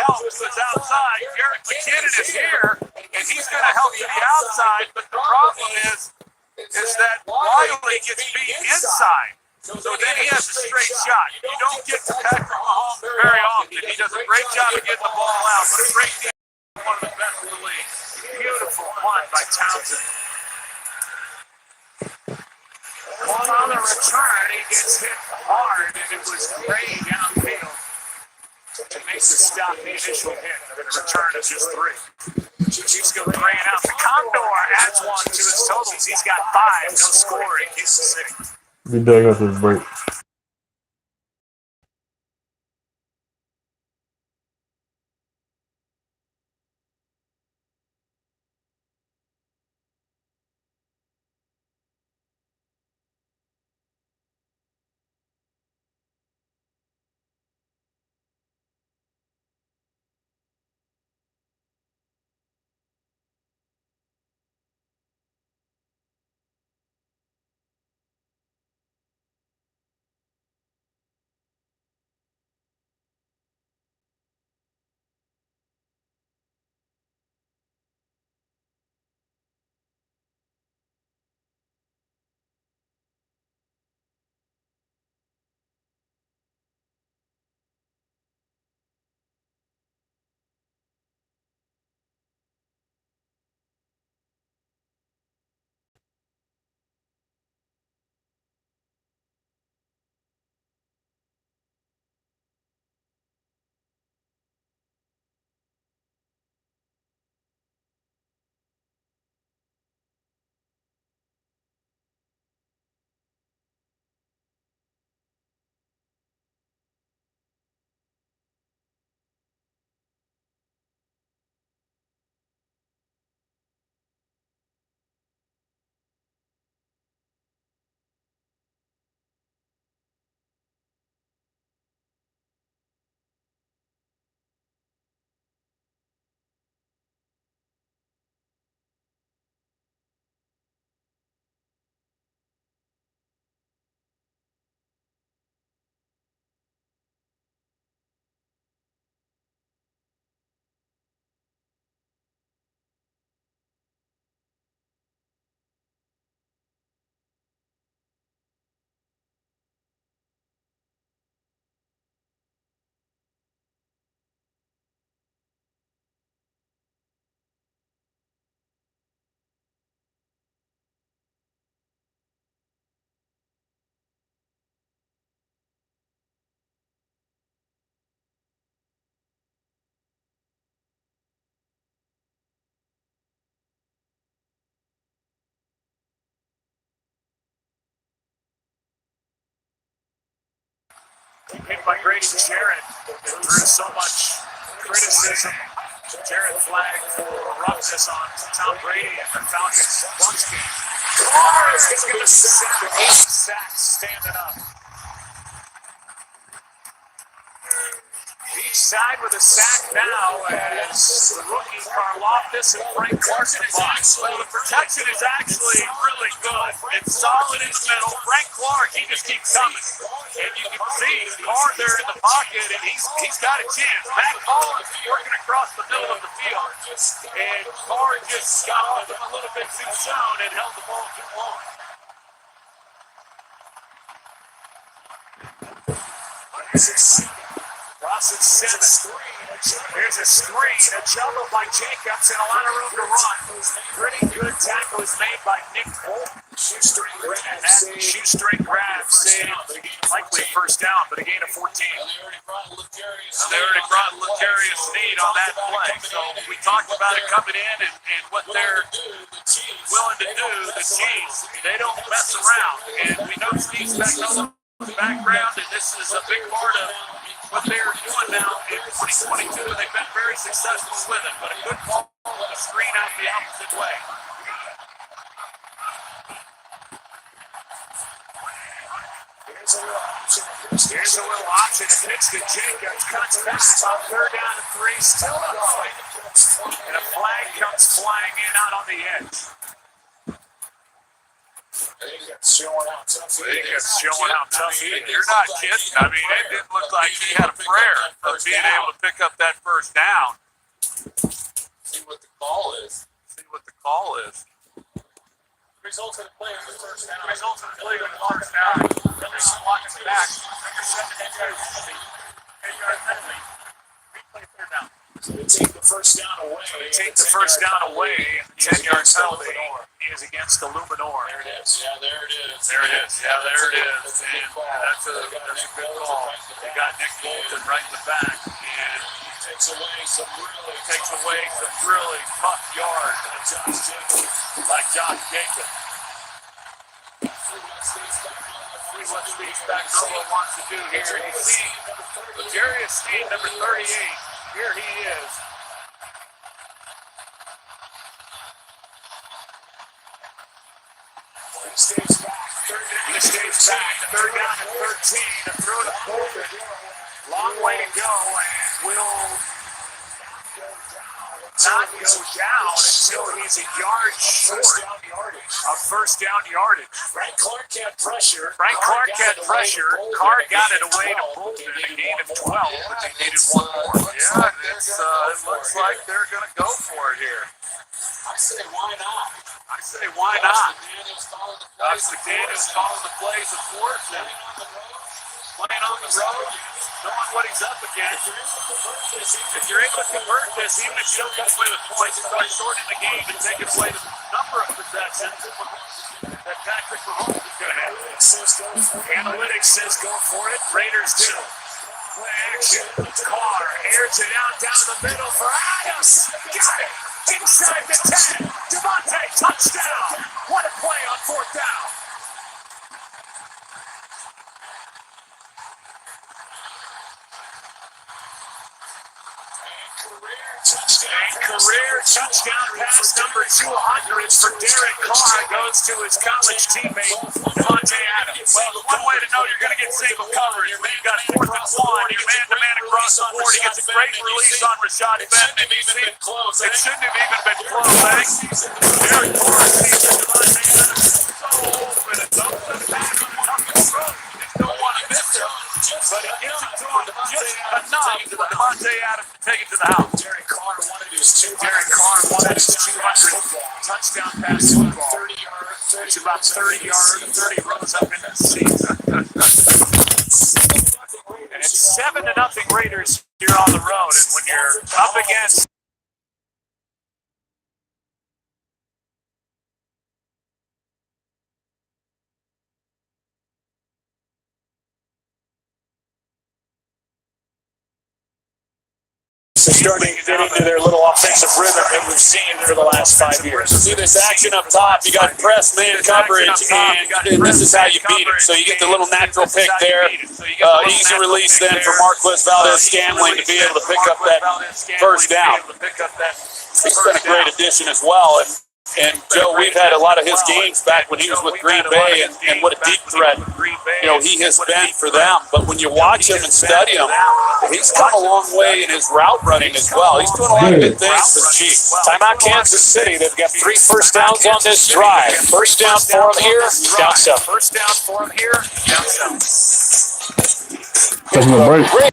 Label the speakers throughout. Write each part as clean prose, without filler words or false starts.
Speaker 1: help to his outside. Garrett McKinnon is here, and he's going to help to the outside, but the problem is that Wiley gets beat inside. So then he has a straight shot. You don't get to Patrick Mahomes very often. He does a great job of getting the ball out, but a great deal, one of the best in the league. Beautiful punt by Townsend. On the return, he gets hit hard, and it was Reid downfield to make the stop the initial hit. And the return is just 3. He's going 3 and out. The Condor adds 1 to his totals. He's got 5. No score in Kansas City.
Speaker 2: Be done after this break.
Speaker 1: Hit by Grady Jarrett. Through so much criticism. Jarrett flagged for roughness on Tom Brady and the Falcons lunch game. Carr is going to set 8 sacks standing up. Each side with a sack now as the rookie Karlaftis and Frank Clark box. Well, the protection is actually really good. It's solid in the middle. Frank Clark, he just keeps coming. And you can see Carr there in the pocket, and he's got a chance. Matt Collins working across the middle of the field. And Carr just got off him a little bit too soon and held the ball too long. Ross at 7. Here's a screen, a jumble by Jacobs, and a lot of room to run. Pretty good tackle is made by Nick Holt. And that shoestring grab saved likely first down, but a gain of 14. And they already brought Lucarius Sneed on that play. So we talked about it coming in and what they're willing to do. The Chiefs, they don't mess around. And we know Sneed's background, and this is a big part of what they're doing now in 2022, and they've been very successful with it. But a good ball with a screen out the opposite way. Here's a little option. Pitch to Jacobs. Cuts back on 3rd down and 3. Still not fighting. And a flag comes flying in out on the edge. Vegas showing how tough he is. You're not kidding. I mean, it didn't look like he had a prayer of being able to pick up that first down. See what the call is. Results of the play on the first down. Henderson walks it back. Number 72. 8-yard penalty. Replay third down. So they take the first down away. And the 10-yard penalty is against the Luminor. There it is. Yeah, there it is. And that's a good call. They got Nick Bolton right in the back, and takes away some really tough yards by Josh Jacobs. See what Steve Spagnuolo wants to do here. You see, Jarius Sneed, number 38. Here he is. He stays back. Third down and 13. A throw to Bolton. Long way to go, and will not go down until he's a yard short of first down yardage. Frank Clark had pressure. Carr got it away to Bolton at a gain of 12, but they needed one more. Yeah, it looks like they're going to go for it here. I say, why not? That's McDaniels calling the plays, of course, and playing on the road, knowing what he's up against. If you're able to convert this, even if you don't get away with points, you start shortening the game and taking away the number of possessions that Patrick Mahomes is going to have. Analytics says go for it. Raiders do. Play action. Carr airs it out down the middle for Adams. Got it. Inside the 10. Devontae, touchdown. What a play on fourth down. Career touchdown pass number 200 for Derek Carr goes to his college teammate, Devontae Adams. Well, the one way to know you're going to get single coverage when you've got 4th and 1, you man-to-man across the board. He gets a great release on Rashad Fenton. It shouldn't have even been close, Derek Carr sees Devontae Adams so open and dumps him back on the top of the road. You just don't want to miss him, but he gets it to him just enough for Devontae Adams to take it to the house. Derek Carr wanted his 200 touchdown pass football. It's about 30 rows up in the seats. And it's 7-0 Raiders here on the road. And when you're up against starting to get into their little offensive rhythm that we've seen over the last 5 years. See this action up top, you got press man coverage, and this is how you beat it. So you get the little natural pick there. Easy release then for Marquez Valdez-Scantling to be able to pick up that first down. He's been a great addition as well. And Joe, we've had a lot of his games back when he was with Green Bay, and what a deep threat, he has been for them. But when you watch him and study him, he's come a long way in his route running as well. He's doing a lot of good things for the Chiefs. Timeout Kansas City. They've got 3 first downs on this drive. First down for him here, down 7.
Speaker 2: Taking a break.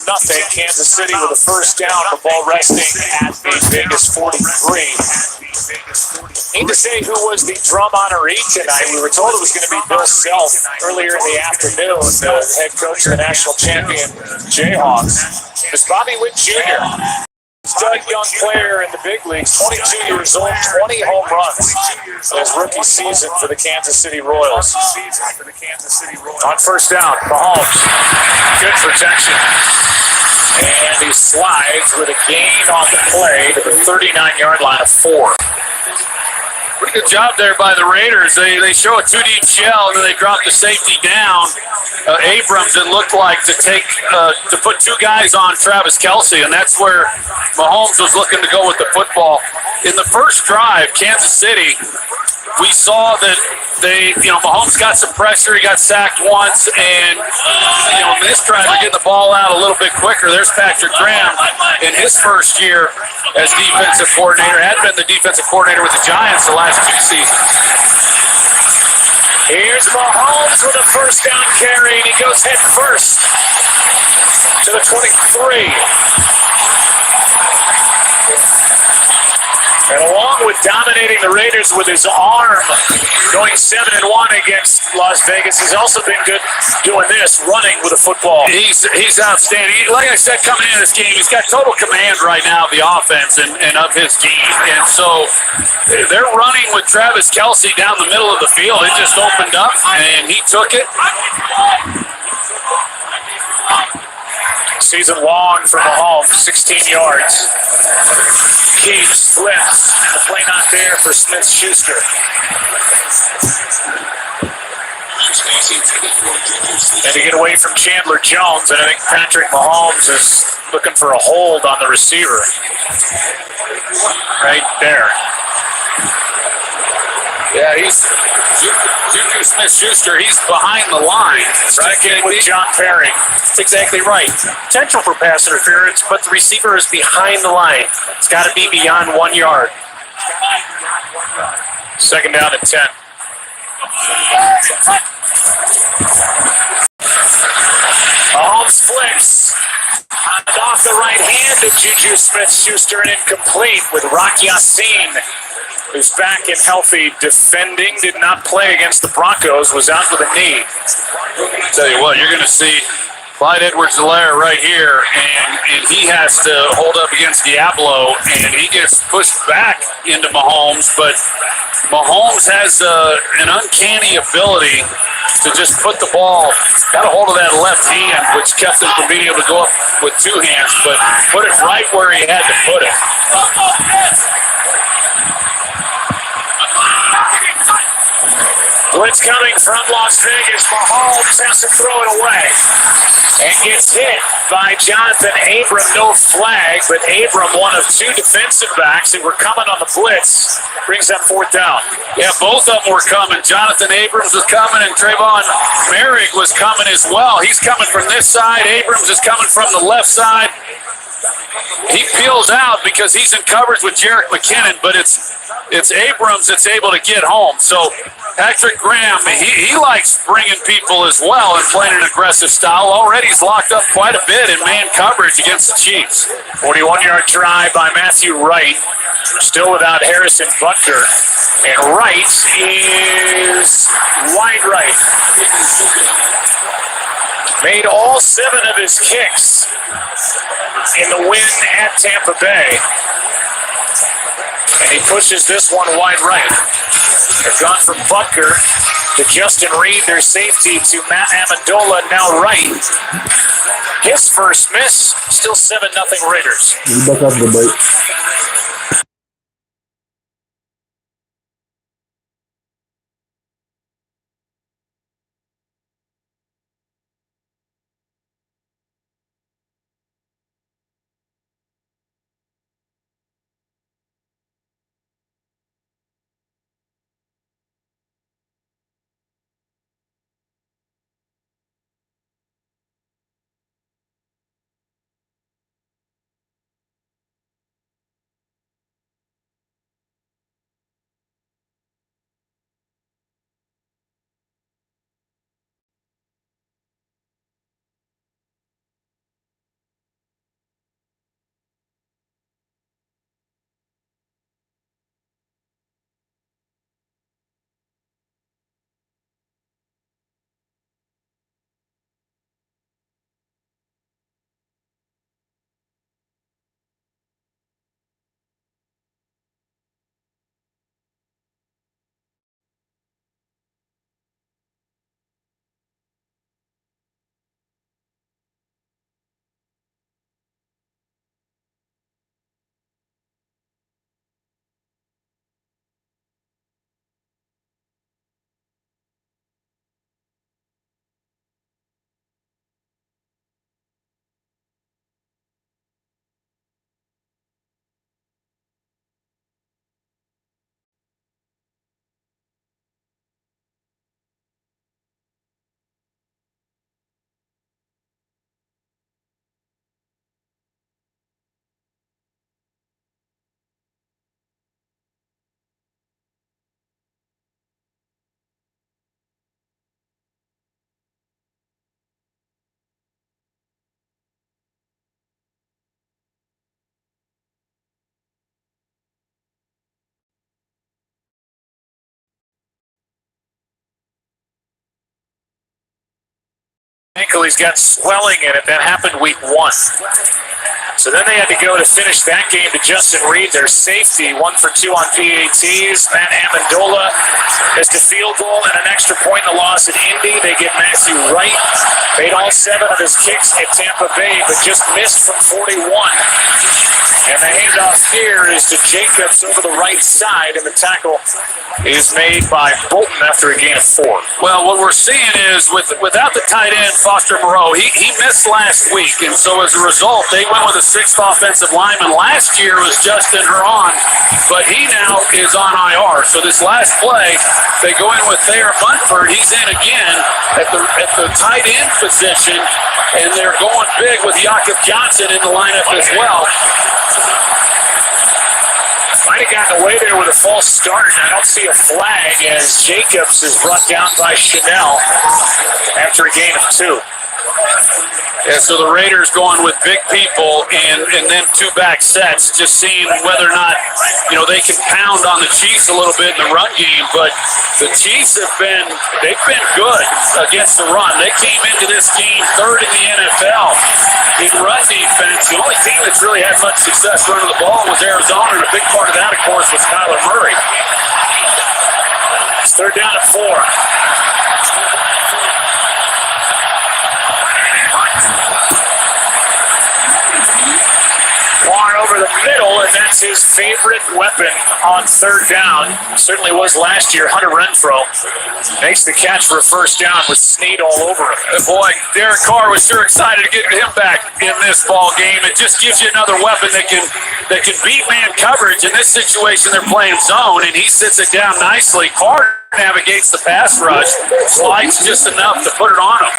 Speaker 1: nothing. Kansas City with a first down. The ball resting at the Vegas 43. Need to say who was the drum honoree tonight. We were told it was going to be Bill Self earlier in the afternoon, the head coach of the national champion Jayhawks. It was Bobby Witt Jr., stud young player in the big leagues, 22 years old, 20 home runs in his rookie season for the Kansas City Royals. On first down, Mahomes, good protection. And he slides with a gain on the play to the 39-yard line of 4.
Speaker 3: Pretty good job there by the Raiders. They show a two-deep shell, and then they drop the safety down. Abrams, it looked like, to put two guys on Travis Kelce, and that's where Mahomes was looking to go with the football. In the first drive, Kansas City, we saw that Mahomes got some pressure. He got sacked once, and this drive they're getting the ball out a little bit quicker. There's Patrick Graham in his first year as defensive coordinator. Had been the defensive coordinator with the Giants the last 2 seasons.
Speaker 1: Here's Mahomes with a first down carry, and he goes head first to the 23. And along with dominating the Raiders with his arm, going 7-1 against Las Vegas, he's also been good doing this, running with a football.
Speaker 3: He's outstanding. Like I said, coming into this game, he's got total command right now of the offense and of his team. And so they're running with Travis Kelce down the middle of the field. It just opened up, and he took it.
Speaker 1: Season long for Mahomes, 16 yards. Keeps, flips, and the play not there for Smith-Schuster. And to get away from Chandler Jones, and I think Patrick Mahomes is looking for a hold on the receiver. Right there.
Speaker 3: Yeah, he's Juju Smith-Schuster. He's behind the line,
Speaker 1: right? With John Perry.
Speaker 4: That's exactly right. Potential for pass interference, but the receiver is behind the line. It's got to be beyond 1 yard.
Speaker 1: Second down and 10. Mahomes flips. Off the right hand of Juju Smith-Schuster and incomplete with Rock Ya-Sin, who's back and healthy, defending, did not play against the Broncos, was out with a knee.
Speaker 3: Tell you what, you're going to see Clyde Edwards-Helaire right here, and he has to hold up against Diablo, and he gets pushed back into Mahomes, but Mahomes has an uncanny ability to just put the ball, got a hold of that left hand, which kept him from being able to go up with two hands, but put it right where he had to put it.
Speaker 1: Blitz coming from Las Vegas. Mahomes has to throw it away and gets hit by Jonathan Abram. No flag, but Abram, one of two defensive backs that were coming on the blitz, brings up fourth down.
Speaker 3: Yeah, both of them were coming. Jonathan Abrams was coming, and Trayvon Merrick was coming as well. He's coming from this side. Abrams is coming from the left side. He peels out because he's in coverage with Jerick McKinnon, but it's Abrams that's able to get home. So Patrick Graham, he likes bringing people as well and playing an aggressive style. Already he's locked up quite a bit in man coverage against the Chiefs.
Speaker 1: 41-yard try by Matthew Wright. Still without Harrison Butker. And Wright is wide right. Made all 7 of his kicks in the win at Tampa Bay. And he pushes this one wide right. They've gone from Butker to Justin Reid, their safety, to Matt Amendola, now right. His first miss, still 7-0 Raiders.
Speaker 2: Back up the break.
Speaker 4: ankle. He's got swelling in it. That happened week 1. So then they had to go to finish that game to Justin Reid, their safety, 1 for 2 on PATs. Matt Amendola missed a field goal and an extra point in the loss at Indy. They get Matthew Wright. Made all 7 of his kicks at Tampa Bay, but just missed from 41. And the handoff here is to Jacobs over the right side, and the tackle is made by Bolton after a gain of 4.
Speaker 3: Well, what we're seeing is without the tight end, Foster Moreau, he missed last week, and so as a result, they went with a 6th offensive lineman. Last year was Justin Huron, but he now is on IR. So this last play, they go in with Thayer Munford. He's in again at the tight end position, and they're going big with Jakob Johnson in the lineup as well.
Speaker 4: Might have gotten away there with a false start, and I don't see a flag as Jacobs is brought down by Chanel after a gain of 2.
Speaker 3: Yeah, so the Raiders going with big people and then 2 back sets, just seeing whether or not, they can pound on the Chiefs a little bit in the run game. But the Chiefs they've been good against the run. They came into this game 3rd in the NFL in run defense. The only team that's really had much success running the ball was Arizona, and a big part of that, of course, was Kyler Murray.
Speaker 4: It's 3rd down at 4. Far over the middle, and that's his favorite weapon on 3rd down. Certainly was last year. Hunter Renfrow makes the catch for a 1st down with Sneed all over him.
Speaker 3: Boy, Derek Carr was sure excited to get him back in this ball game. It just gives you another weapon that can beat man coverage. In this situation, they're playing zone, and he sits it down nicely. Carr navigates the pass rush, slides just enough to put it on him.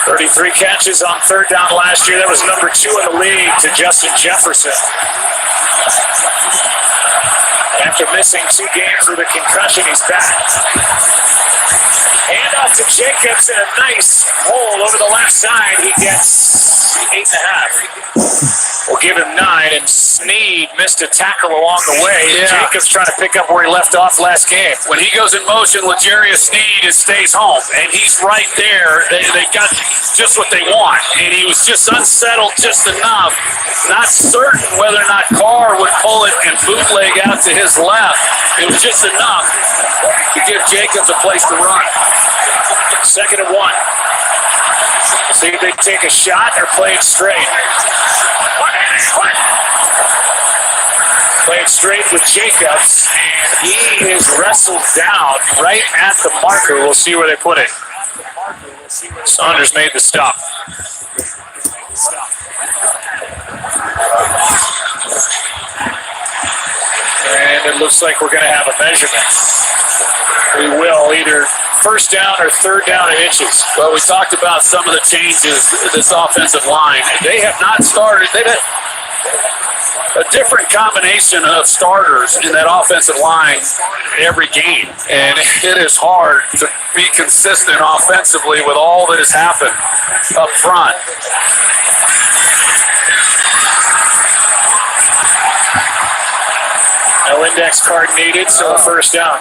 Speaker 4: 33 catches on 3rd down last year. That was number 2 in the league to Justin Jefferson. After missing 2 games with a concussion, he's back. Handoff to Jacobs and a nice hole over the left side. He gets 8.5. We'll give him 9, and Sneed missed a tackle along the way.
Speaker 3: Yeah.
Speaker 4: Jacobs trying to pick up where he left off last game.
Speaker 3: When he goes in motion, L'Jarius Sneed stays home, and he's right there. They got just what they want, and he was just unsettled just enough, not certain whether or not Carr would pull it and bootleg out to his left. It was just enough to give Jacobs a place to run.
Speaker 4: 2nd and 1. See if they take a shot or play it straight. Play it straight with Jacobs, and he is wrestled down right at the marker. We'll see where they put it. Saunders made the stop. And it looks like we're going to have a measurement. We will, either 1st down or 3rd down in inches.
Speaker 3: Well, we talked about some of the changes this offensive line. They have not started. They've had a different combination of starters in that offensive line every game. And it is hard to be consistent offensively with all that has happened up front.
Speaker 4: No index card needed, so 1st down.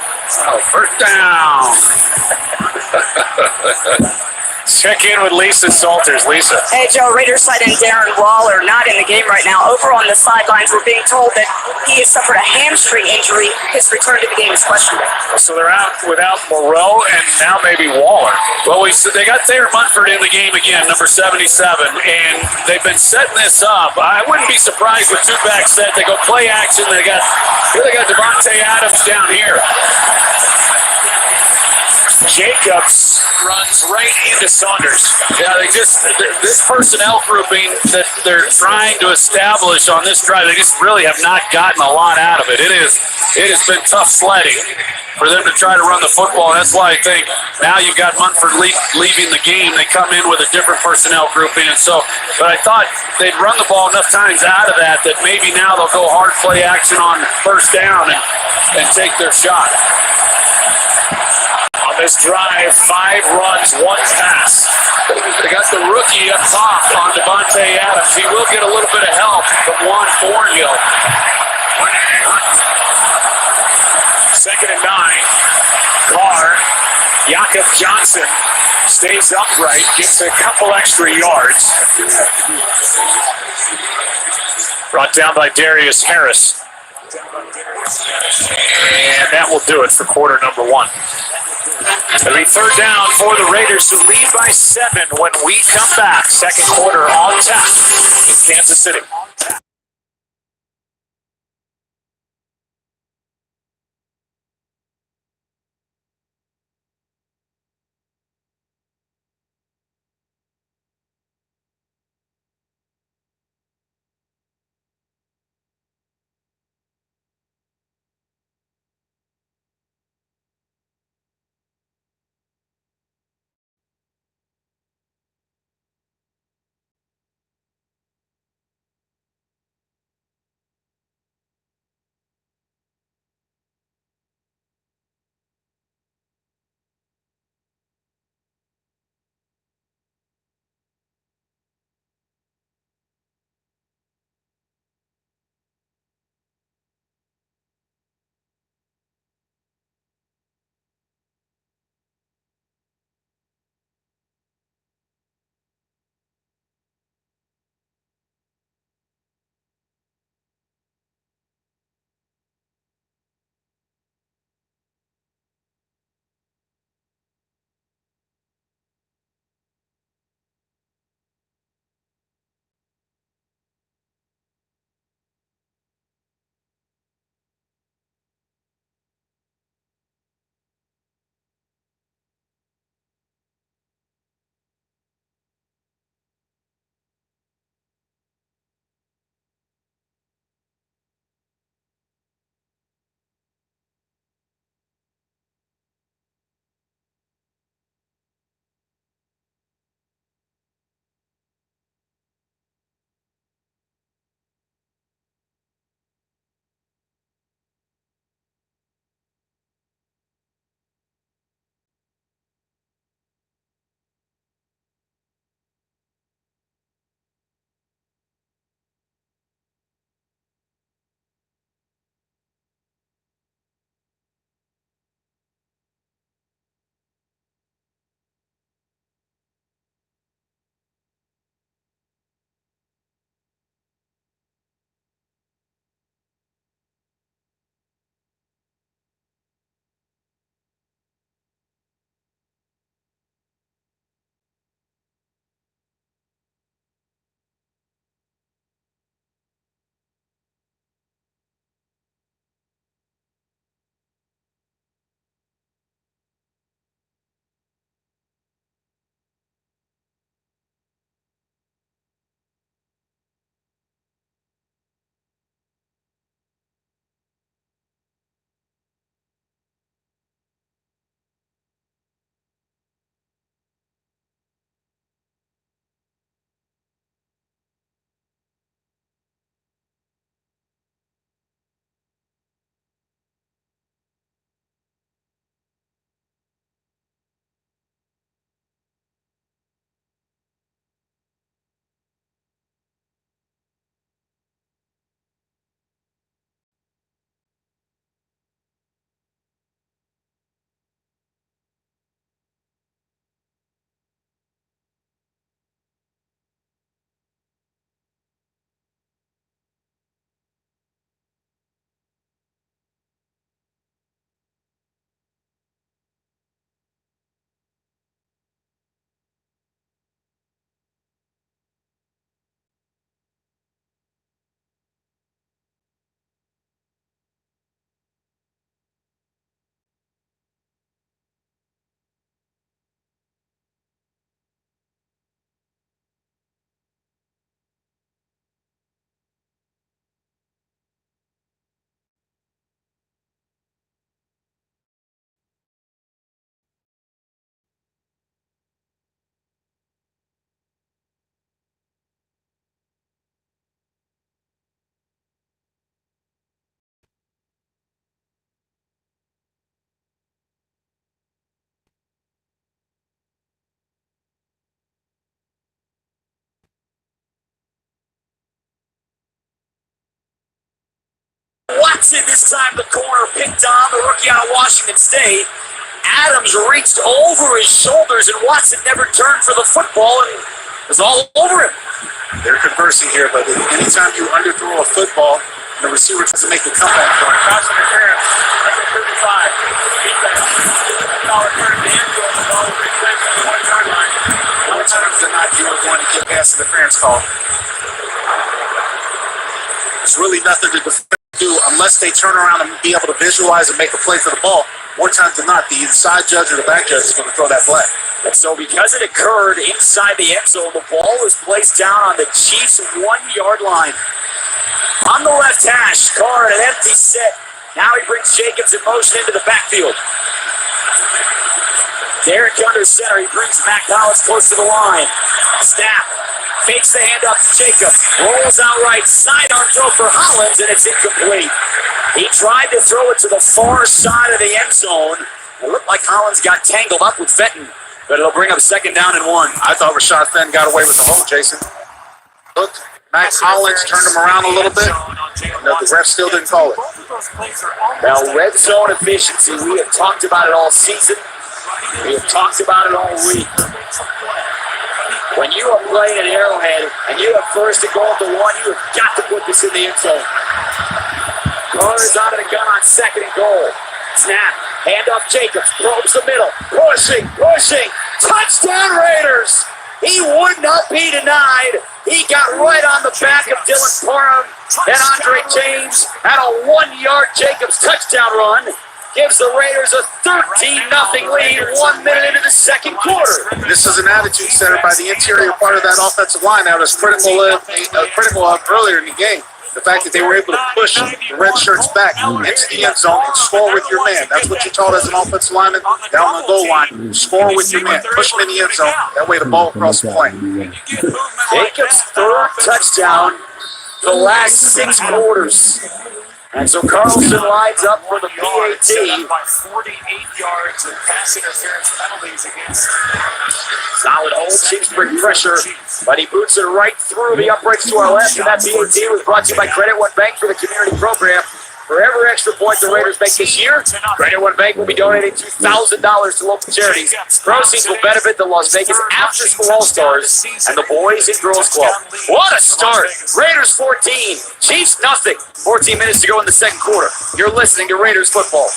Speaker 3: Oh, 1st down.
Speaker 4: Check in with Lisa Salters. Lisa.
Speaker 5: Hey, Joe, Raiders side and Darren Waller not in the game right now. Over on the sidelines, we're being told that he has suffered a hamstring injury. His return to the game is questionable.
Speaker 4: So they're out without Moreau and now maybe Waller.
Speaker 3: Well, they got Thayer Munford in the game again, number 77, and they've been setting this up. I wouldn't be surprised with 2 back set. They go play action. They got Devontae Adams down here.
Speaker 4: Jacobs runs right into Saunders.
Speaker 3: Yeah, this personnel grouping that they're trying to establish on this drive, they just really have not gotten a lot out of it. It has been tough sledding for them to try to run the football. That's why I think now you've got Munford leaving the game. They come in with a different personnel grouping, but I thought they'd run the ball enough times out of that maybe now they'll go hard play action on 1st down and take their shot.
Speaker 4: On this drive, 5 runs, 1 pass.
Speaker 3: They got the rookie up top on Devontae Adams. He will get a little bit of help from Juan Thornhill.
Speaker 4: 2nd and 9. Carr, Jakob Johnson stays upright, gets a couple extra yards. Brought down by Darius Harris. And that will do it for quarter number 1. It'll be 3rd down for the Raiders, who lead by 7 when we come back. 2nd quarter on tap in Kansas City.
Speaker 1: Watson this time the corner picked on the rookie out of Washington State. Adams reached over his shoulders and Watson never turned for the football and was all over him.
Speaker 6: They're conversing here, but anytime you underthrow a football and the receiver doesn't make the comeback for it.
Speaker 1: Pass interference, number 35. Defense, dollar third to end goal, the ball will be placed on the 1-yard line.
Speaker 6: More times than not, you are going to get pass interference call. There's really nothing to do unless they turn around and be able to visualize and make a play for the ball. More times than not, the inside judge or the back judge is going to throw that flag.
Speaker 1: And so because it occurred inside the end zone, the ball was placed down on the Chiefs' 1-yard line. On the left hash, Carr at an empty set. Now he brings Jacobs in motion into the backfield. Derek under center. He brings Mac Collins close to the line. Snap. Fakes the handoff to Jacobs. Rolls out right. Sidearm throw for Hollins, and it's incomplete. He tried to throw it to the far side of the end zone. It looked like Hollins got tangled up with Fenton, but it'll bring up 2nd down and 1.
Speaker 6: I thought Rashad Fenton got away with the hold, Jason. Look, Max Hollins turned him around a little bit. No, the ref still didn't call it.
Speaker 1: Now, red zone efficiency, we have talked about it all season. We have talked about it all week. When you are playing at Arrowhead and you have first and goal at the 1, you have got to put this in the end zone. Carter's out of the gun on 2nd and goal. Snap. Handoff Jacobs. Probes the middle. Pushing. Touchdown Raiders. He would not be denied. He got right on the back of Dylan Parham and Andre James had a 1-yard Jacobs touchdown run. Gives the Raiders a 13-0 lead 1 minute into the second quarter.
Speaker 6: This is an attitude setter by the interior part of that offensive line that was critical of earlier in the game. The fact that they were able to push the red shirts back into the end zone and score with your man. That's what you're taught as an offensive lineman down the goal line. Score with your man. Push them in the end zone. That way the ball across the plane.
Speaker 1: Jacobs' 3rd touchdown the last 6 quarters. And so Carlson lines up for the PAT.
Speaker 4: By 48 yards of pass interference penalties against.
Speaker 1: Solid hold, Chiefs bring pressure, but he boots it right through the uprights to our left. And that PAT was brought to you by Credit One Bank for the community program. For every extra point the Raiders make this year, Credit One Bank will be donating $2,000 to local charities. Proceeds will benefit the Las Vegas After School All-Stars and the Boys and Girls Club. What a start! Raiders 14, Chiefs nothing. 14 minutes to go in the second quarter. You're listening to Raiders football.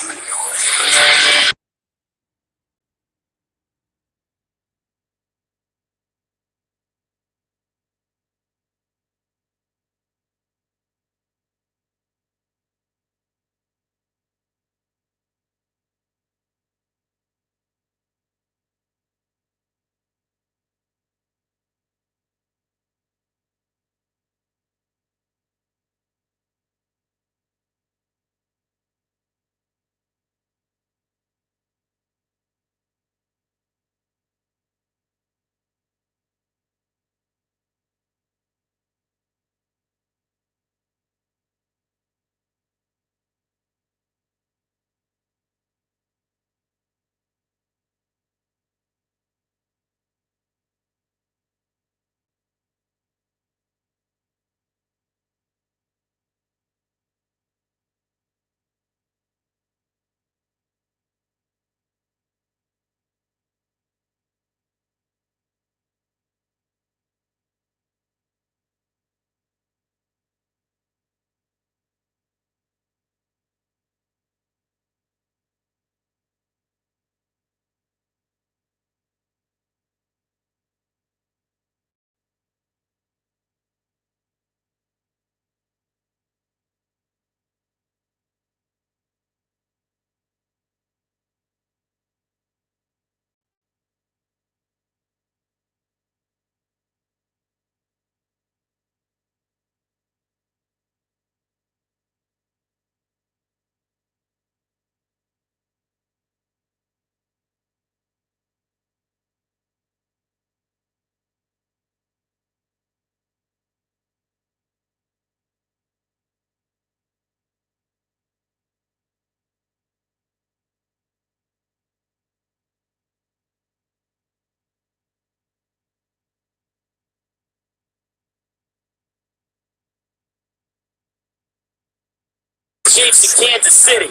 Speaker 7: Chiefs in Kansas City.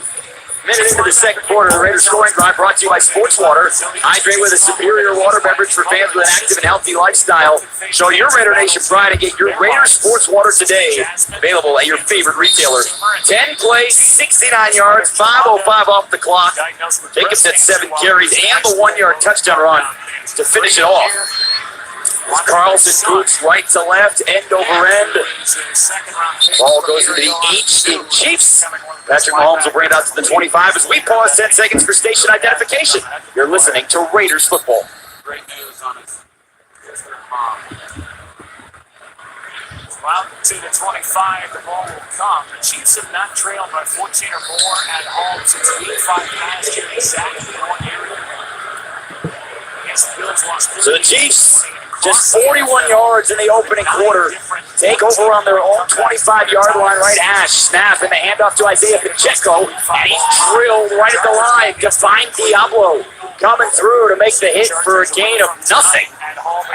Speaker 7: Minute into the second quarter, the Raiders scoring drive brought to you by Sports Water. Hydrate with a superior water beverage for fans with an active and healthy lifestyle. Show your Raider Nation pride and get your Raiders Sports Water today. Available at your favorite retailer. 10 plays, 69 yards, 5:05 off the clock. Jacobs had 7 carries and the 1-yard touchdown run to finish it off. Carlson boots right to left, end over end. Ball goes to the H in Chiefs. Patrick Mahomes will bring it out to the 25 as we pause 10 seconds for station identification. You're listening to Raiders football.
Speaker 1: Great news on it. Out to the 25, the ball will come. The Chiefs have not trailed by 14 or more at home since week 5 last year, exactly 1 year ago. Against the Bills lost.
Speaker 7: So the Chiefs, just 41 yards in the opening quarter, take over on their own 25-yard line, right hash. Snap and the handoff to Isaiah Pacheco, and he's drilled right at the line to find Diablo coming through to make the hit for a gain of nothing.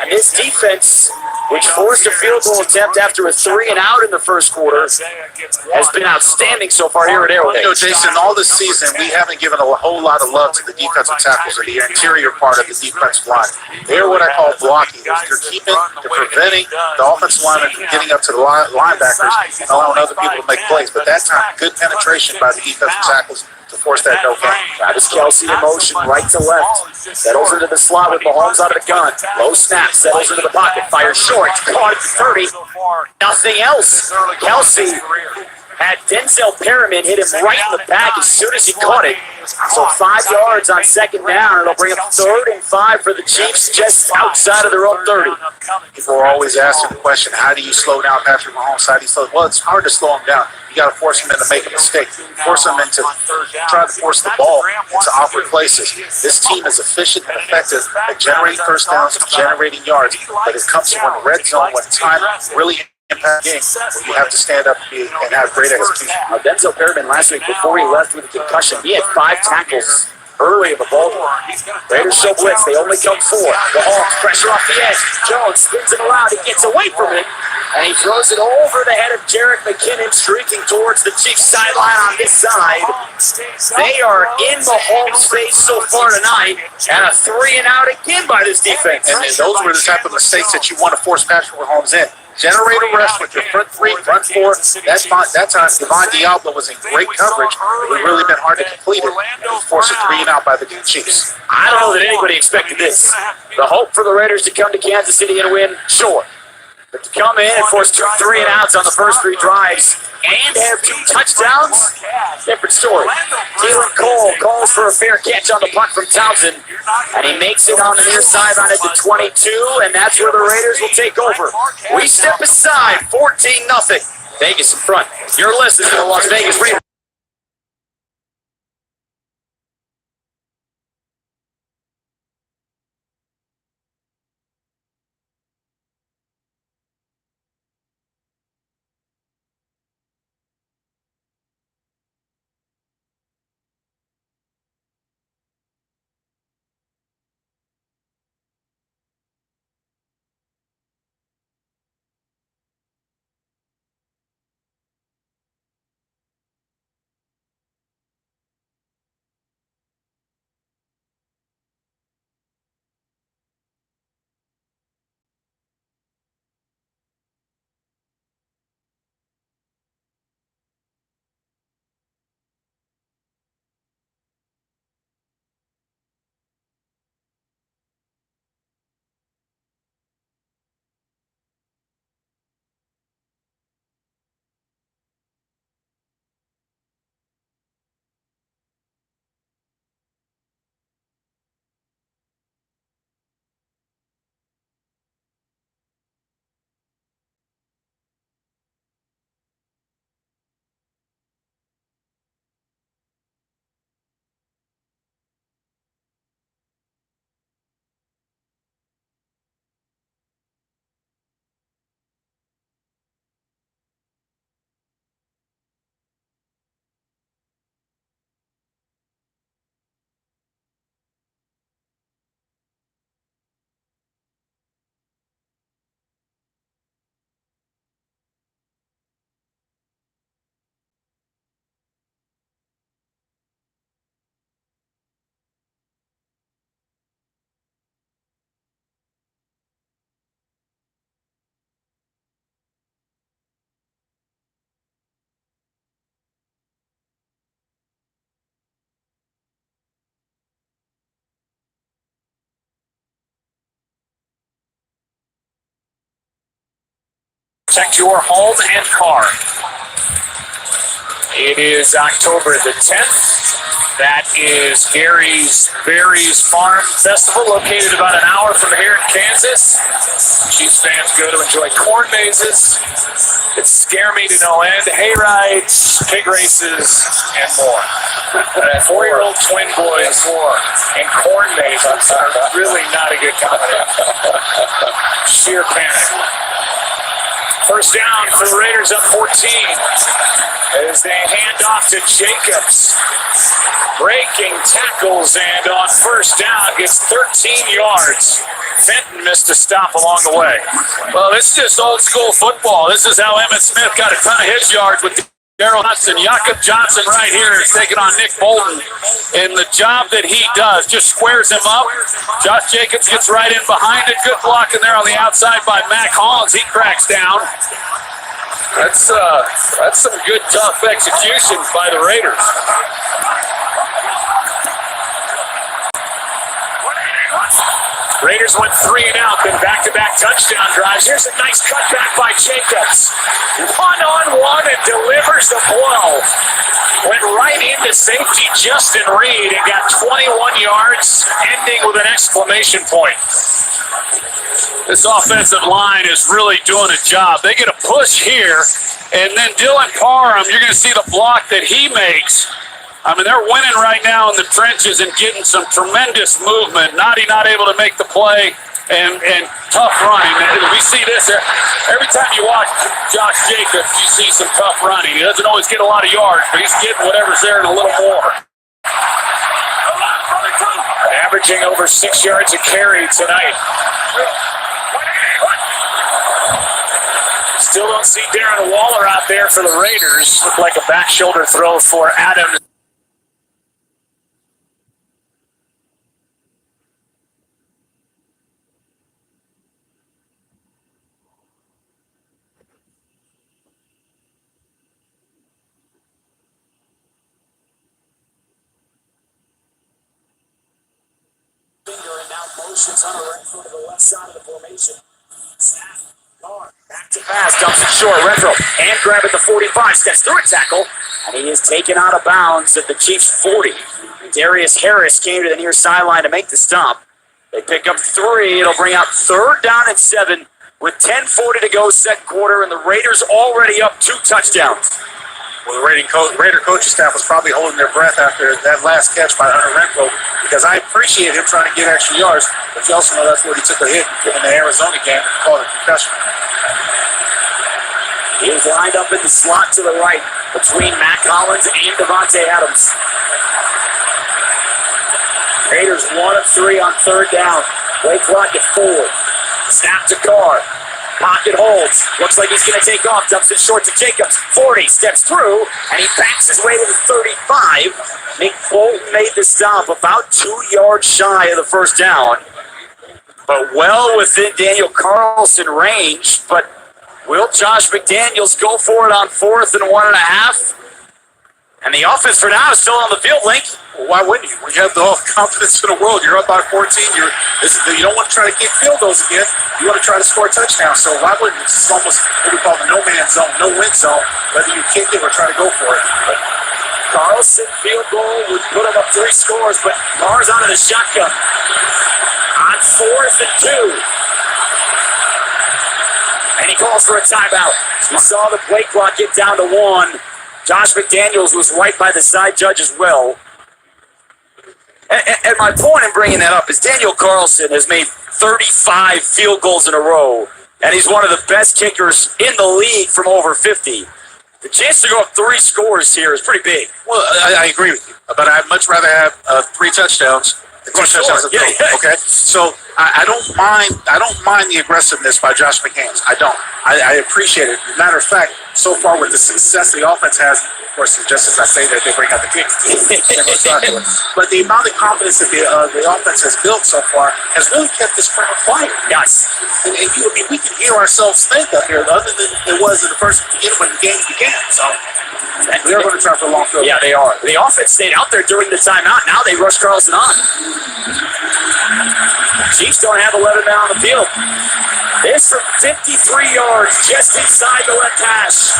Speaker 7: And this defense, which forced a field goal attempt after a 3-and-out in the first quarter, has been outstanding so far here at Arrowhead.
Speaker 6: You know, Jason, all this season, we haven't given a whole lot of love to the defensive tackles or the interior part of the defensive line. They're what I call blocking. They're preventing the offensive linemen from getting up to the linebackers and allowing other people to make plays. But that time, good penetration by the defensive tackles to force that no gain.
Speaker 7: Travis Kelce in motion, right to left. Settles into the slot with Mahomes out of the gun. Low snap, settles into the pocket, fires short. Caught at the 30. Nothing else. Kelce had Denzel Perriman hit him right in the back as soon as he caught it. So 5 yards on second down. It'll bring up 3rd and 5 for the Chiefs just outside of their own 30.
Speaker 6: People are always asking the question, how do you slow down Patrick Mahomes? How do you slow? Well, it's hard to slow him down. You got to force him into make a mistake. Force him into try to force the ball into awkward places. This team is efficient and effective at generating first downs, generating yards, but it comes from the red zone when time really impact game. You have to stand up and have great execution.
Speaker 7: Denzel Perriman last week, before he left with a concussion, he had 5 tackles early in the ball game. Raiders show blitz. They only come 4. The Hawks pressure off the edge. Jones spins it around. He gets away from it, and he throws it over the head of Jerick McKinnon, streaking towards the Chiefs sideline on this side. They are in Mahomes' face so far tonight, and a 3-and-out again by this defense.
Speaker 6: And those were the type of mistakes that you want to force Patrick Mahomes in. Generate a rush with your front 3, front 4. That time, Devon Diablo was in great coverage. It would really been hard to complete it. It was forced a 3-and-out by the Chiefs.
Speaker 7: I don't know that anybody expected this. The hope for the Raiders to come to Kansas City and win, sure. But to come in and force 2 3-and-outs on the first 3 drives and have 2 touchdowns, different story. Keelan Cole calls for a fair catch on the punt from Townsend, and he makes it on the near sideline at the 22, and that's where the Raiders will take over. We step aside, 14-0. Vegas in front. You're listening to the Las Vegas Raiders.
Speaker 4: Protect your home and car. It is October the 10th. That is Gary's Berries Farm Festival, located about an hour from here in Kansas. Chiefs fans go to enjoy corn mazes. It's scare me to no end. Hay rides, pig races, and more. 4-year-old twin boys and corn mazes are really not a good combination. Sheer panic. First down for the Raiders, up 14 as they hand off to Jacobs. Breaking tackles, and on first down gets 13 yards. Fenton missed a stop along the way.
Speaker 3: Well, this is just old school football. This is how Emmitt Smith got a ton of his yards with Darrell Hudson. Jakob Johnson right here is taking on Nick Bolton. And the job that he does just squares him up. Josh Jacobs gets right in behind it. Good blocking there on the outside by Mac Hollins. He cracks down. That's some good, tough execution by the Raiders.
Speaker 4: Raiders went 3 and out, then back-to-back touchdown drives. Here's a nice cutback by Jacobs. One-on-one and delivers the blow. Went right into safety Justin Reid and got 21 yards, ending with an exclamation point.
Speaker 3: This offensive line is really doing a job. They get a push here, and then Dylan Parham, you're going to see the block that he makes. I mean, they're winning right now in the trenches and getting some tremendous movement. Noddy not able to make the play, and tough running. We see this every time you watch Josh Jacobs, you see some tough running. He doesn't always get a lot of yards, but he's getting whatever's there and a little more.
Speaker 4: Averaging over 6 yards a carry tonight. Still don't see Darren Waller out there for the Raiders. Looked like a back shoulder throw for Adams. And now motions on the right foot to the left side of the formation. Snap, guard, back to pass, dumps it short. Renfro, hand grab at the 45, steps through a tackle, and he is taken out of bounds at the Chiefs' 40. Darius Harris came to the near sideline to make the stop. They pick up 3. It'll bring out 3rd down and 7 with 10:40 to go, second quarter, and the Raiders already up 2 touchdowns.
Speaker 6: Well, the Raider coaching staff was probably holding their breath after that last catch by Hunter Renfro, because I appreciate him trying to get extra yards, but you also know that's where he took a hit in the Arizona game and called it a concussion.
Speaker 4: He is lined up in the slot to the right between Mac Hollins and Devontae Adams. Raiders 1 of 3 on 3rd down. Play clock at 4. Snap to Carr. Pocket holds. Looks like he's going to take off. Dumps it short to Jacobs. 40. Steps through. And he backs his way to the 35. Nick Bolton made the stop about 2 yards shy of the first down. But well within Daniel Carlson range. But will Josh McDaniels go for it on 4th and 1.5? And the offense for now is still on the field, Link.
Speaker 6: Well, why wouldn't you? When you have the confidence in the world, you're up by 14. You don't want to try to get field goals again. You want to try to score a touchdown. So why wouldn't you? It's almost what we call the no-man zone, no-win zone, whether you kick it or try to go for it. But
Speaker 4: Carlson field goal would put him up 3 scores, but Mars out of the shotgun. On 4th and 2. And he calls for a timeout. We saw the play clock get down to 1. Josh McDaniels was right by the side judge as well. And my point in bringing that up is Daniel Carlson has made 35 field goals in a row, and he's one of the best kickers in the league from over 50. The chance to go up 3 scores here is pretty big.
Speaker 6: Well, I agree with you, but I'd much rather have 3 touchdowns than 2 touchdowns. Okay, so I don't mind the aggressiveness by Josh McDaniels. I don't. I appreciate it. Matter of fact, so far with the success the offense has, of course, just as I say that, they bring out the kicks. But the amount of confidence that the offense has built so far has really kept this crowd quiet.
Speaker 4: Yes.
Speaker 6: And we can hear ourselves think up here, other than it was in the first beginning when the game began. So they're going to try for a long field.
Speaker 4: Yeah, they are. The offense stayed out there during the timeout. Now they rush Carlson on. Chiefs don't have 11 men on the field.
Speaker 7: This from 53 yards, just inside the left hash.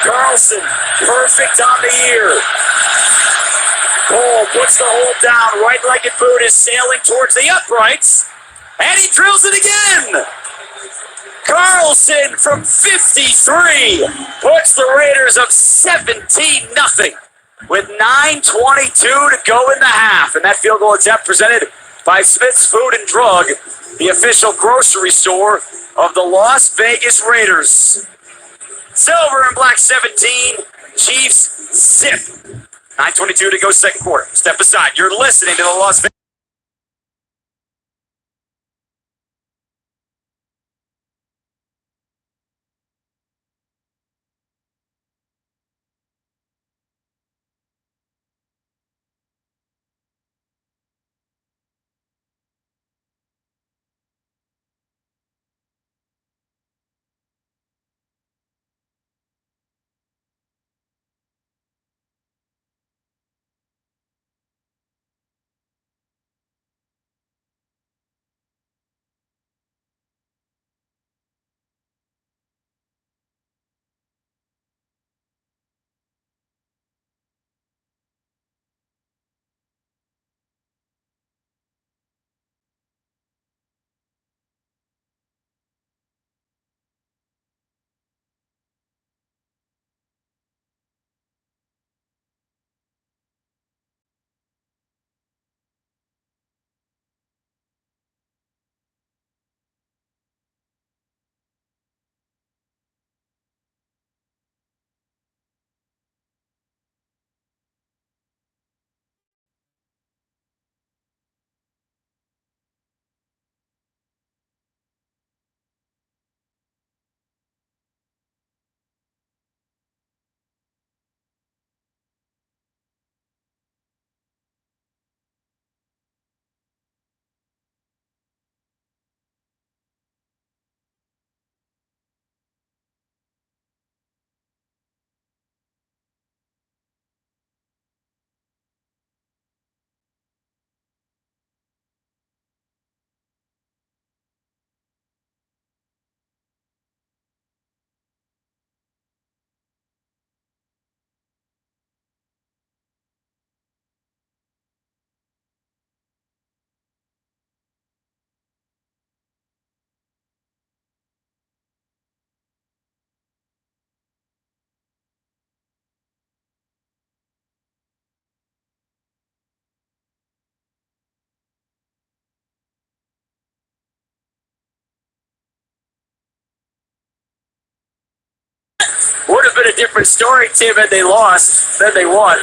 Speaker 7: Carlson, perfect on the ear. Cole puts the hold down. Right-legged boot is sailing towards the uprights. And he drills it again. Carlson from 53 puts the Raiders up 17-0 with 9:22 to go in the half. And that field goal attempt presented by Smith's Food and Drug, the official grocery store of the Las Vegas Raiders. Silver and black 17, Chiefs zip. 9:22 to go second quarter. Step aside. You're listening to the Las Vegas. Would have been a different story, Tim, had they lost than they won.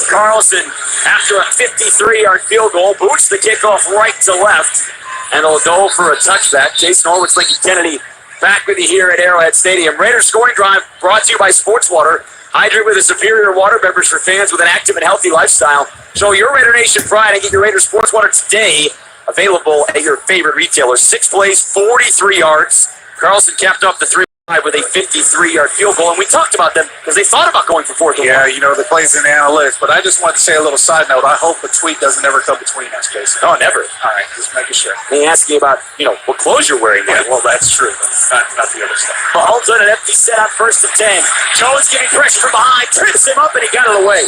Speaker 7: Carlson, after a 53-yard field goal, boots the kickoff right to left, and it'll go for a touchback. Jason Horwitz, Lincoln Kennedy, back with you here at Arrowhead Stadium. Raiders scoring drive brought to you by Sports Water. Hydrate with a superior water beverage for fans with an active and healthy lifestyle. Show your Raider Nation pride and get your Raiders Sports Water today. Available at your favorite retailer. 6 plays, 43 yards. Carlson capped off the 3 with a 53-yard field goal, and we talked about them because they thought about going for 4th.
Speaker 6: Yeah, you know, the plays in the analytics, but I just wanted to say a little side note. I hope a tweet doesn't ever come between us, Jason.
Speaker 7: No, never.
Speaker 6: All right, just making sure.
Speaker 7: They ask you about, what clothes you're wearing.
Speaker 6: Yeah, well, that's true. That's not the other stuff.
Speaker 7: Mahomes on an empty set on 1st and 10. Jones getting pressure from behind, trips him up, and he got it away.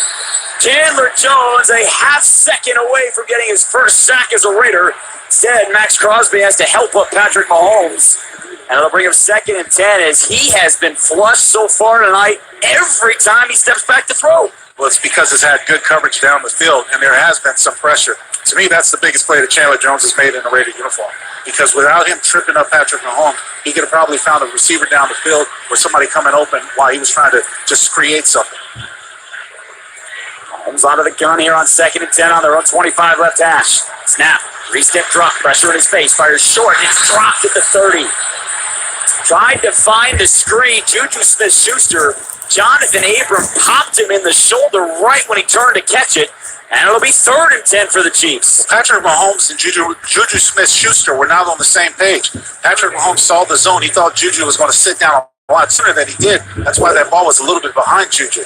Speaker 7: Chandler Jones a half second away from getting his first sack as a Raider. Instead, Max Crosby has to help up Patrick Mahomes. And it'll bring him 2nd and 10 as he has been flushed so far tonight every time he steps back to throw.
Speaker 6: Well, it's because it's had good coverage down the field, and there has been some pressure. To me, that's the biggest play that Chandler Jones has made in a Raider uniform. Because without him tripping up Patrick Mahomes, he could have probably found a receiver down the field or somebody coming open while he was trying to just create something.
Speaker 7: Mahomes out of the gun here on 2nd and 10 on their own 25 left hash. Snap, 3-step drop, pressure in his face, fires short, and it's dropped at the 30. Tried to find the screen. Juju Smith-Schuster. Jonathan Abram popped him in the shoulder right when he turned to catch it. And it'll be 3rd and 10 for the Chiefs.
Speaker 6: Patrick Mahomes and Juju Smith-Schuster were not on the same page. Patrick Mahomes saw the zone. He thought Juju was going to sit down a lot sooner than he did. That's why that ball was a little bit behind Juju.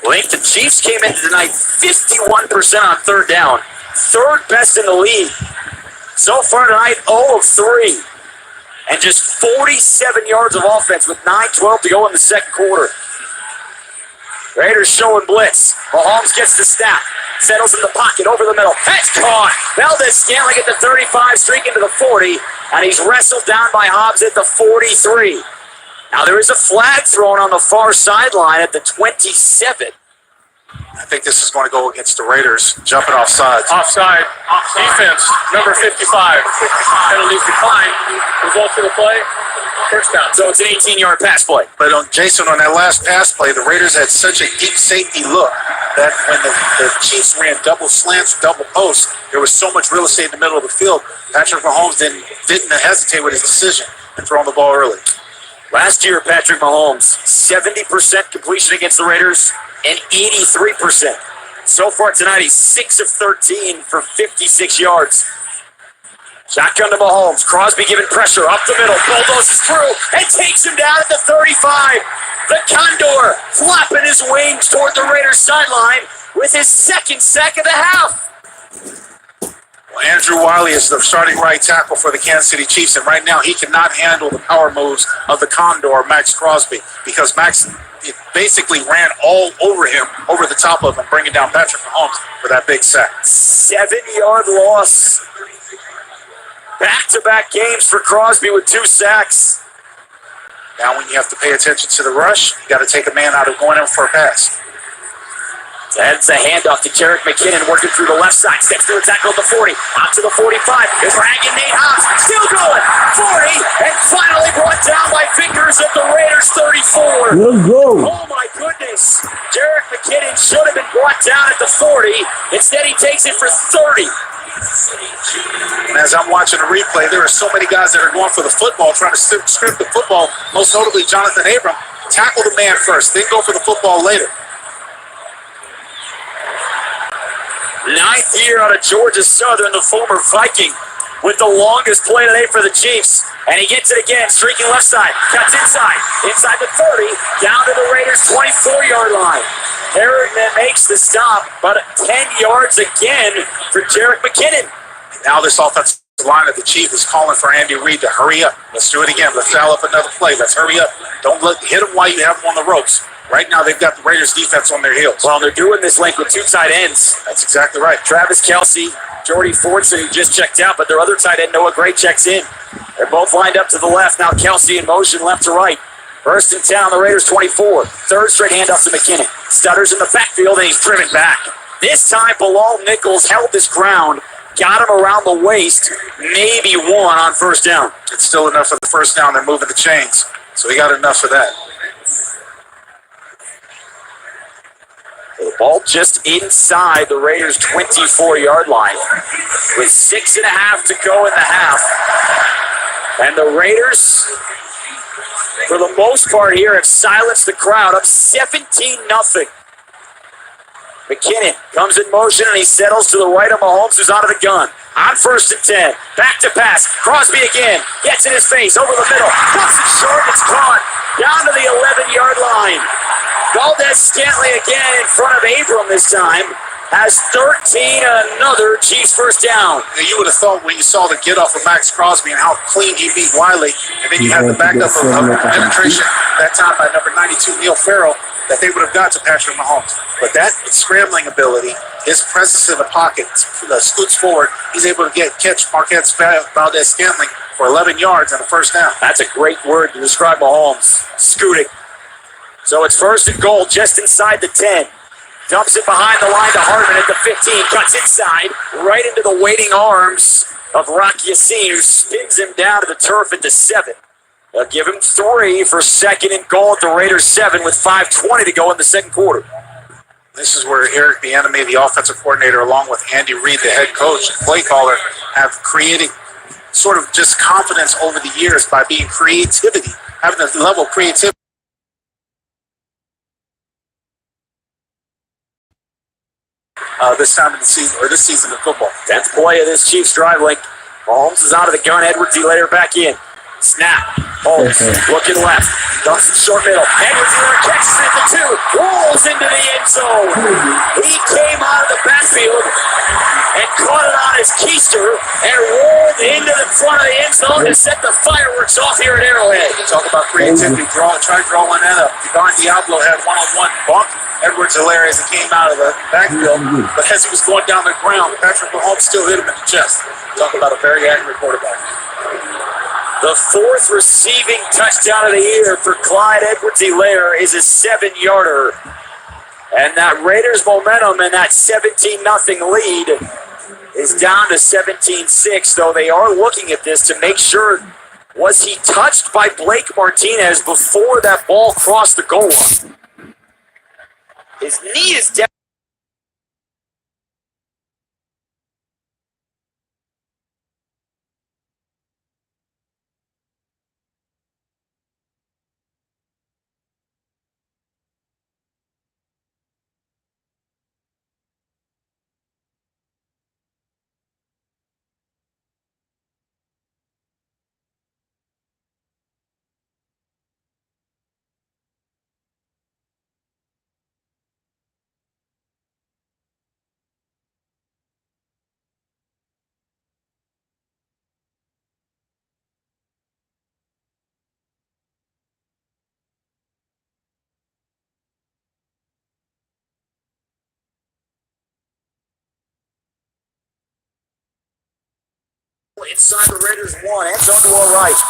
Speaker 7: Link, the Chiefs came into tonight 51% on 3rd down. 3rd best in the league. So far tonight, 0 of 3. and just 47 yards of offense with 9:12 to go in the second quarter. Raiders showing blitz. Mahomes gets the snap. Settles in the pocket over the middle. That's caught. Valdez-Scantling at the 35, streaking to the 40, and he's wrestled down by Hobbs at the 43. Now there is a flag thrown on the far sideline at the 27.
Speaker 6: I think this is going to go against the Raiders, jumping off sides.
Speaker 3: Offside. Defense, number 55. Penalty decline. Result of the play, first down.
Speaker 7: So it's an 18-yard pass play.
Speaker 6: But Jason, on that last pass play, the Raiders had such a deep safety look that when the Chiefs ran double slants, double posts, there was so much real estate in the middle of the field. Patrick Mahomes didn't hesitate with his decision and throwing the ball early.
Speaker 7: Last year, Patrick Mahomes, 70% completion against the Raiders and 83%. So far tonight, he's 6 of 13 for 56 yards. Shotgun to Mahomes. Crosby giving pressure up the middle. Bulldozes through and takes him down at the 35. The Condor flapping his wings toward the Raiders sideline with his second sack of the half.
Speaker 6: Well, Andrew Wiley is the starting right tackle for the Kansas City Chiefs, and right now he cannot handle the power moves of the Condor, Max Crosby, because Max basically ran all over him, over the top of him, bringing down Patrick Mahomes for that big sack.
Speaker 7: 7-yard loss. Back-to-back games for Crosby with 2 sacks.
Speaker 6: Now when you have to pay attention to the rush, you got to take a man out of going in for a pass.
Speaker 7: That's a handoff to Jerick McKinnon working through the left side. Steps through a tackle at the 40. Out to the 45. Dragging Nate Hobbs. Still going. 40. And finally brought down by fingers at the Raiders 34.
Speaker 2: Let's go.
Speaker 7: Oh my goodness. Jerick McKinnon should have been brought down at the 40. Instead he takes it for 30.
Speaker 6: And as I'm watching the replay, there are so many guys that are going for the football, trying to script the football, most notably Jonathan Abram. Tackle the man first, then go for the football later.
Speaker 7: 9th year out of Georgia Southern, the former Viking, with the longest play today for the Chiefs. And he gets it again, streaking left side, cuts inside the 30, down to the Raiders' 24-yard line. Harrigan makes the stop, but 10 yards again for Jerick McKinnon.
Speaker 6: Now this offensive line of the Chiefs is calling for Andy Reid to hurry up. Let's do it again. Let's dial up another play. Let's hurry up. Don't hit them while you have them on the ropes. Right now, they've got the Raiders' defense on their heels.
Speaker 7: Well, they're doing this link with 2 tight ends.
Speaker 6: That's exactly right.
Speaker 7: Travis Kelce, Jordy Fordson, who just checked out, but their other tight end, Noah Gray, checks in. They're both lined up to the left. Now Kelce in motion left to right. First and 10 on the Raiders' 24. Third straight handoff to McKinnon. Stutters in the backfield, and he's driven back. This time, Bilal Nichols held his ground, got him around the waist, maybe one on first down.
Speaker 6: It's still enough for the first down. They're moving the chains, so he got enough for that.
Speaker 7: The ball just inside the Raiders' 24-yard line with 6.5 to go in the half. And the Raiders, for the most part here, have silenced the crowd, up 17-0. McKinnon comes in motion, and he settles to the right of Mahomes, who's out of the gun. On first and 10, back to pass. Crosby again, gets in his face, over the middle, cuts it short, it's caught, down to the 11-yard line. Valdez-Scantling again in front of Abram this time. Has 13, another Chiefs first down.
Speaker 6: Now, you would have thought when you saw the get-off of Max Crosby and how clean he beat Wiley, and then you had the backup of penetration that time by number 92, Neil Farrell, that they would have got to Patrick Mahomes. But that scrambling ability, his presence in the pocket, scoots forward, he's able to catch Marquez Valdez-Scantling for 11 yards and a first down.
Speaker 7: That's a great word to describe Mahomes, scooting. So it's first and goal just inside the 10. Dumps it behind the line to Hartman at the 15. Cuts inside, right into the waiting arms of Rock Yassin, who spins him down to the turf at the 7. They'll give him 3 for second and goal at the Raiders' 7 with 5:20 to go in the second quarter.
Speaker 6: This is where Eric Bieniemy, the offensive coordinator, along with Andy Reid, the head coach and play caller, have created sort of just confidence over the years by being creativity, having a level of creativity. This time of the season, or this season of football.
Speaker 7: 10th play of this Chiefs drive link. Mahomes is out of the gun. Edwards, he later back in. Snap. Holmes looking left. Dumps it short middle. Edwards catches it at the 2. Rolls into the end zone. He came out of the backfield and caught it on his keister and rolled into the front of the end zone to set the fireworks off here at Arrowhead.
Speaker 6: Talk about creativity. Try drawing that up. Devon Diablo had one-on-one bump. Edwards hilarious. He came out of the backfield, but as he was going down the ground, Patrick Mahomes still hit him in the chest. Talk about a very accurate quarterback.
Speaker 7: The 4th receiving touchdown of the year for Clyde Edwards-Helaire is a 7-yarder. And that Raiders momentum and that 17-0 lead is down to 17-6, though they are looking at this to make sure, was he touched by Blake Martinez before that ball crossed the goal line? His knee is down. Inside the Raiders 1, end zone to our right.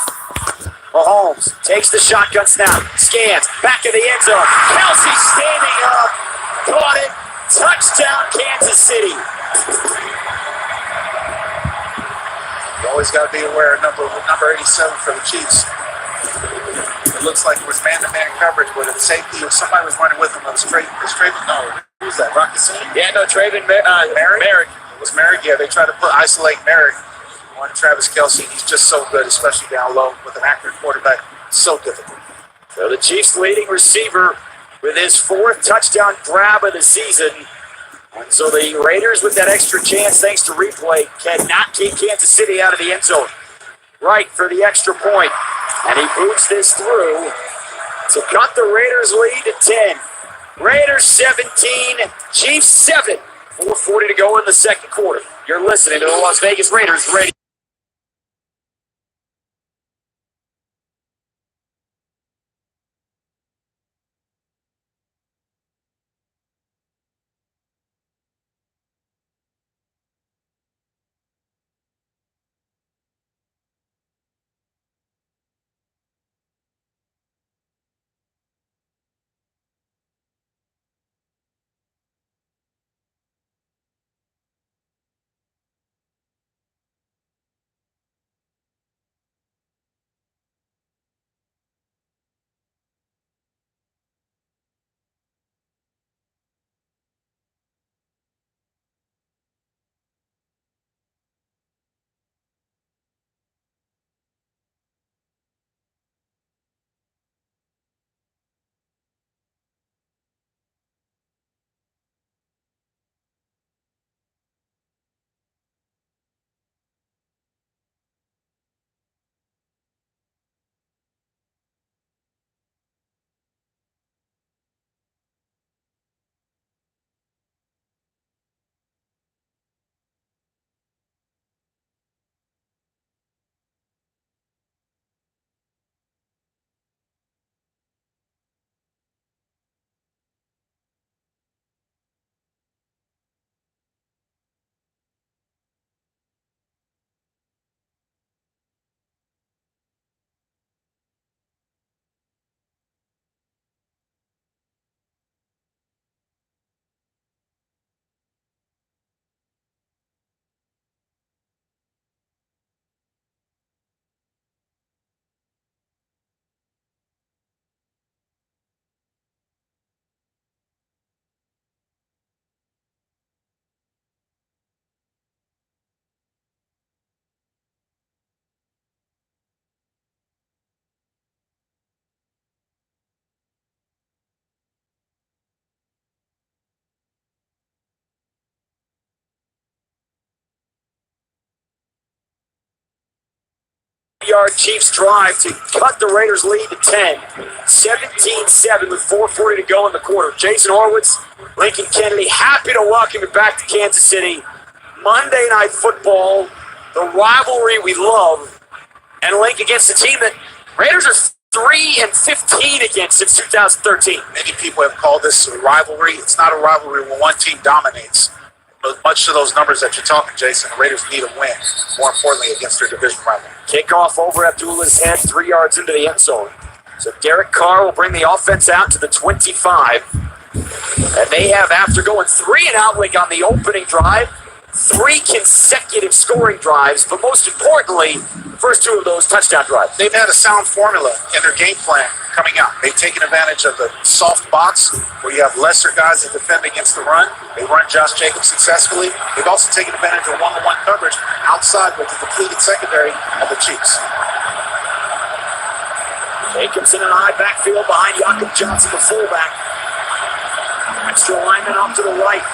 Speaker 7: Mahomes takes the shotgun snap, scans, back of the end zone. Kelce standing up, caught it, touchdown Kansas City.
Speaker 6: You always got to be aware of number 87 for the Chiefs. It looks like it was man-to-man coverage, but at safety, if somebody was running with him, it was Traven. No, who's that? Rockasini?
Speaker 7: Yeah, no, Traven Merrick.
Speaker 6: It was Merrick. Yeah, they tried to isolate Merrick on Travis Kelce. He's just so good, especially down low with an accurate quarterback. So difficult.
Speaker 7: So the Chiefs' leading receiver with his 4th touchdown grab of the season. And so the Raiders, with that extra chance, thanks to replay, cannot keep Kansas City out of the end zone. Right for the extra point. And he boots this through to cut the Raiders' lead to 10. Raiders 17, Chiefs 7. 4:40 to go in the second quarter. You're listening to the Las Vegas Raiders radio. 3-yard Chiefs drive to cut the Raiders' lead to 10. 17-7 with 4:40 to go in the quarter. Jason Horowitz, Lincoln Kennedy, happy to welcome you back to Kansas City. Monday Night Football, the rivalry we love, and Link against a team that Raiders are 3-15 against since 2013.
Speaker 6: Many people have called this a rivalry. It's not a rivalry when one team dominates. But much to those numbers that you're talking, Jason, the Raiders need a win, more importantly, against their division rival.
Speaker 7: Kickoff over Abdullah's head, 3 yards into the end zone. So Derek Carr will bring the offense out to the 25. And they have, after going 3-and-out like on the opening drive, 3 consecutive scoring drives, but most importantly, first 2 of those touchdown drives.
Speaker 6: They've had a sound formula in their game plan coming out. They've taken advantage of the soft box where you have lesser guys that defend against the run. They run Josh Jacobs successfully. They've also taken advantage of one-on-one coverage outside with the depleted secondary of the Chiefs.
Speaker 7: Jacobs in an high backfield behind Jakob Johnson, the fullback. Extra lineman off to the right.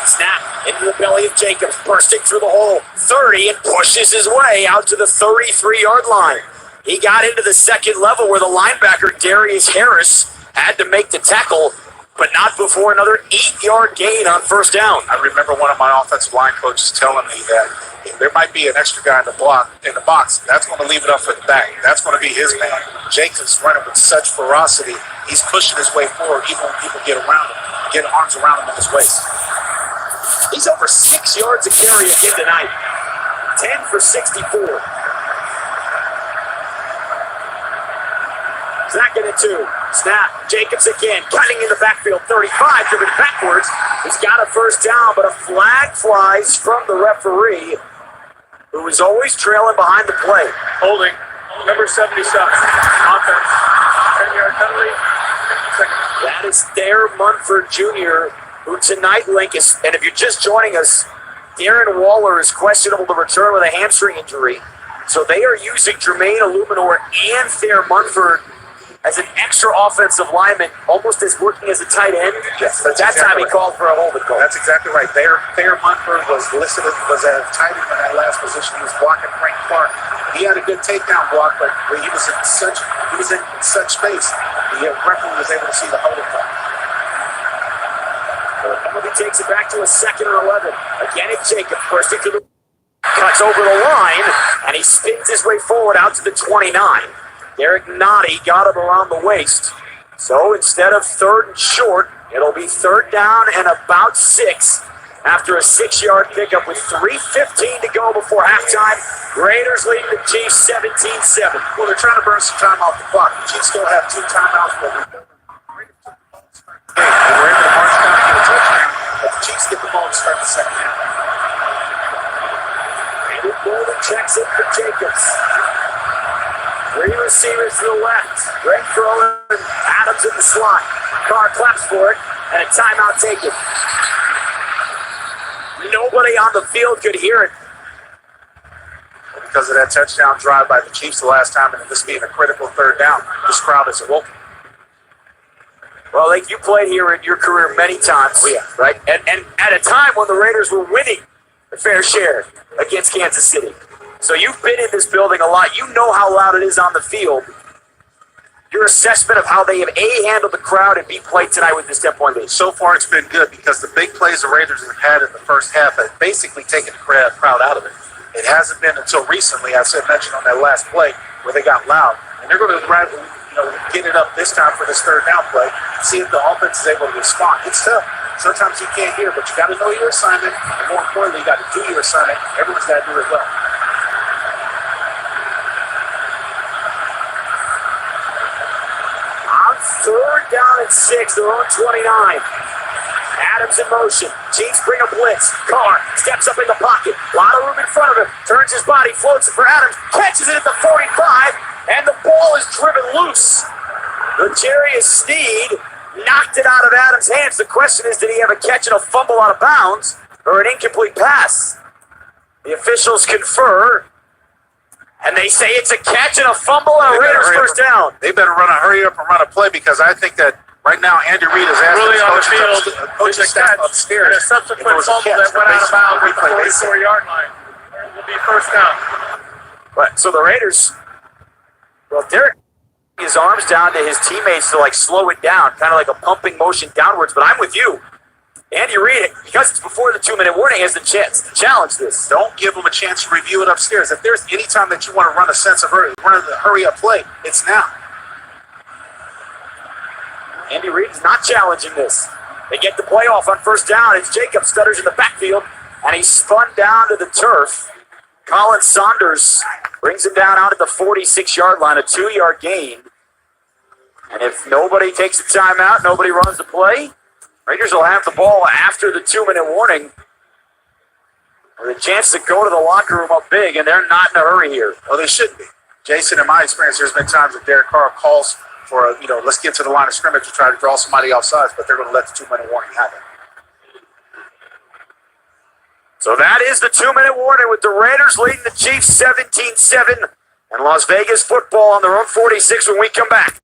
Speaker 7: Snap into the belly of Jacobs, bursting through the hole. 30 and pushes his way out to the 33-yard line. He got into the second level where the linebacker, Darius Harris, had to make the tackle, but not before another 8-yard gain on first down.
Speaker 6: I remember one of my offensive line coaches telling me that if there might be an extra guy in the box, that's going to leave it up for the back. That's going to be his man. Jacobs running with such ferocity. He's pushing his way forward even when people get around him, get arms around him in his waist.
Speaker 7: He's over 6 yards a carry again tonight. 10 for 64. Second and 2. Snap. Jacobs again, cutting in the backfield. 35, driven backwards. He's got a first down, but a flag flies from the referee, who is always trailing behind the play.
Speaker 4: Holding. Number 77. Offense. 10-yard penalty. 50 seconds.
Speaker 7: That is Thayer Munford Jr., who tonight, Link, is, and if you're just joining us, Darren Waller is questionable to return with a hamstring injury. So they are using Jermaine Illuminor and Thayer Munford as an extra offensive lineman, almost as working as a tight end.
Speaker 6: Yes,
Speaker 7: but that time he called for a holding call.
Speaker 6: That's exactly right. Thayer Munford was listed was a tight end in that last position. He was blocking Frank Clark. He had a good takedown block, but he was in such space. The referee was able to see the holding call.
Speaker 7: He takes it back to a 2nd and 11. Again, it's Jacob bursting through the cuts over the line, and he spins his way forward out to the 29. Derek Nottie got him around the waist. So instead of 3rd and short, it'll be 3rd down and about 6 after a 6-yard pickup with 3:15 to go before halftime. Raiders leading the Chiefs 17-7.
Speaker 6: Well, they're trying to burn some time off the clock. The Chiefs still have 2 timeouts, but they were able to march down to a touchdown, but the Chiefs get the ball to start the second half.
Speaker 7: David Bolden checks it for Jacobs. 3 receivers to the left. Greg Thrower, Adams in the slot. Carr claps for it, and a timeout taken. Nobody on the field could hear it.
Speaker 6: Because of that touchdown drive by the Chiefs the last time, and this being a critical 3rd down, this crowd is awoken.
Speaker 7: Well, like you played here in your career many times, right? And at a time when the Raiders were winning a fair share against Kansas City. So you've been in this building a lot. You know how loud it is on the field. Your assessment of how they have handled the crowd and B played tonight with this 10-point lead.
Speaker 6: So far, it's been good because the big plays the Raiders have had in the first half have basically taken the crowd out of it. It hasn't been until recently, I mentioned on that last play, where they got loud. And they're going to get it up this time for this 3rd down play, see if the offense is able to respond. It's tough. Sometimes you can't hear, but you got to know your assignment, and more importantly, you got to do your assignment. Everyone's got to do it well.
Speaker 7: On 3rd down and 6, they're on 29. Adams in motion. Chiefs bring a blitz. Carr steps up in the pocket. A lot of room in front of him. Turns his body, floats it for Adams. Catches it at the 45, and the ball is driven loose. L'Jarius Sneed knocked it out of Adams' hands. The question is, did he have a catch and a fumble out of bounds or an incomplete pass? The officials confer, and they say it's a catch and a fumble and a Raiders first down.
Speaker 6: They better hurry up and run a play because I think that right now Andy Reid is asking
Speaker 4: Really on the field,
Speaker 6: coaching staff upstairs.
Speaker 4: And a subsequent fumble that went out of bounds at the 44-yard line. It will be first down.
Speaker 7: But so the Raiders Well, Derek his arms down to his teammates to like slow it down, kind of like a pumping motion downwards. But I'm with you. Andy Reid, because it's before the 2-minute warning, has the chance to challenge this.
Speaker 6: Don't give them a chance to review it upstairs. If there's any time that you want to run a sense of hurry up play, it's now.
Speaker 7: Andy Reid is not challenging this. They get the playoff on first down. It's Jacob Stutters in the backfield, and he's spun down to the turf. Colin Saunders brings him down out at the 46-yard line, a 2-yard gain. And if nobody takes a timeout, nobody runs the play, Raiders will have the ball after the 2-minute warning with a chance to go to the locker room up big, and they're not in a hurry here.
Speaker 6: Well, they shouldn't be. Jason, in my experience, there's been times that Derek Carr calls for, let's get to the line of scrimmage to try to draw somebody off sides, but they're going to let the 2-minute warning happen.
Speaker 7: So that is the 2-minute warning with the Raiders leading the Chiefs 17-7 and Las Vegas football on their own 46 when we come back.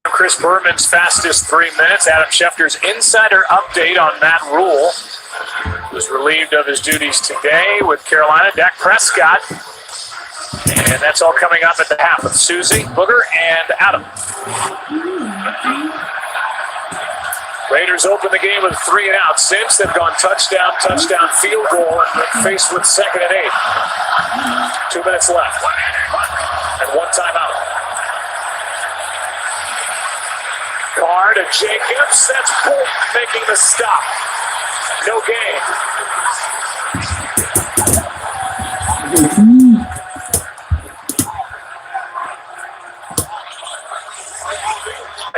Speaker 4: Chris Berman's fastest 3 minutes. Adam Schefter's insider update on Matt Rule, who's relieved of his duties today with Carolina. Dak Prescott. And that's all coming up at the half with Susie, Booger, and Adam. Raiders open the game with 3 and out. Since they've gone touchdown, field goal, and faced with 2nd and 8. 2 minutes left. And 1 timeout. Carr to Jacobs. That's Bolt making the stop. No gain.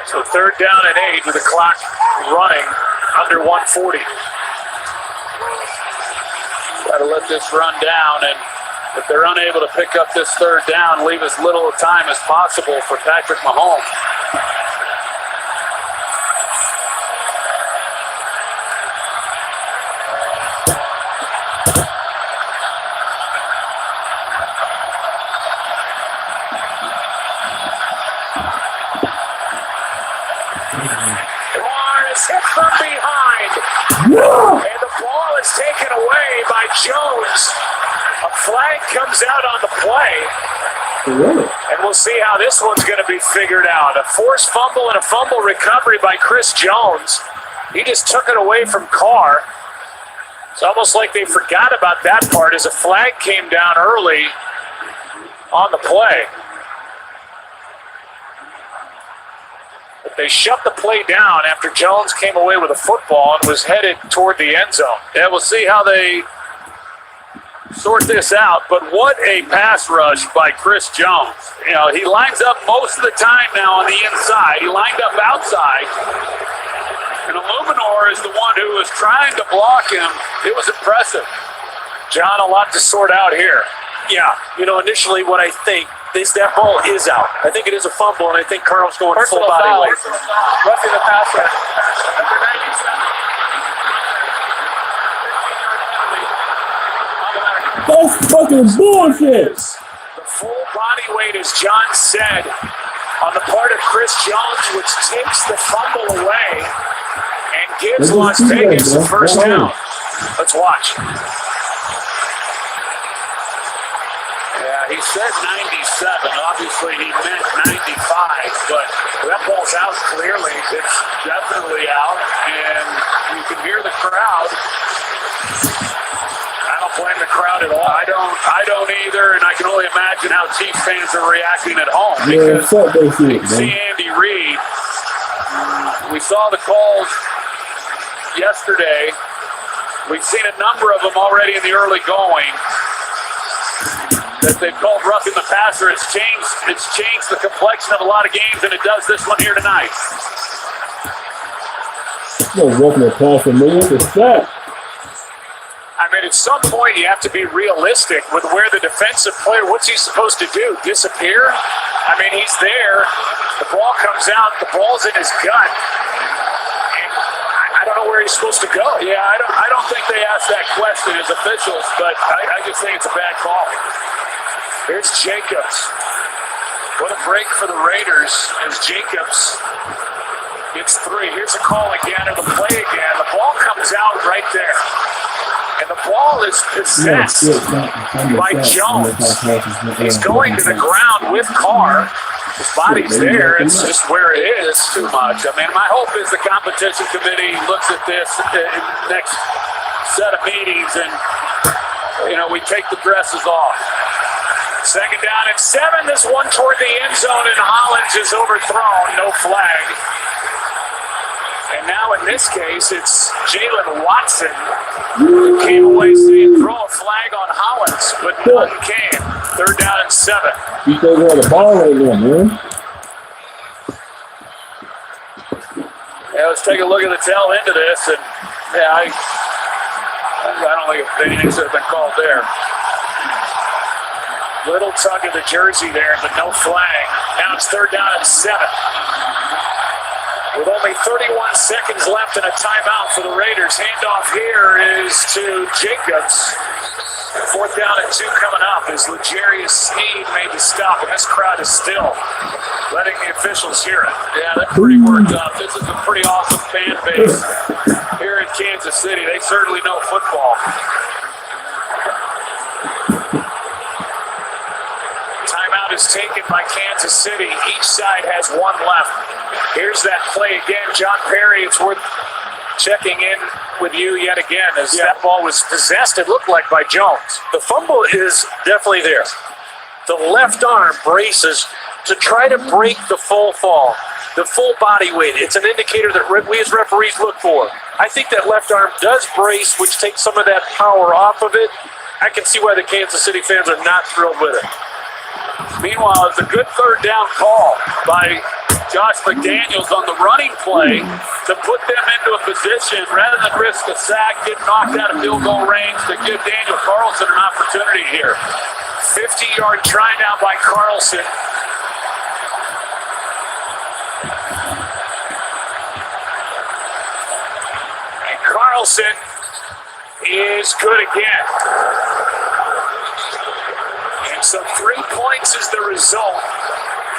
Speaker 4: So 3rd down and 8 with the clock running under 140. Got to let this run down, and if they're unable to pick up this 3rd down, leave as little time as possible for Patrick Mahomes. Hit from behind. And the ball is taken away by Jones. A flag comes out on the play. And we'll see how this one's going to be figured out. A forced fumble and a fumble recovery by Chris Jones. He just took it away from Carr. It's almost like they forgot about that part as a flag came down early on the play. But they shut the play down after Jones came away with a football and was headed toward the end zone. Yeah, we'll see how they sort this out, but what a pass rush by Chris Jones. You know, he lines up most of the time now on the inside. He lined up outside. And Illuminor is the one who was trying to block him. It was impressive. John, a lot to sort out here.
Speaker 8: Yeah, you know, initially what I think is that ball is out. I think it is a fumble, and I think Carl's going full body weight.
Speaker 4: Roughing the passer. Number 97.
Speaker 2: That's fucking bullshit.
Speaker 4: The full body weight, as John said, on the part of Chris Jones, which takes the fumble away and gives Las Vegas the first down. Let's watch. Yeah, he said 97. Obviously, he meant 95, but that ball's out clearly. It's definitely out, and you can hear the crowd. I don't blame the crowd at all. I don't either, and I can only imagine how Chiefs fans are reacting at home. Because you see Andy Reid. We saw the calls yesterday. We've seen a number of them already in the early going that they've called roughing the passer. It's changed the complexion of a lot of games, and it does this one here tonight.
Speaker 2: No roughing the passer, man. What's that?
Speaker 4: I mean, at some point, you have to be realistic with where the defensive player, what's he supposed to do? Disappear? I mean, he's there. The ball comes out. The ball's in his gut. And I don't know where he's supposed to go. Yeah, I don't think they asked that question as officials, but I just think it's a bad call. Here's Jacobs. What a break for the Raiders as Jacobs gets 3. Here's a call again, or the play again. The ball comes out right there. And the ball is possessed by Jones. He's going to the ground with Carr. His body's there. It's just where it is too much. I mean, my hope is the competition committee looks at this in the next set of meetings and, you know, we take the dresses off. Second down and 7. This one toward the end zone, and Hollins is overthrown. No flag. And now in this case, it's Jalen Watson who came away saying throw a flag on Hollins, but none came. Third down and 7.
Speaker 2: You take out the ball right now, man.
Speaker 4: Yeah, let's take a look at the tail end of this, and yeah, I don't think anything should have been called there. Little tug of the jersey there, but no flag. Now it's third down and 7. With only 31 seconds left and a timeout for the Raiders. Handoff here is to Jacobs. Fourth down and 2 coming up as L'Jarius Sneed made the stop, and this crowd is still letting the officials hear it. Yeah, they're pretty worked up. This is a pretty awesome fan base here in Kansas City. They certainly know football. Timeout is taken by Kansas City. Each side has 1 left. Here's that play again. John Perry, it's worth checking in with you yet again as that ball was possessed, it looked like, by Jones.
Speaker 8: The fumble is definitely there. The left arm braces to try to break the full fall, the full body weight. It's an indicator that we as referees look for. I think that left arm does brace, which takes some of that power off of it. I can see why the Kansas City fans are not thrilled with it.
Speaker 4: Meanwhile, it's a good third down call by Josh McDaniels on the running play to put them into a position rather than risk a sack, get knocked out of field goal range, to give Daniel Carlson an opportunity here. 50-yard try now by Carlson. And Carlson is good again. And so 3 points is the result.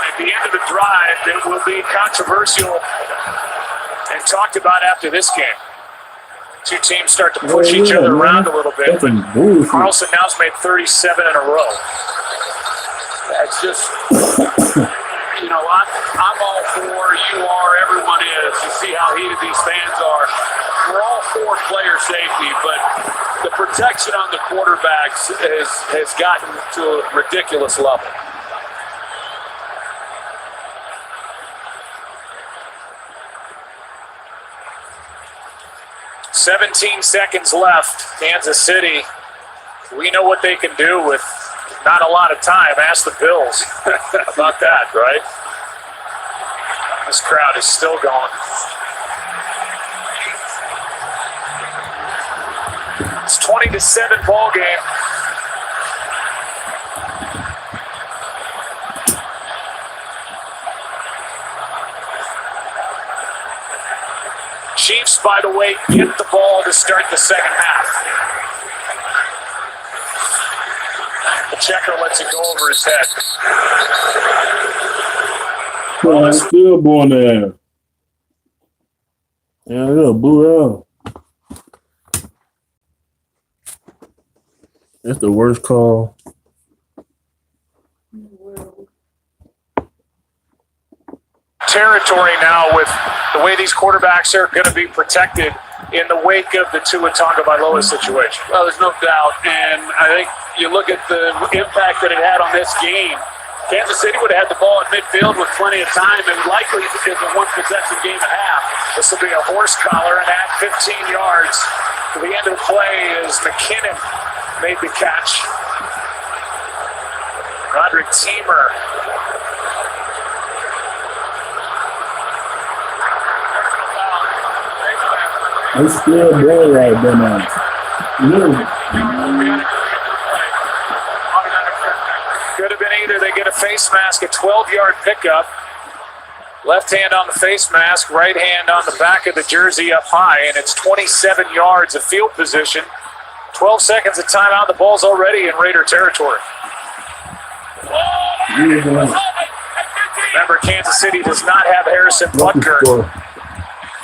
Speaker 4: At the end of the drive, it will be controversial and talked about after this game. Two teams start to push each other around a little bit, but Carlson now's made 37 in a row. That's just
Speaker 3: I'm all for, you are, everyone is. You see how heated these fans are. We're all for player safety, but the protection on the quarterbacks has gotten to a ridiculous level. "17 seconds left. Kansas City, we know what they can do with not a lot of time. Ask the Bills about that, right? This crowd is still going. It's 20-7 ball game. Chiefs, by the way, get the ball to start the second half. The checker lets it go over his head.
Speaker 2: Oh, still born there. Yeah, they're blue out. That's the worst call.
Speaker 4: Territory now with the way these quarterbacks are going to be protected in the wake of the Tua Tagovailoa situation.
Speaker 3: Well, there's no doubt. And I think you look at the impact that it had on this game. Kansas City would have had the ball in midfield with plenty of time and likely is a one-possession game and a half. This will be a horse collar and at 15 yards to the end of the play as McKinnon made the catch. Roderick Teamer.
Speaker 2: They still born right now.
Speaker 4: Could have been either they get a face mask, a 12-yard pickup. Left hand on the face mask, right hand on the back of the jersey up high, and it's 27 yards of field position. 12 seconds of timeout. The ball's already in Raider territory. Remember, Kansas City does not have Harrison Butker,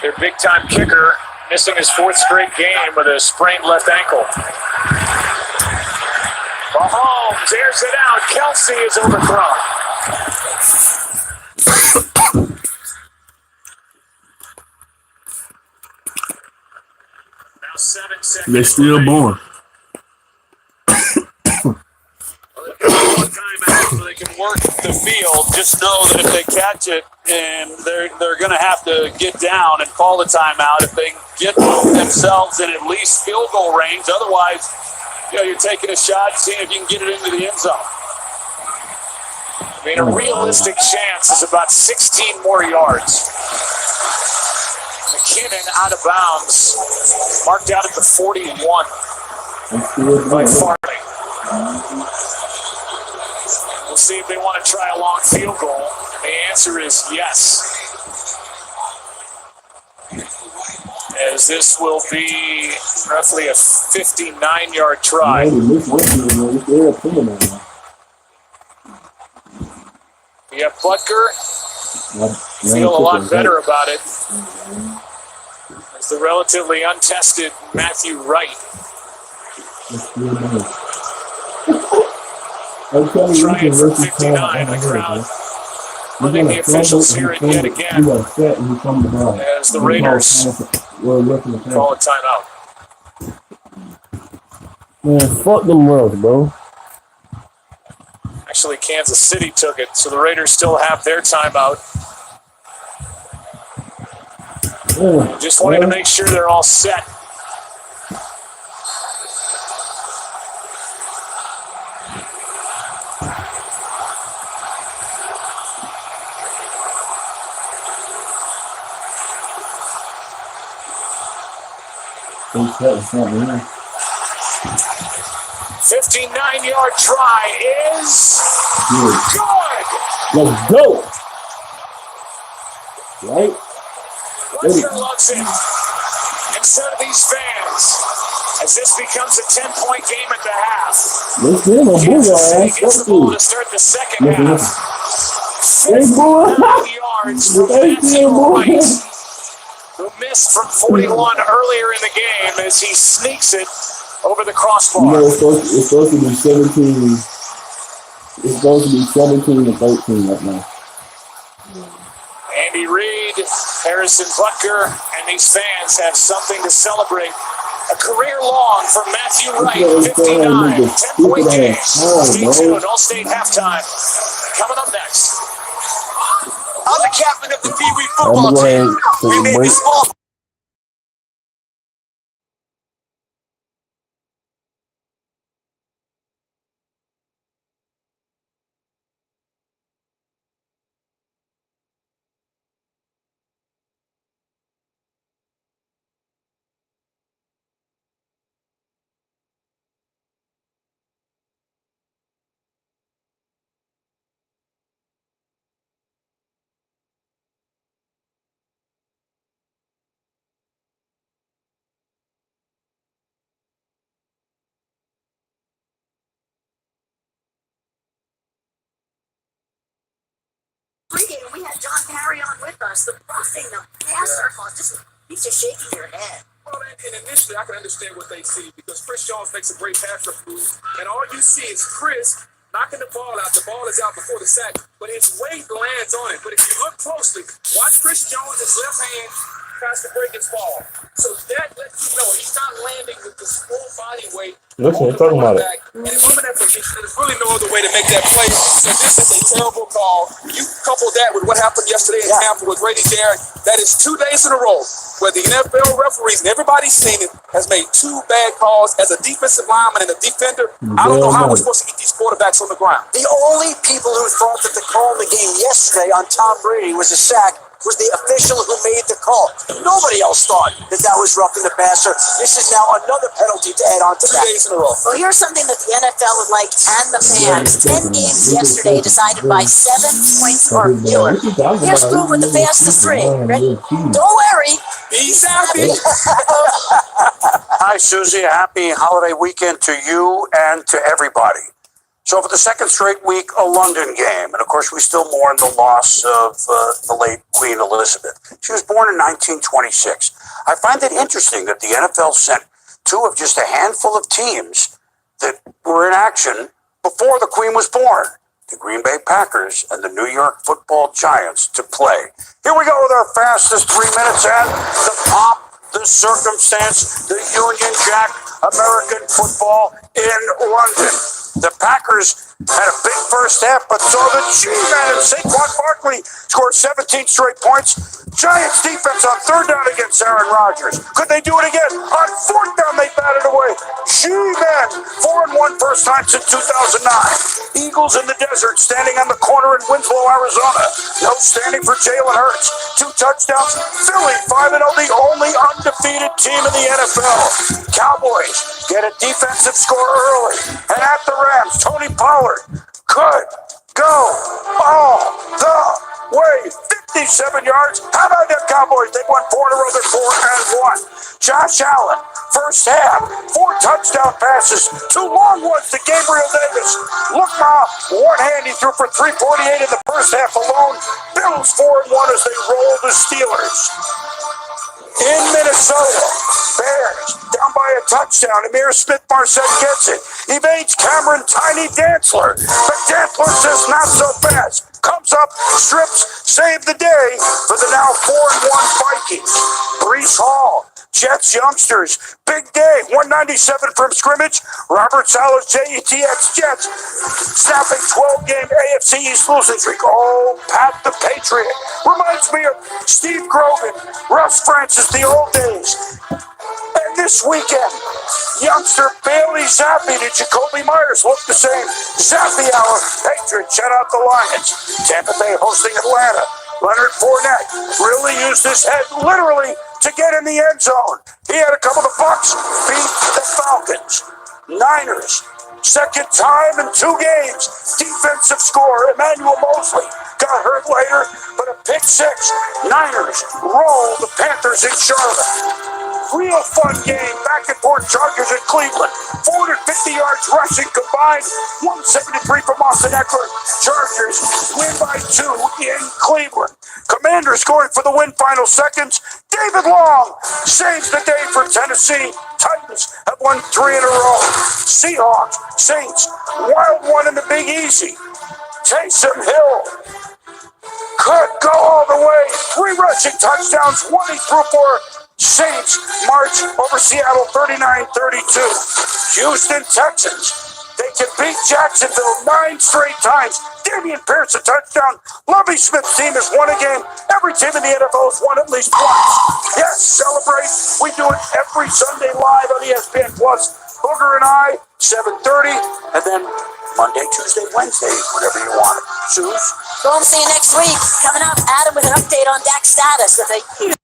Speaker 4: their big-time kicker, missing his fourth straight game with a sprained left ankle. Mahomes airs it out. Kelce is overthrown. Now 7 seconds.
Speaker 2: They're still born.
Speaker 3: Timeout so they can work the field. Just know that if they catch it, and they're going to have to get down and call the timeout if they get themselves in at least field goal range. Otherwise, you're taking a shot, seeing if you can get it into the end zone. I mean, a realistic chance is about 16 more yards. McKinnon out of bounds, marked out at the 41 by Farley. We'll see if they want to try a long field goal. The answer is yes. As this will be roughly a 59-yard try. We have Butker. Feel a lot better about it. As the relatively untested Matthew Wright. Trying for 59. The crowd letting the officials hear it yet again as the Raiders call a timeout.
Speaker 2: Man, fuck them refs, bro.
Speaker 4: Actually, Kansas City took it, so the Raiders still have their timeout. Just wanted to make sure they're all set.
Speaker 2: They
Speaker 4: 59-yard try is good.
Speaker 2: Let's go. Right?
Speaker 4: Lester loves it. And so do these fans. As this becomes a 10-point game at the half. Kansas City gets the ball to start the second half. 59 yards from Matthew Wright, who missed from 41 earlier in the game as he sneaks it over the crossbar.
Speaker 2: It's supposed to be 17. It's supposed to be 17 to 13 right now.
Speaker 4: Andy Reid, Harrison Butker, and these fans have something to celebrate. A career long for Matthew Wright, 59, 10-point game. Stay tuned, All-State halftime. Coming up next.
Speaker 1: I'm the captain of the Pee Wee football team. We made this ball.
Speaker 5: We had John Parry on with us, the roughing the passer. He's just shaking your head.
Speaker 9: Well, and initially, I can understand what they see because Chris Jones makes a great pass rush move, and all you see is Chris knocking the ball out. The ball is out before the sack, but his weight lands on it. But if you look closely, watch Chris Jones' left hand tries to break his fall. So that lets you know he's not landing with his full body weight.
Speaker 2: Listen, talking about it.
Speaker 9: And if I'm in that position, there's really no other way to make that play. So this is a terrible call. You couple that with what happened yesterday in Tampa with Reid there. That is 2 days in a row where the NFL referees, and everybody's seen it, has made two bad calls as a defensive lineman and a defender. I don't know how we're supposed to get these quarterbacks on the ground.
Speaker 1: The only people who thought that the call in the game yesterday on Tom Brady was a sack was the official who made the call. Nobody else thought that that was roughing the passer. This is now another penalty to add on to
Speaker 9: 2
Speaker 1: that.
Speaker 9: days in a row.
Speaker 5: Well, here's something that the NFL would like and the fans. 10 games yesterday decided by 7 points or fewer. Here's Blue with the fastest three. Ready? Don't worry.
Speaker 9: He's happy.
Speaker 10: Hi, Susie. Happy holiday weekend to you and to everybody. So for the second straight week, a London game. And of course, we still mourn the loss of the late Queen Elizabeth. She was born in 1926. I find it interesting that the NFL sent two of just a handful of teams that were in action before the Queen was born, the Green Bay Packers and the New York Football Giants, to play. Here we go with our fastest 3 minutes and the pomp, the circumstance, the Union Jack, American football in London. The Packers had a big first half, but saw the G-Man and Saquon Barkley scored 17 straight points. Giants defense on third down against Aaron Rodgers. Could they do it again? On fourth down, they batted away. G-Man, 4-1 first time since 2009. Eagles in the desert, standing on the corner in Winslow, Arizona. No standing for Jalen Hurts. 2 touchdowns. Philly, 5-0, the only undefeated team in the NFL. Cowboys get a defensive score early. And at the Rams, Tony Pollard could go all the way. 57 yards. How about them Cowboys? They won 4 in a row. They're 4-1. Josh Allen, first half, 4 touchdown passes, 2 long ones to Gabriel Davis. Look, Ma, one hand he threw for 348 in the first half alone. Bills 4-1 as they roll the Steelers. In Minnesota, Bears down by a touchdown. Amir Smith-Marset gets it. Evades Cameron Tiny Dantzler. But Dantzler says not so fast. Comes up, strips, save the day for the now 4-1 Vikings. Breece Hall, Jets youngsters, big day, 197 from scrimmage. Robert Saleh's Jets, snapping 12-game AFC East losing streak. Oh, Pat the Patriot. Reminds me of Steve Grogan, Russ Francis, the old days. And this weekend, youngster Bailey Zappi to Jacoby Myers look the same. Zappi hour, Patriots shut out the Lions. Tampa Bay hosting Atlanta. Leonard Fournette really used his head literally to get in the end zone. He had a couple of bucks, beat the Falcons. Niners, second time in 2 games. Defensive score, Emmanuel Mosley got hurt later, but a pick 6. Niners roll the Panthers in Charlotte. Real fun game, back and forth Chargers in Cleveland. 450 yards rushing combined, 173 from Austin Eckler. Chargers win by 2 in Cleveland. Commander scoring for the win final seconds. David Long saves the day for Tennessee. Titans have won 3 in a row. Seahawks, Saints, wild one in the Big Easy. Taysom Hill could go all the way. 3 rushing touchdowns, 1 he threw for. Saints march over Seattle 39-32. Houston Texans. They can beat Jacksonville 9 straight times. Damian Pierce a touchdown. Lovie Smith's team has won a game. Every team in the NFL has won at least once. Yes, celebrate. We do it every Sunday live on ESPN Plus. Booger and I, 7:30, and then Monday, Tuesday, Wednesday, whenever you want it. Suze?
Speaker 5: Boom, see you next week. Coming up, Adam with an update on Dak's status with a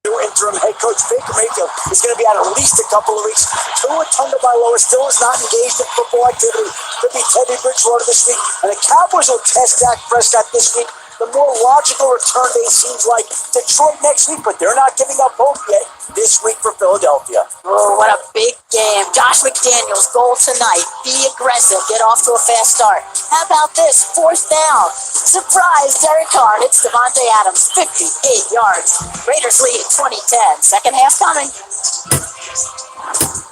Speaker 7: New interim head coach Baker Mayfield is going to be out at least a couple of weeks. Tua Tagovailoa still is not engaged in football activity. Could be Teddy Bridgewater this week. And the Cowboys will test Dak Prescott this week. The more logical return date seems like Detroit next week, but they're not giving up hope yet this week for Philadelphia.
Speaker 5: Oh, what a big game. Josh McDaniels' goal tonight. Be aggressive. Get off to a fast start. How about this? 4th down. Surprise, Derek Carr hits Devontae Adams 58 yards. Raiders lead 20-10. Second half coming.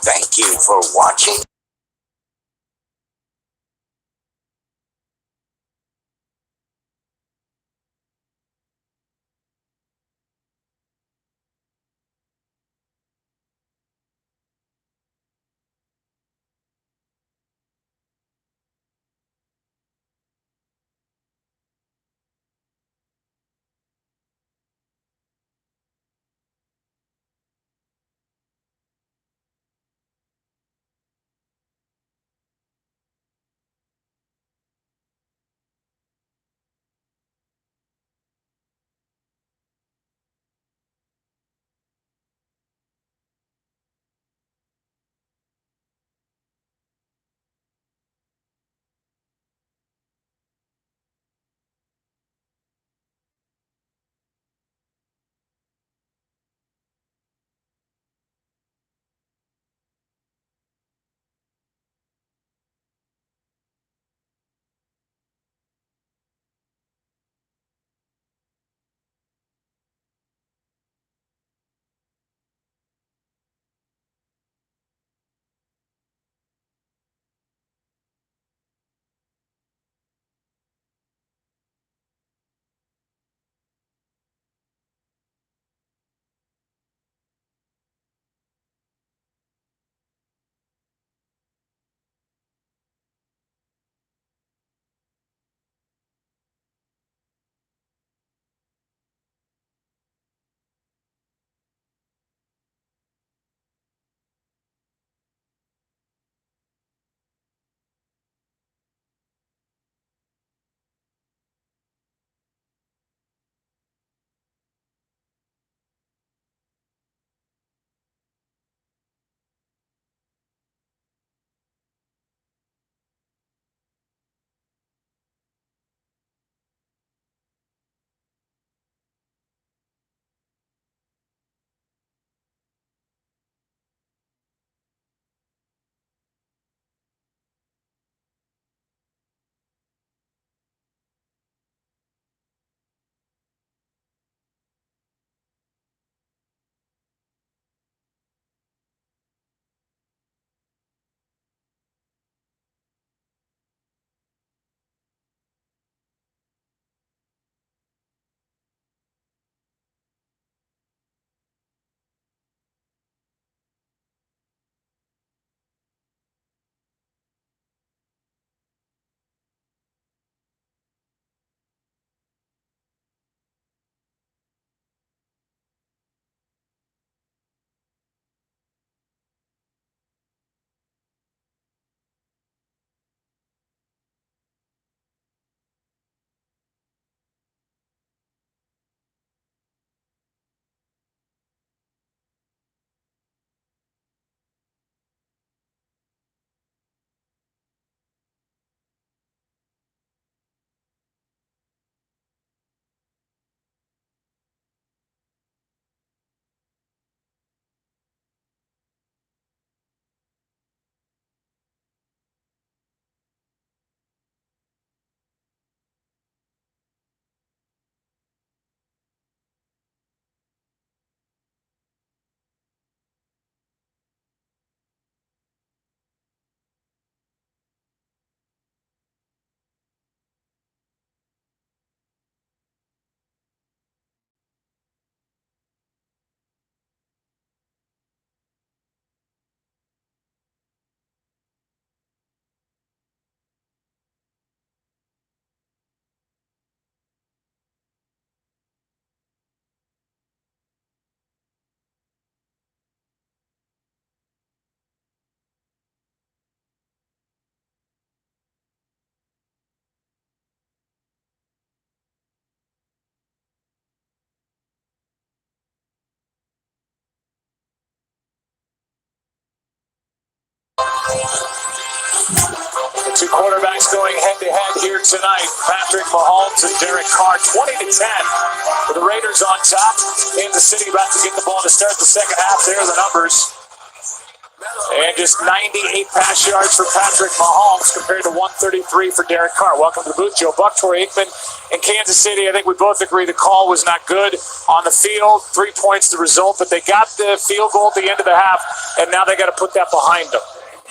Speaker 10: Thank you for watching.
Speaker 4: quarterbacks going head-to-head here tonight. Patrick Mahomes and Derek Carr, 20-10. With the Raiders on top. Kansas City about to get the ball to start the second half. There are the numbers. And just 98 pass yards for Patrick Mahomes compared to 133 for Derek Carr. Welcome to the booth, Joe Buck, Troy Aikman in Kansas City. I think we both agree the call was not good on the field. 3 points the result, but they got the field goal at the end of the half, and now they got to put that behind them.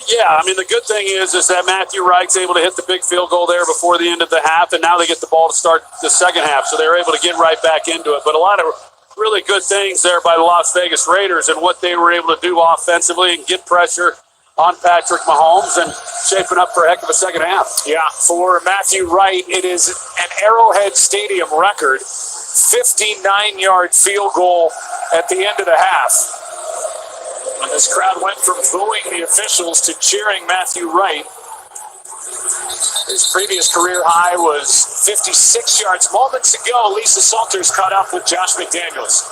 Speaker 3: Yeah, I mean, the good thing is that Matthew Wright's able to hit the big field goal there before the end of the half, and now they get the ball to start the second half, so they're able to get right back into it. But a lot of really good things there by the Las Vegas Raiders and what they were able to do offensively and get pressure on Patrick Mahomes and shaping up for a heck of a second half.
Speaker 4: Yeah, for Matthew Wright, it is an Arrowhead Stadium record, 59-yard field goal at the end of the half. And this crowd went from booing the officials to cheering Matthew Wright. His previous career high was 56 yards. Moments ago, Lisa Salters caught up with Josh McDaniels.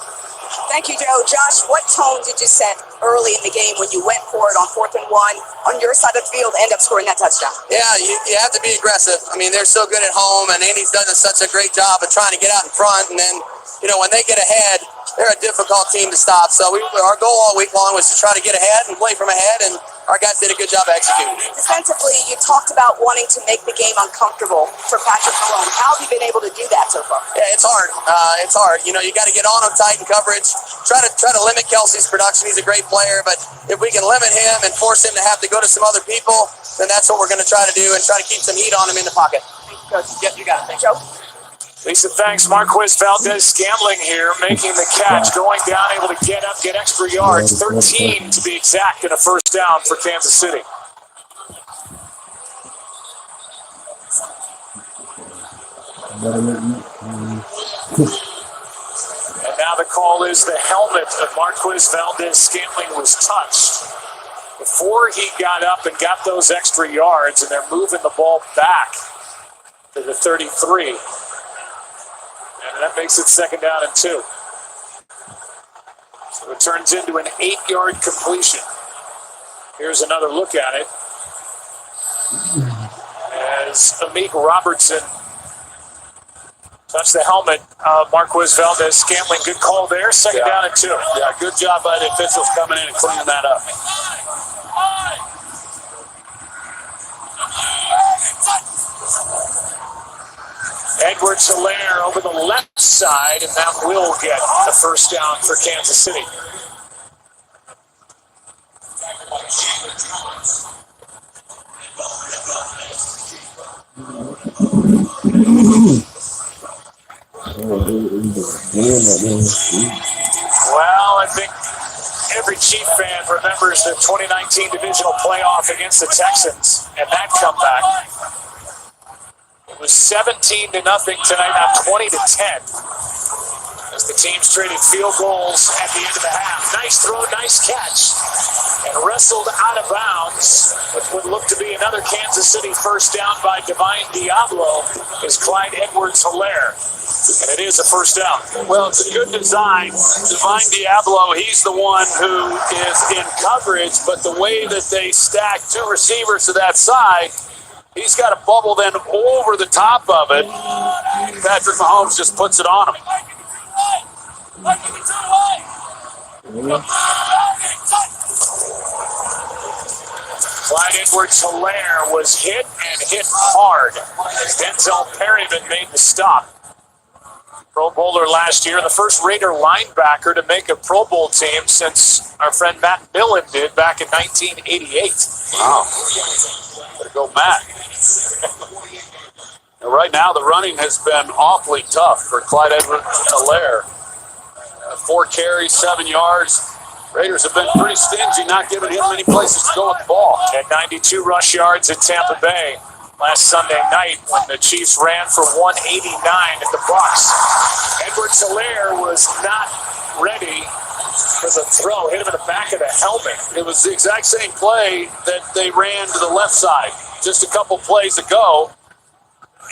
Speaker 11: Thank you, Joe. Josh, what tone did you set early in the game when you went for it on 4th and 1 on your side of the field, end up scoring that touchdown?
Speaker 12: Yeah, you have to be aggressive. I mean, they're so good at home, and Andy's done such a great job of trying to get out in front. And then, when they get ahead, they're a difficult team to stop. So our goal all week long was to try to get ahead and play from ahead, and our guys did a good job executing.
Speaker 11: Defensively, you talked about wanting to make the game uncomfortable for Patrick Mahomes. How have you been able to do that so far?
Speaker 12: Yeah, it's hard. It's hard. You got to get on him tight in coverage. Try to limit Kelce's production. He's a great player, but if we can limit him and force him to have to go to some other people, then that's what we're going to try to do and try to keep some heat on him in the pocket.
Speaker 11: Yep, you got it. Thanks, Joe.
Speaker 4: Lisa, thanks. Marquez Valdez-Scantling here making the catch, going down, able to get up, get extra yards. 13 to be exact in a first down for Kansas City. And now the call is the helmet of Marquez Valdez-Scantling was touched before he got up and got those extra yards, and they're moving the ball back to the 33. And that makes it 2nd down and 2. So it turns into an 8-yard completion. Here's another look at it. As Amik Robertson touched the helmet of Marquez Valdez-Scantling. Good call there. 2nd down and 2.
Speaker 3: Yeah, good job by the officials coming in and cleaning that up.
Speaker 4: Edwards-Helaire over the left side, and that will get the first down for Kansas City. Well, I think every Chief fan remembers the 2019 divisional playoff against the Texans and that comeback. It was 17-0 tonight, now 20-10. As the teams traded field goals at the end of the half. Nice throw, nice catch. And wrestled out of bounds, which would look to be another Kansas City first down by Divine Diablo, is Clyde Edwards-Helaire. And it is a first down.
Speaker 3: Well, it's a good design. Divine Diablo, he's the one who is in coverage, but the way that they stack two receivers to that side, he's got a bubble then over the top of it. Patrick Mahomes just puts it on him.
Speaker 4: Clyde Edwards-Helaire was hit and hit hard as Denzel Perryman made the stop. Pro Bowler last year, the first Raider linebacker to make a Pro Bowl team since our friend Matt Millen did back in 1988.
Speaker 3: Wow. Better go, Matt. Right now, the running has been awfully tough for Clyde Edwards-Helaire. 4 carries, 7 yards. Raiders have been pretty stingy, not giving him many places to go with the ball.
Speaker 4: Had 92 rush yards in Tampa Bay last Sunday night when the Chiefs ran for 189 at the Bucs. Edwards-Helaire was not ready for the throw. Hit him in the back of the helmet.
Speaker 3: It was the exact same play that they ran to the left side just a couple plays ago,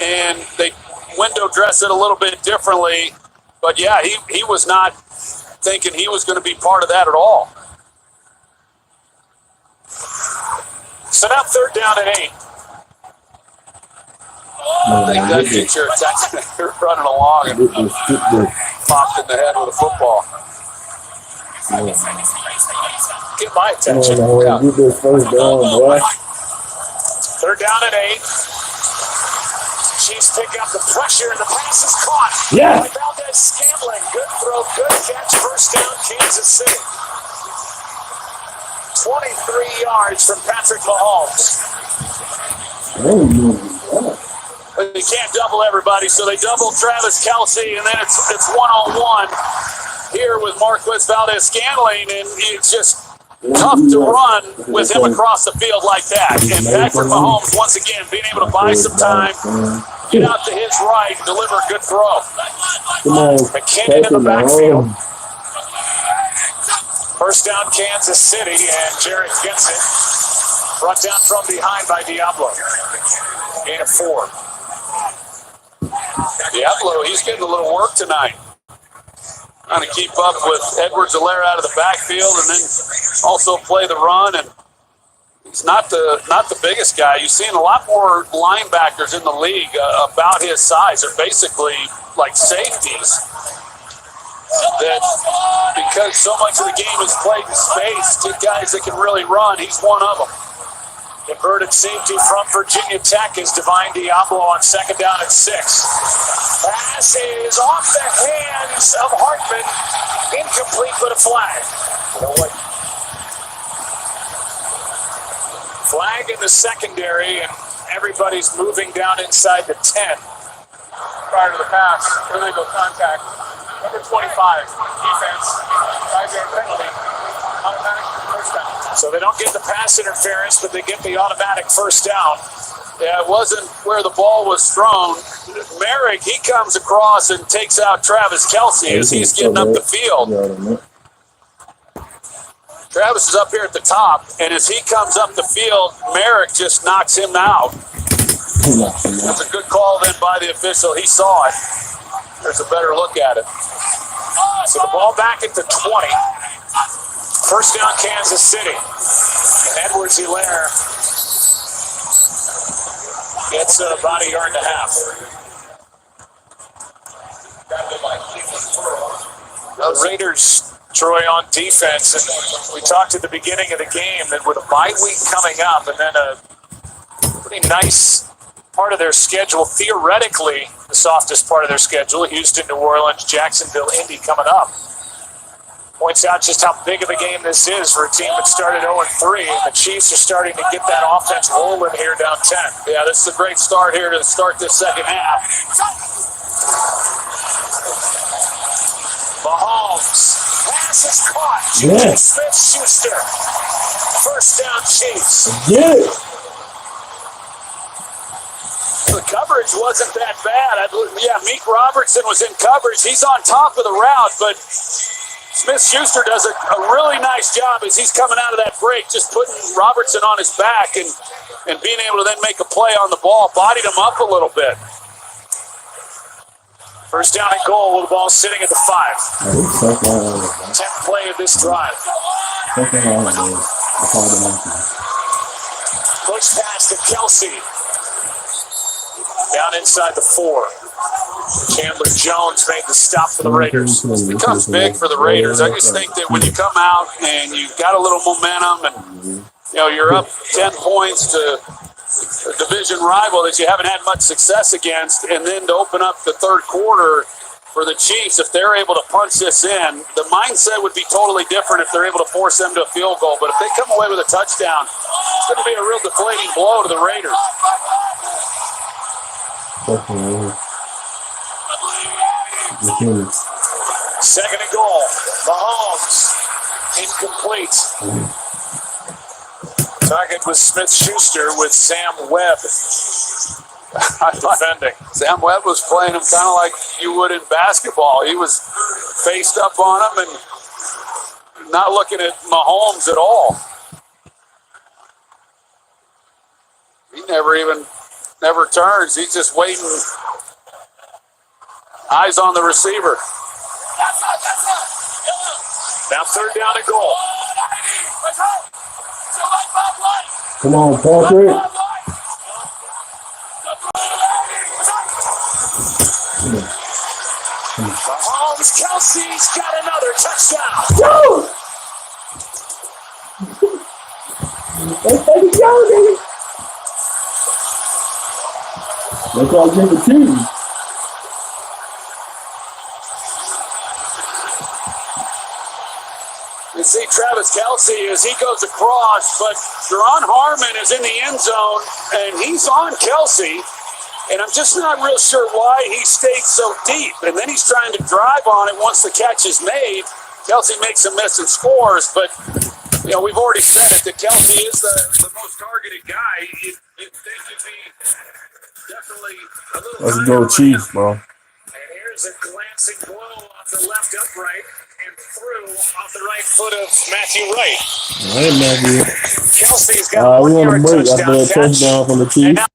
Speaker 3: and they window dressed it a little bit differently. But yeah, he was not thinking he was going to be part of that at all.
Speaker 4: So now 3rd down and 8.
Speaker 3: I think that teacher attached you're running along and popped in the head with a football. Get my attention. Yeah.
Speaker 2: Get this first down, boy.
Speaker 1: Third down and 8. Chiefs pick up the pressure, and the pass is caught.
Speaker 2: Yeah.
Speaker 1: By Valdez-Scantling. Good throw, good catch. First down, Kansas City. 23 yards from Patrick Mahomes. But you can't double everybody, so they double Travis Kelce, and then it's one-on-one here with Marquez Valdez-Scantling, and it's just tough to run with him across the field like that. And Patrick Mahomes, once again, being able to buy some time, get out to his right, and deliver a good throw. McKinnon in the backfield. First down, Kansas City, and Jarrett gets it. Brought down from behind by Diablo. Gain of 4. Diablo, he's getting a little work tonight. Trying to keep up with Edwards-Helaire out of the backfield and then also play the run. And he's not the biggest guy. You've seen a lot more linebackers in the league about his size. They're basically like safeties. That because so much of the game is played in space, get guys that can really run. He's one of them. Inverted safety from Virginia Tech is Divine Diablo on second down at 6. Pass is off the hands of Hartman. Incomplete, but a flag. Flag in the secondary, and everybody's moving down inside the 10. Prior to the pass, illegal contact. Number 25, defense, 5-yard penalty, automatic first down. So they don't get the pass interference, but they get the automatic first down. Yeah, it wasn't where the ball was thrown. Merrick, he comes across and takes out Travis Kelce as he's getting up the field. Travis is up here at the top, and as he comes up the field, Merrick just knocks him out. That's a good call then by the official. He saw it. There's a better look at it. So the ball back at the 20. First down, Kansas City. And Edwards-Helaire gets about a yard and a half. The Raiders, Troy, on defense. And we talked at the beginning of the game that with a bye week coming up and then a pretty nice part of their schedule, theoretically the softest part of their schedule, Houston, New Orleans, Jacksonville, Indy coming up. Points out just how big of a game this is for a team that started 0-3, and the Chiefs are starting to get that offense rolling here down 10. Yeah, this is a great start here to start this second half. Mahomes, pass is caught. Juju Smith-Schuster. First down, Chiefs.
Speaker 2: Yeah.
Speaker 1: The coverage wasn't that bad. Yeah, Meek Robertson was in coverage. He's on top of the route, but Smith-Schuster does a really nice job as he's coming out of that break, just putting Robertson on his back and being able to then make a play on the ball, bodied him up a little bit. First down and goal with the ball sitting at the 5. 10th play of this drive. Push pass to Kelce. Down inside the 4. Chandler Jones made the stop for the Raiders. This becomes big for the Raiders. I just think that when you come out and you've got a little momentum and you're up 10 points to a division rival that you haven't had much success against, and then to open up the third quarter for the Chiefs, if they're able to punch this in, the mindset would be totally different if they're able to force them to a field goal. But if they come away with a touchdown, it's going to be a real deflating blow to the Raiders. Second and goal. Mahomes. Incomplete. Target was Smith-Schuster with Sam Webb defending. Sam Webb was playing him kind of like you would in basketball. He was faced up on him and not looking at Mahomes at all. He never turns. He's just waiting. Eyes on the receiver. Now third down and goal.
Speaker 2: Come on, Patrick.
Speaker 1: Kelce's got another touchdown.
Speaker 2: Go! Let's take it, go, nigga. That's all good for team.
Speaker 1: You see Travis Kelce as he goes across, but Deron Harmon is in the end zone, and he's on Kelce. And I'm just not real sure why he stayed so deep. And then he's trying to drive on it once the catch is made. Kelce makes a miss and scores, but you know, we've already said it that Kelce is the most targeted guy. You'd think he'd be definitely a little
Speaker 2: Let's
Speaker 1: higher
Speaker 2: go,
Speaker 1: on
Speaker 2: Chiefs,
Speaker 1: him.
Speaker 2: bro.
Speaker 1: And here's a glancing blow off the left upright and through off the right foot of Matthew Wright.
Speaker 2: Hey, Matthew.
Speaker 1: Kelce's got
Speaker 2: We
Speaker 1: 1
Speaker 2: want to
Speaker 1: yard
Speaker 2: break
Speaker 1: touchdown
Speaker 2: after a
Speaker 1: catch.
Speaker 2: touchdown from the
Speaker 1: And
Speaker 2: Chiefs.
Speaker 1: now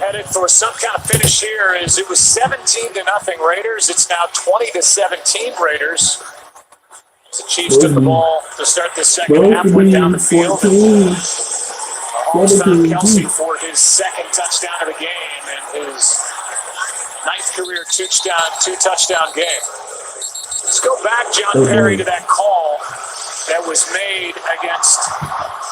Speaker 1: headed for some kind of finish here as it was 17-0 Raiders. It's now 20-17 Raiders. The Chiefs took the ball to start the second half, went down the field. Mahomes found Kelce for his second touchdown of the game and his ninth career two-touchdown game. Let's go back, John Perry, to that call that was made against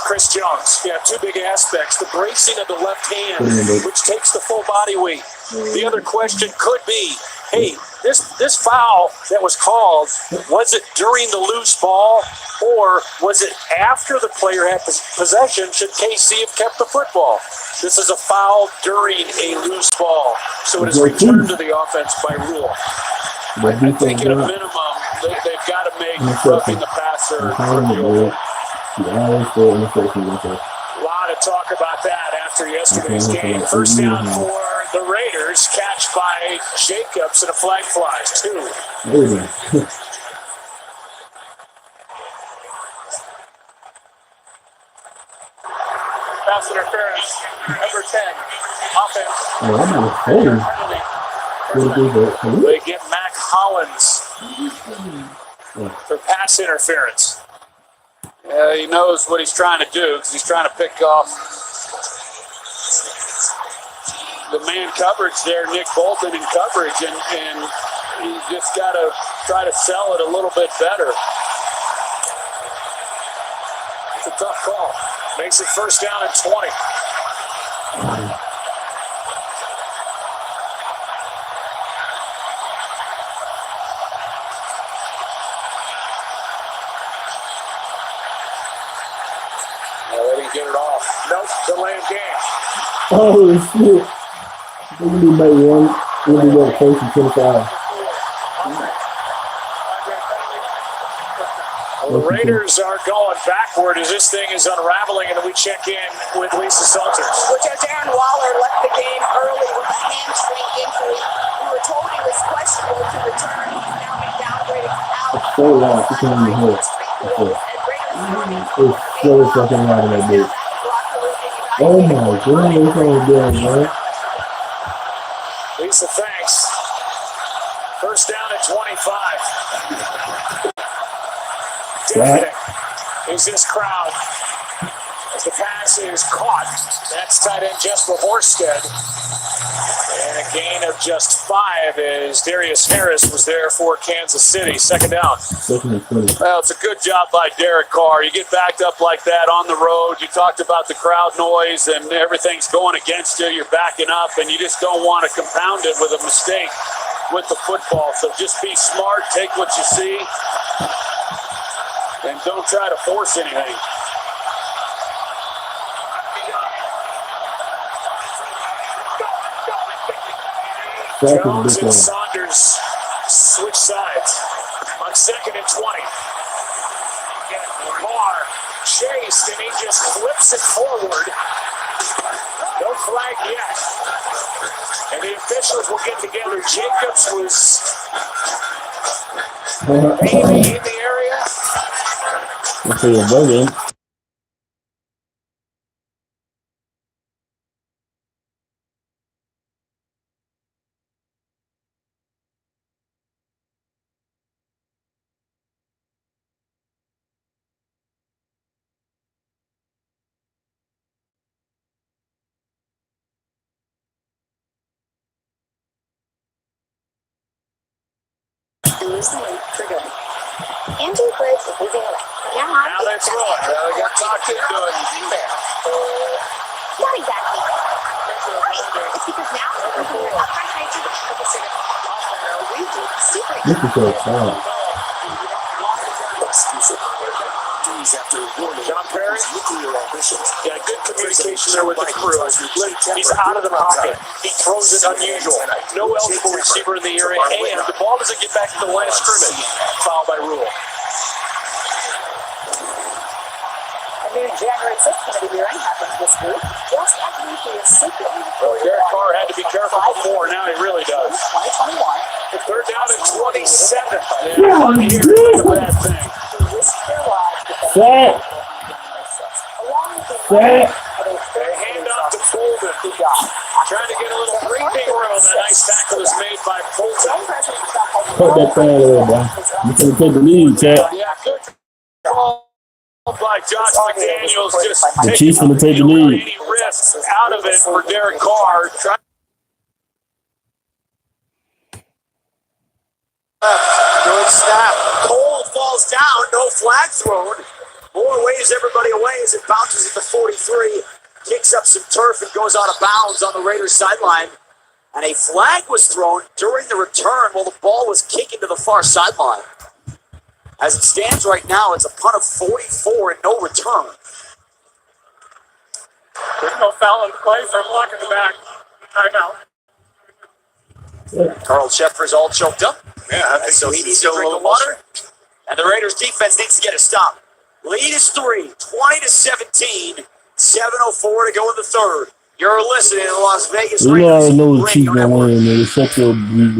Speaker 1: Chris Jones. Yeah, two big aspects. The bracing of the left hand, which takes the full body weight. The other question could be, hey, this foul that was called, was it during the loose ball or was it after the player had possession? Should KC have kept the football? This is a foul during a loose ball, so it is returned to the offense by rule. I think at a minimum, they've got to make roughing the passer reviewable. A lot of talk about that after yesterday's game. First down for the Raiders, catch by Jacobs, and a flag flies. 2. Pass interference, number 10, offense. They get Mac Hollins for pass interference. He knows what he's trying to do because he's trying to pick off the man coverage there, Nick Bolton in coverage, and you just got to try to sell it a little bit better. It's a tough call. Makes it first down and 20. get it off. Nope, delay of game.
Speaker 2: Oh, shit. I think we need to make one. We need to go to first and 25.
Speaker 1: Well, the Raiders are going backward as this thing is unraveling, and then we check in with Lisa Salters.
Speaker 11: Well, Darren Waller left the game early with a hamstring injury. We were told he was questionable to return. He's now been downgraded out.
Speaker 2: It's so loud. You can't even hear it. It's so fucking loud in that bitch. Oh my goodness, what's wrong with them, man?
Speaker 1: Lisa, thanks. First down at 25. Deafening is this crowd as the pass is caught. That's tight end Jesper Horsted. And a gain of just 5 as Darius Harris was there for Kansas City. Second down. Well, it's a good job by Derek Carr. You get backed up like that on the road. You talked about the crowd noise and everything's going against you. You're backing up and you just don't want to compound it with a mistake with the football. So just be smart, take what you see, and don't try to force anything. Jones and Saunders switch sides on 2nd and 20. Lamar chased and he just flips it forward. No flag yet. And the officials will get together. Jacobs was maybe in the area.
Speaker 2: Let's see a vote.
Speaker 5: Andrew Briggs is moving away. Yeah,
Speaker 1: Now they throw it. They got talked into it.
Speaker 5: Not exactly. It's because now we're going to
Speaker 2: This is so fun.
Speaker 1: John Perry, yeah, good communication there with the crew. He's out of the pocket. He throws it unusual. No eligible receiver in the area, and the ball doesn't get back to the line of scrimmage. Foul by rule.
Speaker 11: January 6th committee hearing happens this week. Just after he is secretly
Speaker 1: Derek Carr had to be careful before. Now he really does.
Speaker 11: 2021.
Speaker 1: Third down at 27. Yeah, one here. That's a bad thing.
Speaker 2: Set. Set.
Speaker 1: They hand off to Fulton. Trying to get a little breathing room. A nice tackle is made by Fulton.
Speaker 2: Put that thing there, bro. You can take the lead, Chad.
Speaker 1: Yeah, good call by Josh McDaniels. Just
Speaker 2: The Chiefs going to take the lead.
Speaker 1: any risks out of it for Derek Carr.
Speaker 7: Good snap. Cole falls down. No flag thrown. Moore waves everybody away as it bounces at the 43. Kicks up some turf and goes out of bounds on the Raiders sideline. And a flag was thrown during the return while the ball was kicking to the far sideline. As it stands right now, it's a punt of 44 and no return.
Speaker 8: There's no foul in play, so I'm blocking the back. Timeout.
Speaker 7: Carl Sheffer's all choked up.
Speaker 6: Yeah, I think
Speaker 7: so he needs to drink the water. And the Raiders defense needs to get a stop. Lead is 3, 20-17. 7:04 to go in the third. You're listening to the Las Vegas
Speaker 2: We
Speaker 7: Raiders.
Speaker 2: already know the Chiefs going to win, man. Shut your beat,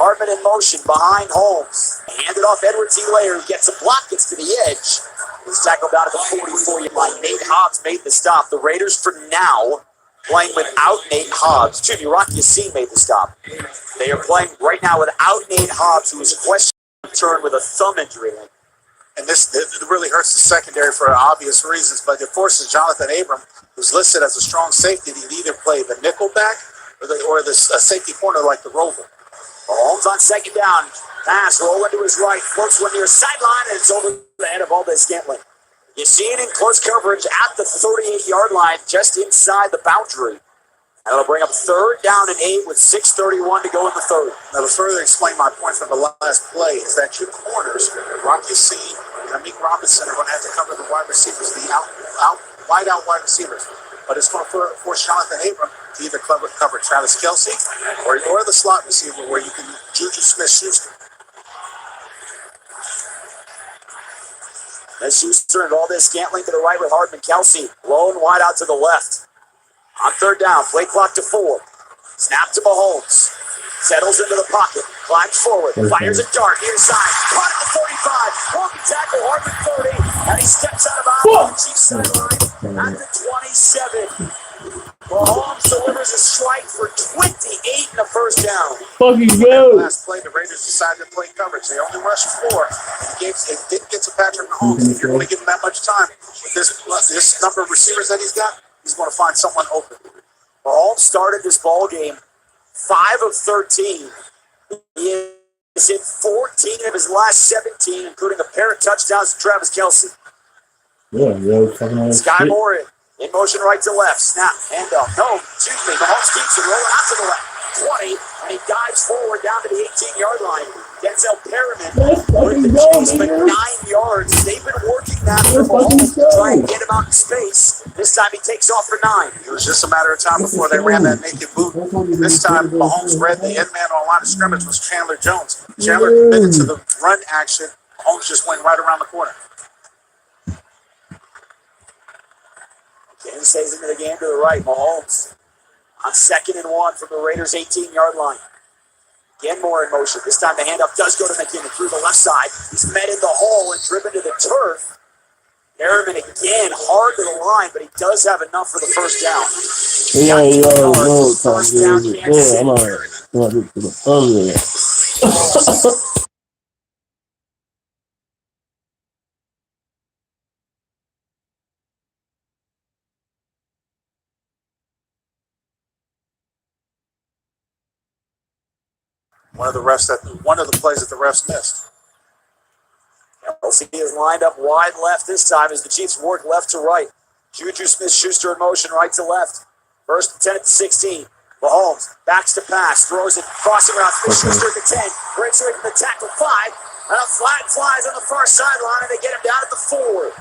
Speaker 7: Hartman in motion behind Holmes. Handed off Edwards-Helaire, who gets a block, gets to the edge. He's tackled down at the 44-yard line. Nate Hobbs made the stop. The Raiders, for now, playing without Nate Hobbs. Excuse me, Rocky Yassin made the stop. They are playing right now without Nate Hobbs, who is questioned return with a thumb injury.
Speaker 6: And this it really hurts the secondary for obvious reasons, but it forces Jonathan Abram, who's listed as a strong safety, to either play the nickel back or the safety corner like the Rover.
Speaker 7: Mahomes on second down. Pass, rolling to his right. Floats one near sideline, and it's over the head of Valdez-Scantling. You see it in close coverage at the 38-yard line, just inside the boundary. And it'll bring up third down and 8 with 6:31 to go in the third.
Speaker 6: Now, to further explain my point from the last play is that your corners, Rocky C and Amik Robinson, are going to have to cover the wide receivers, the wide out wide receivers. But it's going to force Jonathan Abram to either cover Travis Kelce or the slot receiver where you can Juju Smith-Schuster.
Speaker 7: Smith-Schuster and Valdez-Scantling to the right with Hardman. Kelce low and wide out to the left. On third down, play clock to 4. Snap to Mahomes. Settles into the pocket. Climbs forward. Fires a dart near side. Caught at the 35. Walking tackle, Hardman 30. And he steps out of bounds on the Chiefs sideline at the 27. Mahomes delivers a strike for 28 in the first down.
Speaker 2: Fucking go.
Speaker 6: Last play, the Raiders decided to play coverage. They only rushed 4. It didn't get to Patrick Mahomes. If you're going to give him that much time, with this number of receivers that he's got, he's going to find someone open. Mahomes started this ball game 5 of 13. He has hit 14 of his last 17, including a pair of touchdowns to Travis Kelce.
Speaker 2: Yeah,
Speaker 7: Sky Moore in motion right to left. Snap, handoff. No, excuse me. Mahomes keeps it rolling out to the left. 20, and he dives forward down to the 18-yard line. Denzel Perriman with the chase, but 9 yards. They've been working that for Mahomes to try and get him out in space. This time he takes off for 9.
Speaker 6: It was just a matter of time before they ran that naked boot. This time, Mahomes read the end man on line of scrimmage was Chandler Jones. Chandler committed to the run action. Mahomes just went right around the corner.
Speaker 7: Again, stays into the game to the right. Mahomes on 2nd and 1 from the Raiders' 18-yard line. Again, more in motion. This time the handoff does go to McKinnon through the left side. He's met in the hole and driven to the turf. Merriman again, hard to the line, but he does have enough for the first down. First down, Kansas City.
Speaker 6: One of the plays that the refs missed.
Speaker 7: Kelce is lined up wide left this time as the Chiefs work left to right. Juju Smith-Schuster in motion right to left. First and 10 at the 16. Mahomes backs to pass, throws it, crossing route. Smith-Schuster at the 10. Breaks away from the tackle 5. And a flag flies on the far sideline, and they get him down at the 4.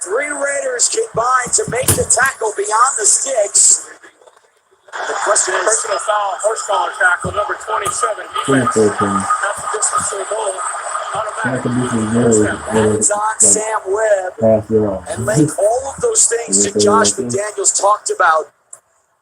Speaker 7: 3 Raiders combine to make the tackle beyond the sticks. The question is,
Speaker 8: personal foul, horse collar tackle, number 27. Defense. Half the distance to the goal.
Speaker 7: Hands on Sam Webb. And like all of those things that Josh McDaniels talked about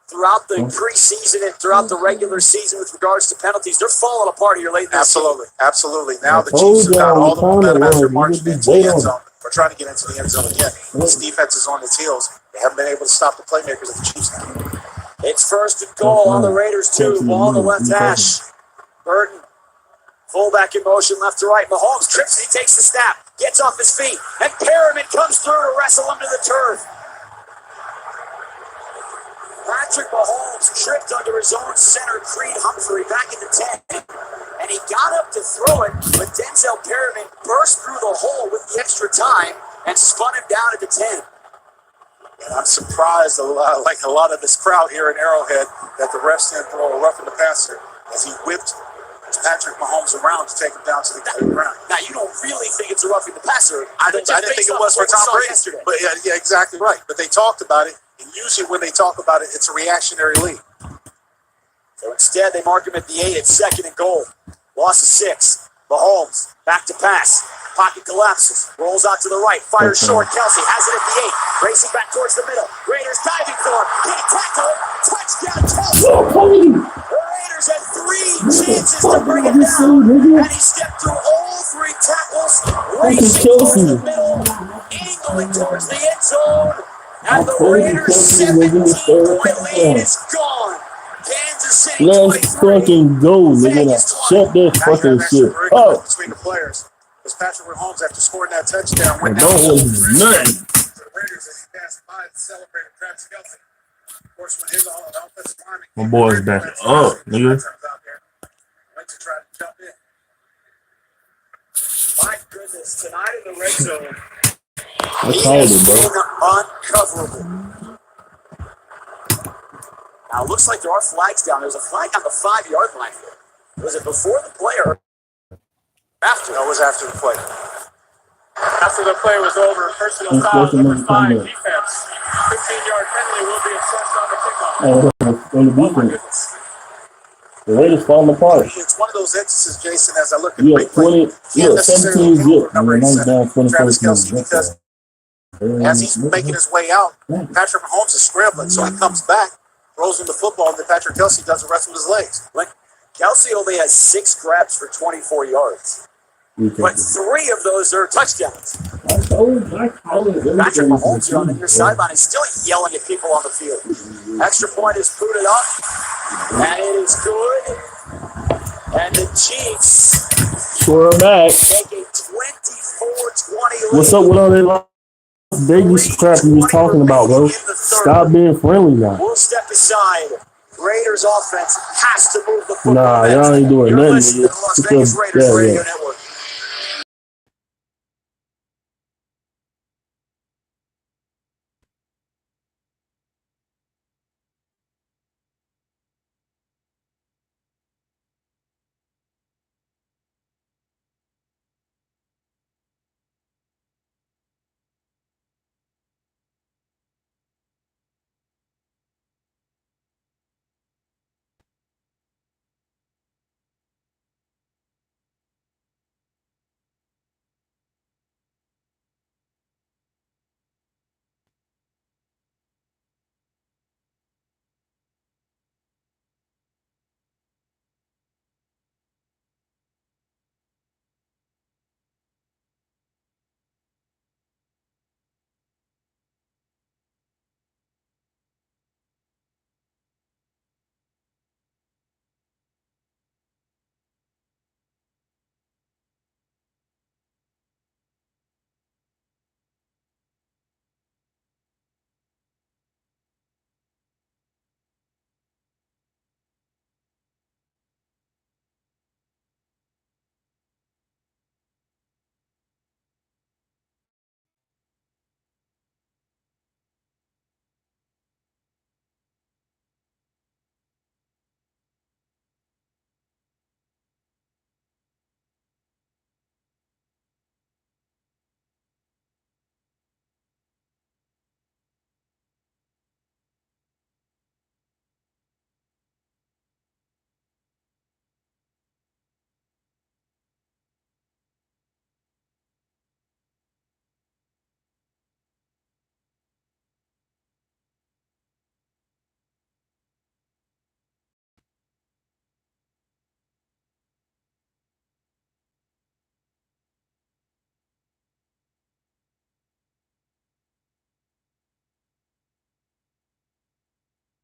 Speaker 7: throughout the preseason and throughout the regular season with regards to penalties, they're falling apart here late in the season.
Speaker 6: Absolutely. Now the Chiefs have got all the momentum after marching into the end zone. We're trying to get into the end zone again. This defense is on its heels. They haven't been able to stop the playmakers of the Chiefs now.
Speaker 7: It's first and goal on the Raiders, 2. Ball on the left hash. Burton, fullback in motion, left to right. Mahomes trips and he takes the snap, gets off his feet, and Perriman comes through to wrestle him to the turf. Patrick Mahomes tripped under his own center, Creed Humphrey, back in the 10. And he got up to throw it, but Denzel Perriman burst through the hole with the extra time and spun him down at the 10.
Speaker 6: And I'm surprised, like a lot of this crowd here in Arrowhead, that the refs didn't throw a roughing the passer as he whipped Patrick Mahomes around to take him down to the ground.
Speaker 7: Now, you don't really think it's a roughing the passer.
Speaker 6: I didn't think it was for Tom Brady. But yeah, exactly right. But they talked about it, and usually when they talk about it, it's a reactionary lead.
Speaker 7: So instead, they mark him at the 8 at 2nd and goal. Loss of 6. Mahomes, back to pass. Pocket collapses, rolls out to the right, fires short. Kelce has it at the 8, racing back towards the middle. Raiders diving for him, can't tackle it. Touchdown, Kelce. The Raiders
Speaker 1: Raiders had 3 chances to bring it down, and he stepped through all 3 tackles, racing towards the middle, angling towards the end zone, and the Raiders' 17-point lead is gone. Kansas City
Speaker 2: Let's
Speaker 1: 23.
Speaker 2: fucking go, nigga. Shut that fucking shit up.
Speaker 6: Between the players. Because Patrick Mahomes, after scoring that touchdown,
Speaker 2: I
Speaker 6: went
Speaker 2: don't
Speaker 6: down
Speaker 2: want nothing.
Speaker 6: to the Raiders as he passed by and celebrated Travis Kelce. Of course, when his offensive lineman
Speaker 2: My boy's back up, nigga.
Speaker 6: went to try to jump in.
Speaker 1: My goodness, tonight in the red zone,
Speaker 2: I
Speaker 1: he
Speaker 2: called
Speaker 1: has
Speaker 2: it, bro.
Speaker 1: been uncoverable. Now, it looks like there are flags down. There's a flag on the 5-yard line. Was it before the play or after?
Speaker 6: That was after the play.
Speaker 8: After the play was over, personal foul number 5 defense. 15-yard penalty will be assessed on the kickoff.
Speaker 2: On the defense. The Raiders falling apart.
Speaker 6: It's one of those instances, Jason, as I look at
Speaker 2: Yeah,
Speaker 6: the replay.
Speaker 2: 17 zip. And then I'm down 24
Speaker 6: Travis Kelce,
Speaker 2: minutes.
Speaker 6: because as he's making his way out, Patrick Mahomes is scrambling, so he comes back, throws him the football, and then Patrick Kelce does the rest with his legs.
Speaker 1: Kelce only has 6 grabs for 24 yards. But 3 of those are touchdowns. Patrick Mahomes on the near sideline is still yelling at people on the field. Extra point is booted up, and it is good. And the Chiefs
Speaker 2: Quarterback.
Speaker 1: take a 24-20 lead.
Speaker 2: What's up with all that Vegas crap you was talking about, bro? Stop being friendly now.
Speaker 1: We'll step aside. Raiders offense has to move the football.
Speaker 2: Nah, y'all ain't doing
Speaker 1: You're
Speaker 2: nothing.
Speaker 1: listening to the Las Vegas Raiders Radio Network.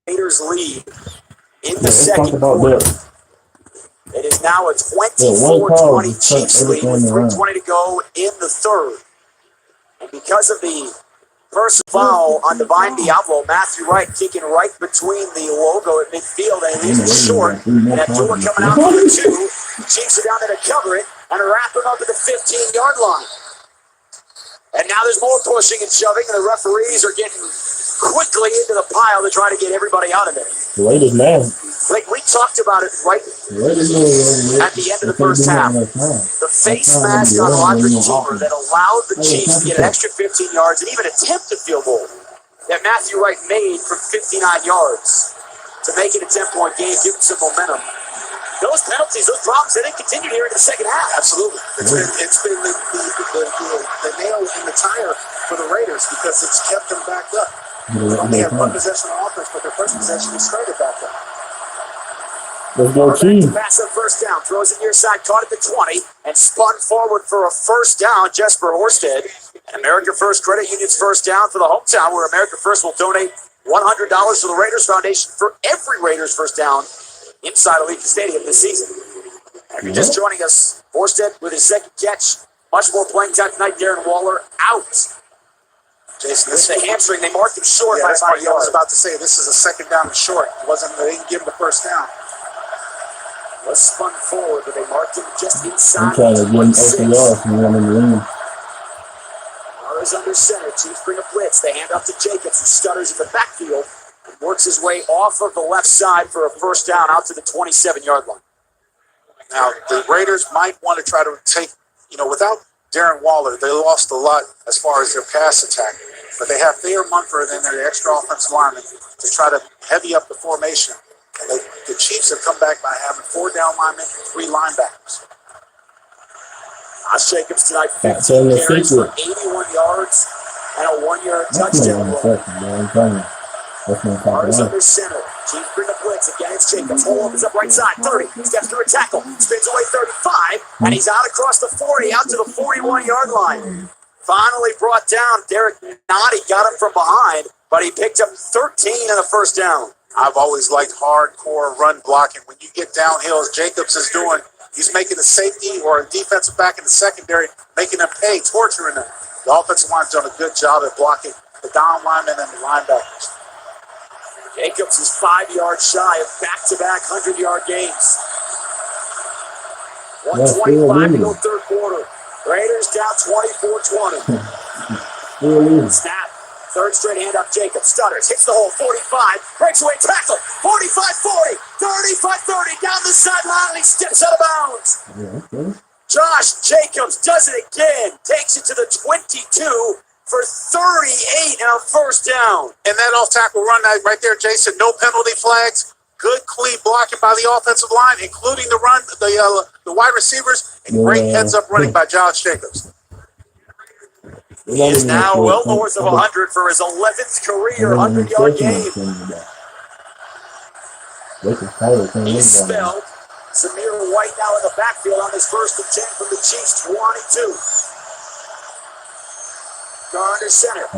Speaker 1: Raiders lead in the second quarter. It is now a 24-20 Chiefs lead with 3:20 to go in the third. And because of the first foul on Divine Diablo, Matthew Wright kicking right between the logo at midfield, and he leaves it short. And Abdullah coming out for the 2. Chiefs are down there to cover it and are wrapping up at the 15-yard line. And now there's more pushing and shoving, and the referees are getting quickly into the pile to try to get everybody out of there.
Speaker 2: The Raiders mad.
Speaker 1: Like we talked about it right at the end of the first half. The face mask on Roderick Teamer that allowed the Chiefs to get an extra 15 yards and even attempt a field goal that Matthew Wright made from 59 yards to make it a 10-point game, give him some momentum. Those penalties, those problems, they didn't continue here in the second half.
Speaker 6: Absolutely. It's been the nail in the tire for the Raiders because it's kept them backed up. They only have one possession on offense, but their first possession is started back up.
Speaker 2: Let's go, Chiefs.
Speaker 7: Pass on first down. Throws it near side. Caught at the 20 and spun forward for a first down. Jesper Horsted. And America First Credit Union's first down for the hometown, where America First will donate $100 to the Raiders Foundation for every Raiders first down inside Allegiant Stadium this season. And if you're just joining us, Horsted with his second catch. Much more playing time tonight. Darren Waller out.
Speaker 6: Jason,
Speaker 7: This is a hamstring. They marked him short
Speaker 6: yeah,
Speaker 7: by
Speaker 6: that's
Speaker 7: about
Speaker 6: what
Speaker 7: a
Speaker 6: I was
Speaker 7: yard.
Speaker 6: about to say. This is a second down and short. They didn't give him the first down.
Speaker 7: Was spun forward, but they marked him just
Speaker 2: I'm
Speaker 7: inside
Speaker 2: trying to
Speaker 7: the
Speaker 2: get him
Speaker 7: 26.
Speaker 2: OCR from one in the lead.
Speaker 7: Murray's under center. Chiefs bring a blitz. They hand up to Jacobs, who stutters in the backfield and works his way off of the left side for a first down out to the 27-yard line.
Speaker 6: Now, the Raiders might want to try to take, without Darren Waller, they lost a lot as far as their pass attack. But they have Thayer Munford and their extra offensive lineman to try to heavy up the formation. And the Chiefs have come back by having 4 down linemen and 3 linebackers.
Speaker 7: Josh Jacobs tonight,
Speaker 2: That's
Speaker 7: 15
Speaker 2: all the
Speaker 7: carries for
Speaker 2: secret.
Speaker 7: 81 yards and a 1-yard
Speaker 2: That's not
Speaker 7: touchdown
Speaker 2: on the
Speaker 7: run.
Speaker 2: second, man. I'm telling you. That's not top
Speaker 7: Murray's
Speaker 2: line.
Speaker 7: under center. Chiefs bring a blitz. Again, it's Jacobs. Hole opens up right side. 30. Steps through a tackle. Spins away 35. And he's out across the 40, out to the 41-yard line. Finally brought down. Derek Nottie got him from behind, but he picked up 13 and a first down.
Speaker 6: I've always liked hardcore run blocking. When you get downhill, as Jacobs is doing, he's making a safety or a defensive back in the secondary, making them pay, torturing them. The offensive line's done a good job at blocking the down linemen and the linebackers.
Speaker 7: Jacobs is 5 yards shy of back-to-back 100-yard games. 1:25 to go third quarter. Raiders down 24-20. Snap. Third straight hand up. Jacobs stutters. Hits the hole. 45. Breaks away. Tackle. 45-40. 35-30. Down the sideline. And he steps out of bounds. Josh Jacobs does it again. Takes it to the 22 for 38 and a first down.
Speaker 6: And that off-tackle run right there, Jason, no penalty flags. Good, clean blocking by the offensive line, including the run, the wide receivers, and great heads-up running by Josh Jacobs.
Speaker 7: He is now well north of 100 for his 11th career 100-yard game. He's spelled. Samir White now in the backfield on his first and 10 from the Chiefs' 22. Carr under center.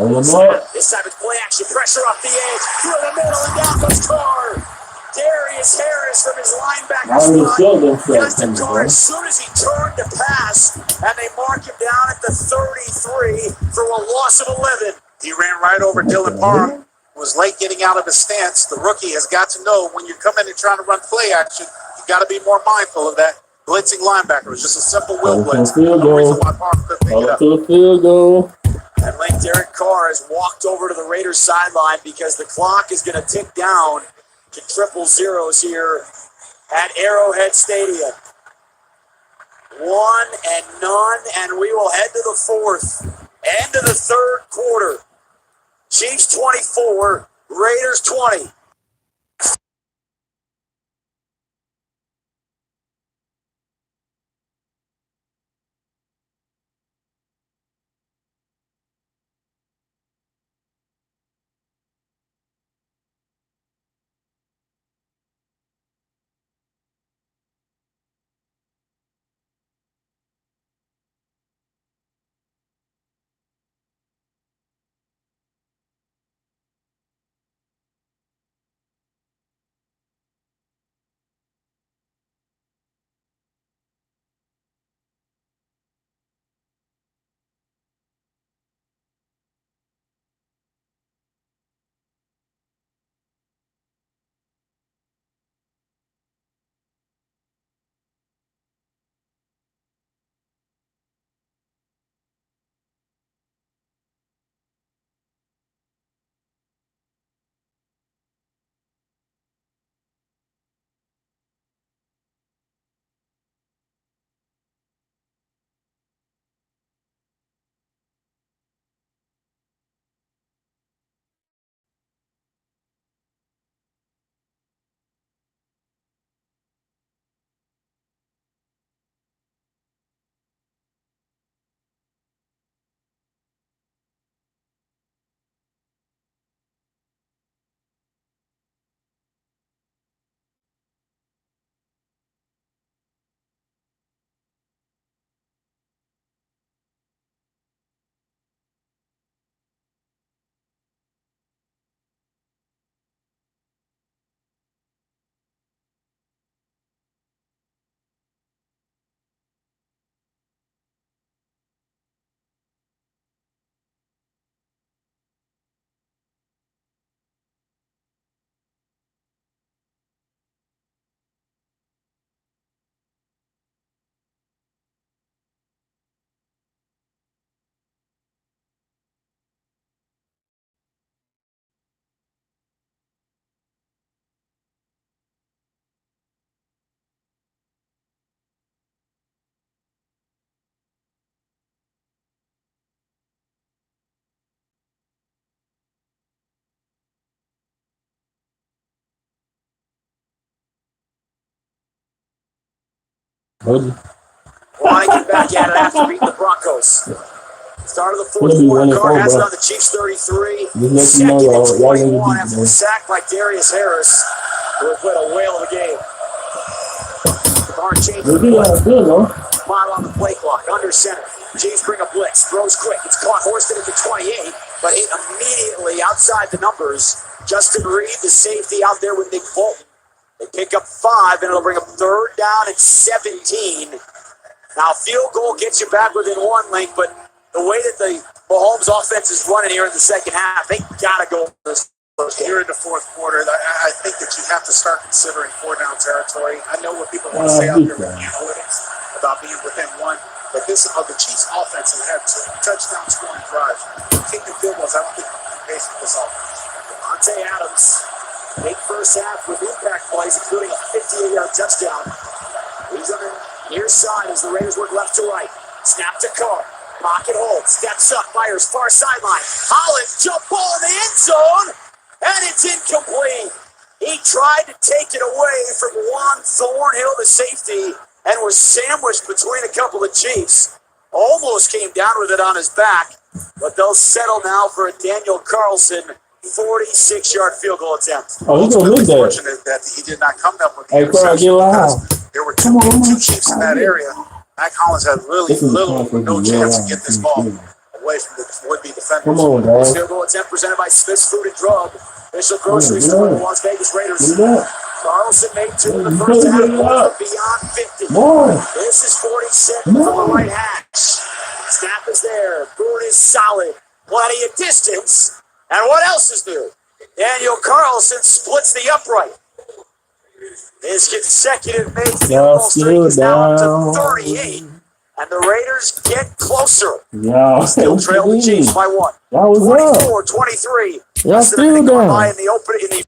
Speaker 7: This time it's play action. Pressure off the edge. Through the middle and down goes Carr. Darius Harris from his linebacker spot got to Carr as soon as he turned to pass, and they mark him down at the 33 for a loss of 11.
Speaker 6: He ran right over Dylan Parham, who was late getting out of his stance. The rookie has got to know when you're coming and trying to run play action, you got to be more mindful of that. Blitzing linebacker. It was just a simple will blitz. No reason why Parham couldn't pick it up.
Speaker 2: Field goal.
Speaker 7: And late Derek Carr has walked over to the Raiders sideline because the clock is going to tick down to triple zeros here at Arrowhead Stadium. 1 and none, and we will head to the fourth. End of the third quarter. Chiefs 24, Raiders 20. Want to get back at it after beating the Broncos. Start of the fourth quarter, Carr has it on the Chiefs 33. Second and 21 after the sack by Darius Harris, who played a whale of a game. Carr changes the play. Mile on the play clock, under center. Chiefs bring a blitz, throws quick. It's caught Horston at the 28, but immediately outside the numbers. Justin Reid, the safety, out there with Nick Bolton. They pick up 5, and it'll bring up 3rd down and 17. Now, field goal gets you back within 1 link, but the way that the Mahomes offense is running here in the second half, they got to go this first game.
Speaker 6: Here in the fourth quarter, I think that you have to start considering 4-down territory. I know what people want to say out there with analytics about being within 1, but the Chiefs offense has had 2 touchdown scoring drives. Kicking field goals, I don't think you can base this offense. Devontae Adams, big first half with impact plays, including a 58-yard touchdown. He's on the near side as the Raiders work left to right. Snap to Carr. Pocket hold. Steps up. Fires far sideline. Holland jump ball in the end zone. And it's incomplete. He tried to take it away from Juan Thornhill, the safety, and was sandwiched between a couple of Chiefs. Almost came down with it on his back. But they'll settle now for a Daniel Carlson 46-yard field goal attempt.
Speaker 2: Oh, he's gonna lose that.
Speaker 6: Fortunate that he did not come up with the
Speaker 2: Hey, Carl, get loud.
Speaker 6: there were two Chiefs in that area. Mac Hollins had really little or no chance to get this ball away from the would-be defenders.
Speaker 2: Come on, dog.
Speaker 6: This field goal attempt presented by Smith's Food and Drug. Official grocery store of the Las Vegas Raiders. Carlson made 2 in the first half, beyond 50. This is 47 from the right hash. Snap is there. Boone is solid. Plenty of distance. And what else is new? Daniel Carlson splits the upright. His consecutive made field goal streak is now up to 38. And the Raiders get closer. Still trail the Chiefs by 1. 24-23.
Speaker 2: Y'all still down.
Speaker 6: In the opening.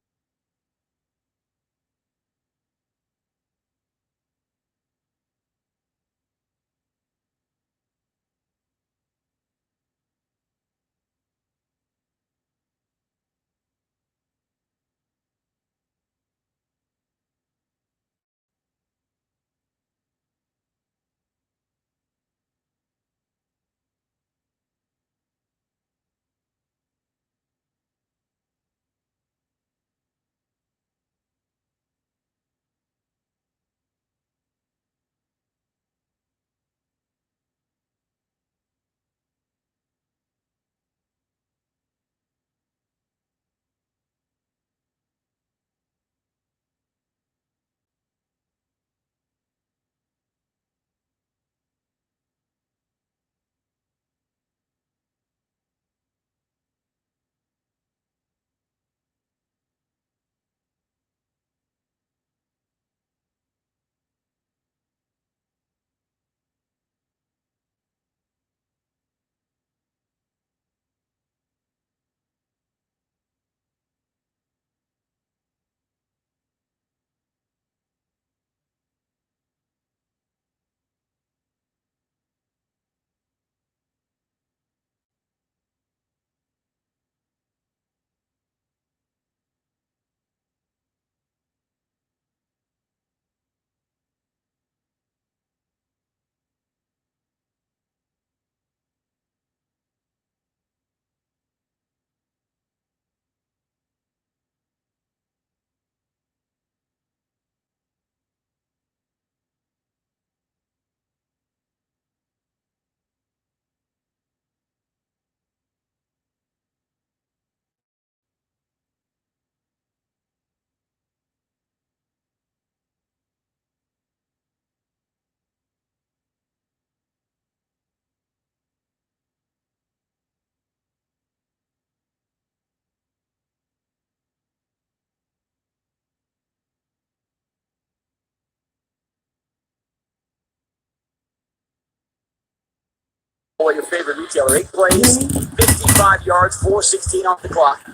Speaker 6: Your favorite retailer. 8 plays, 55 yards, 4:16 on the clock.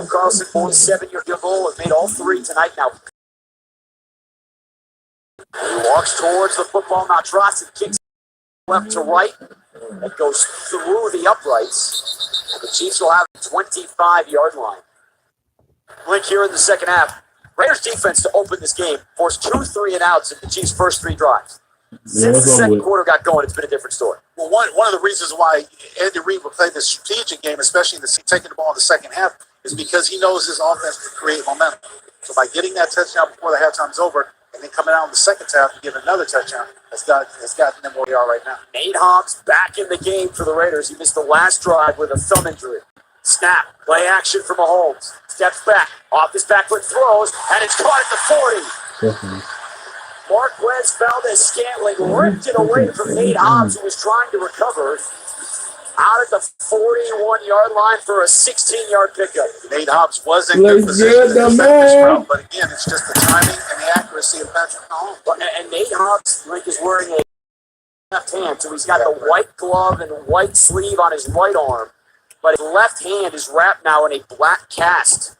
Speaker 6: Carlson won 7-yard field goal and made all 3 tonight now. He walks towards the football, now drops and kicks left to right. It goes through the uprights. And the Chiefs will have a 25-yard line. Blink here in the second half.
Speaker 7: Raiders defense to open this game forced 2 3-and-outs in the Chiefs' first 3 drives. Since the second quarter got going, it's been a different story.
Speaker 6: Well, one of the reasons why Andy Reid will play this strategic game, especially taking the ball in the second half, is because he knows his offense can create momentum. So by getting that touchdown before the halftime's over, and then coming out in the second half and getting another touchdown, has gotten them where they are right now.
Speaker 7: Nate Hobbs back in the game for the Raiders. He missed the last drive with a thumb injury. Snap, play action for Mahomes. Steps back, off his back foot throws, and it's caught at the 40. Marquez Valdez-Scantling ripped it away from Nate Hobbs, who was trying to recover. Out at the 41-yard line for a 16-yard pickup.
Speaker 6: Nate Hobbs was in good position to defend this route, but again, it's just the timing and the accuracy of Patrick Mahomes.
Speaker 7: And Nate Hobbs, is wearing a left hand, so he's got the white glove and white sleeve on his right arm, but his left hand is wrapped now in a black cast.